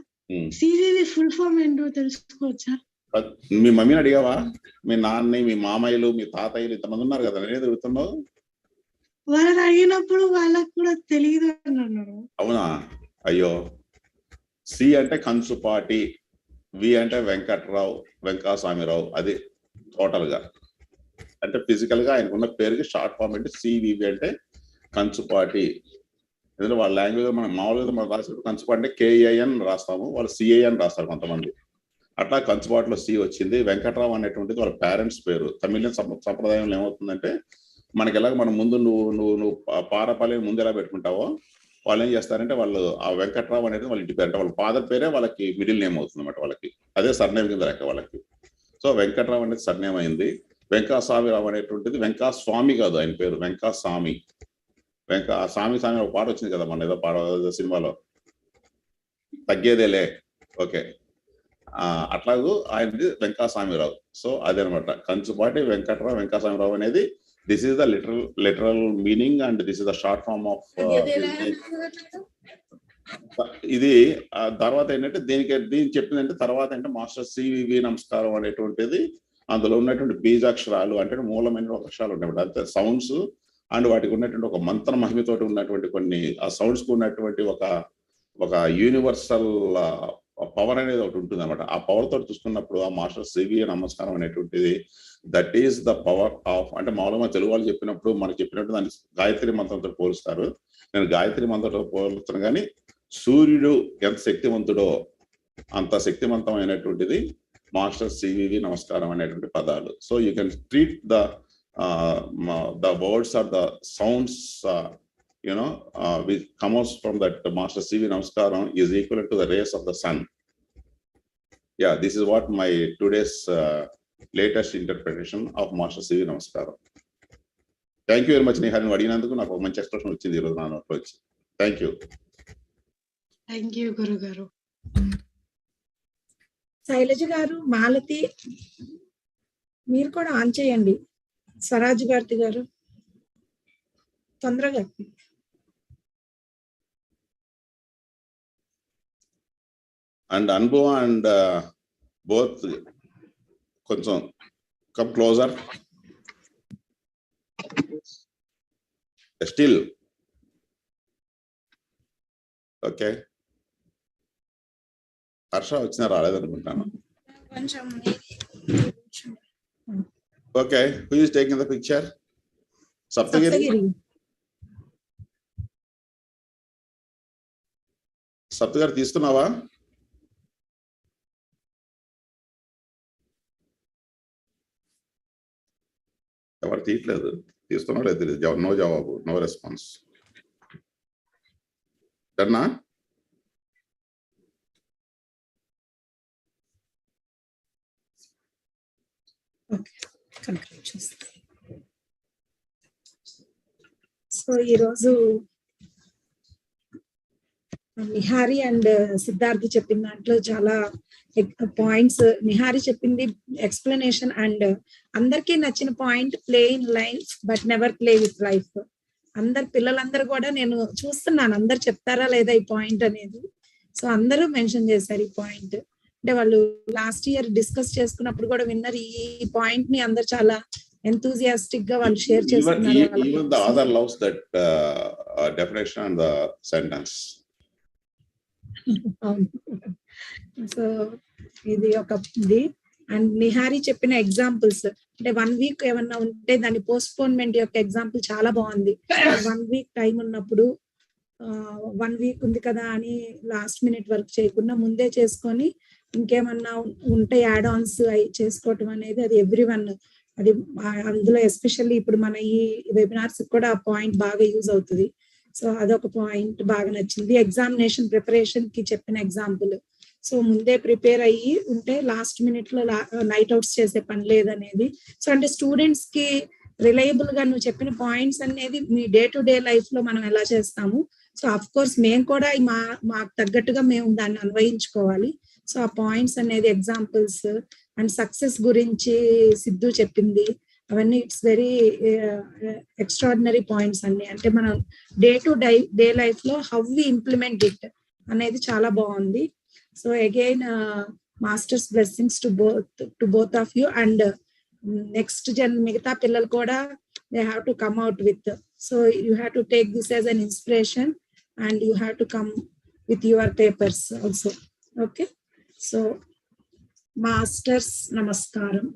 సివివి ఫుల్ ఫామ్ ఏంటో తెలుసుకోవచ్చా?
మీ మమ్మీని అడిగావా? మీ నాన్నని, మీ మామయ్యలు, మీ తాతయ్యలు ఇంతమంది ఉన్నారు కదా, నేను అడుగుతున్నావు.
వాళ్ళని అడిగినప్పుడు వాళ్ళకు కూడా తెలియదు అన్నారు.
అవునా? అయ్యో. సి అంటే కంచుపాటి, వి అంటే వెంకట్రావు, వెంకటస్వామిరావు. అది టోటల్ గా అంటే ఫిజికల్ గా ఆయనకున్న పేరుకి షార్ట్ ఫామ్ అంటే సివివి అంటే కంచుపాటి. ఎందుకంటే వాళ్ళ లాంగ్వేజ్ మనం మామూలుగా మనం రాసినప్పుడు కంచుపాటి అంటే కేఐఎన్ రాస్తాము, వాళ్ళు సిఐఎన్ రాస్తారు కొంతమంది. అట్లా కంచుపాటిలో సి వచ్చింది. వెంకట్రావు అనేటువంటిది వాళ్ళ పేరెంట్స్ పేరు. తమిళ సంప్రదాయంలో ఏమవుతుందంటే, మనకి ఎలాగ మనం ముందు నువ్వు పారపాలి ముందు ఎలా పెట్టుకుంటావో, వాళ్ళు ఏం చేస్తారంటే వాళ్ళు ఆ వెంకట్రావు అనేది వాళ్ళ ఇంటి పేరు, అంటే వాళ్ళ ఫాదర్ పేరే వాళ్ళకి మిడిల్ నేమ్ అవుతుంది అన్నమాట. వాళ్ళకి అదే సర్నేమ్ కింద లెక్క వాళ్ళకి. సో వెంకట్రావు అనేది సర్నేమ్ అయింది. వెంకటస్వామిరావు అనేటువంటిది వెంకటస్వామి కాదు, ఆయన పేరు వెంకటస్వామి. స్వామి ఒక పాట వచ్చింది కదా మన ఏదో పాట సినిమాలో, తగ్గేదేలే. ఓకే, అట్లాగూ ఆయనది వెంకటస్వామిరావు. సో అదనమాట కంచుపాటి వెంకట్రావు వెంకటస్వామిరావు అనేది. This is the literal meaning and this is the short form of ఇది. తర్వాత ఏంటంటే దీనికి చెప్పిందంటే తర్వాత అంటే మాస్టర్ సివివి నమస్కారం అనేటువంటిది, అందులో ఉన్నటువంటి బీజాక్షరాలు అంటే మూలమైన అక్షరాలు ఉంటాయి, అంతే సౌండ్స్. అండ్ వాటికి ఉన్నటువంటి ఒక మంత్ర మహిమతోటి ఉన్నటువంటి కొన్ని ఆ సౌండ్స్ కు ఉన్నటువంటి ఒక యూనివర్సల్ పవర్ అనేది ఒకటి ఉంటుంది అనమాట. ఆ పవర్ తోటి చూసుకున్నప్పుడు ఆ మాస్టర్ సివి నమస్కారం అనేటువంటిది, that is the power of, అంటే మామూలుగా తెలుగు వాళ్ళు చెప్పినప్పుడు మనకి చెప్పినట్టు దాన్ని గాయత్రి మంత్రంతో పోలుస్తారు. నేను గాయత్రి మంత్రంతో పోలుస్తాను, కానీ సూర్యుడు ఎంత శక్తివంతుడో అంత శక్తివంతమైనటువంటిది మాస్టర్ సివివి నమస్కారం అనేటువంటి పదాలు. So you can treat the words or the sounds which comes from that master CV namaskaram is equivalent to the rays of the sun. Yeah, this is what my today's latest interpretation of master CV namaskaram. Thank you very much Nihari, అడిగినందుకు నాకు ఒక మంచి expression వచ్చింది ఈ రోజు నా నోట్లో వచ్చి. థ్యాంక్
యూ గురువు గారు.
శైలజ గారు, మాలతి మీరు కూడా ఆన్ చేయండి. స్వరాజ్ భారతి గారు తొందరగా.
అండ్ అనుభవ అండ్ బోత్ కొంచెం come closer. Still okay. Harsha వచ్చినా రాలేదనుకుంటాను. Okay, who is taking the picture? Saptagiri. Saptagiri తీస్తున్నావా? ఎవరు తీయట్లేదు. తీస్తున్నా లేదు, నో జవాబు, నో రెస్పాన్స్. డన్నా?
సో ఈరోజు నిహారి అండ్ సిద్ధార్థ్ చెప్పిన దాంట్లో చాలా పాయింట్స్. నిహారి చెప్పింది ఎక్స్ప్లెనేషన్ అండ్ అందరికీ నచ్చిన point, play in life but never play with life. పిల్లలందరూ కూడా నేను చూస్తున్నాను అందరు చెప్తారా లేదా ఈ పాయింట్ అనేది. సో అందరూ మెన్షన్ చేశారు ఈ పాయింట్. అంటే వాళ్ళు లాస్ట్ ఇయర్ డిస్కస్ చేసుకున్నప్పుడు కూడా విన్నారు ఈ పాయింట్ ని. అందరు చాలా enthusiastic గా వాళ్ళు షేర్ చేస్తున్నారు.
Even the other loves that definition and the sentence.
So ఇది ఒక ఇది. అండ్ నిహారి చెప్పిన ఎగ్జాంపుల్స్ అంటే 1 వీక్ ఏమన్నా ఉంటే దాని పోస్ట్పోన్మెంట్ యొక్క ఎగ్జాంపుల్ చాలా బాగుంది. 1 వీక్ టైం ఉన్నప్పుడు 1 వీక్ ఉంది కదా అని లాస్ట్ మినిట్ వర్క్ చేయకుండా ముందే చేసుకొని ఇంకేమన్నా ఉంటే యాడ్ ఆన్స్ చేసుకోవటం అనేది అది ఎవ్రీవన్ అది అందులో ఎస్పెషల్లీ ఇప్పుడు మన ఈ వెబినార్స్ కూడా ఆ పాయింట్ బాగా యూజ్ అవుతుంది. సో అదొక పాయింట్ బాగా నచ్చింది. ఎగ్జామినేషన్ ప్రిపరేషన్ కి చెప్పిన ఎగ్జాంపుల్. సో ముందే ప్రిపేర్ అయ్యి ఉంటే లాస్ట్ మినిట్ లో నైట్ అవుట్స్ చేసే పని లేదనేది. సో అంటే స్టూడెంట్స్ కి రిలయబుల్ గా నువ్వు చెప్పిన పాయింట్స్ అనేది మీ డే టు డే లైఫ్ లో మనం ఎలా చేస్తాము. సో అఫ్ కోర్స్ మేము కూడా మాకు తగ్గట్టుగా మేము దాన్ని అన్వయించుకోవాలి. సో ఆ పాయింట్స్ అనేది ఎగ్జాంపుల్స్ అండ్ సక్సెస్ గురించి సిద్ధు చెప్పింది అవన్నీ ఇట్స్ వెరీ ఎక్స్ట్రాడినరీ పాయింట్స్ అన్ని. అంటే మనం డే టు డే లైఫ్ లో హౌ వి ఇంప్లిమెంట్ ఇట్ అనేది చాలా బాగుంది. So again masters blessings to both of you. And next మిగతా పిల్లలు కూడా they have to come out with. So you have to take this as an inspiration and you have to come with your papers also. Okay, so masters నమస్కారం.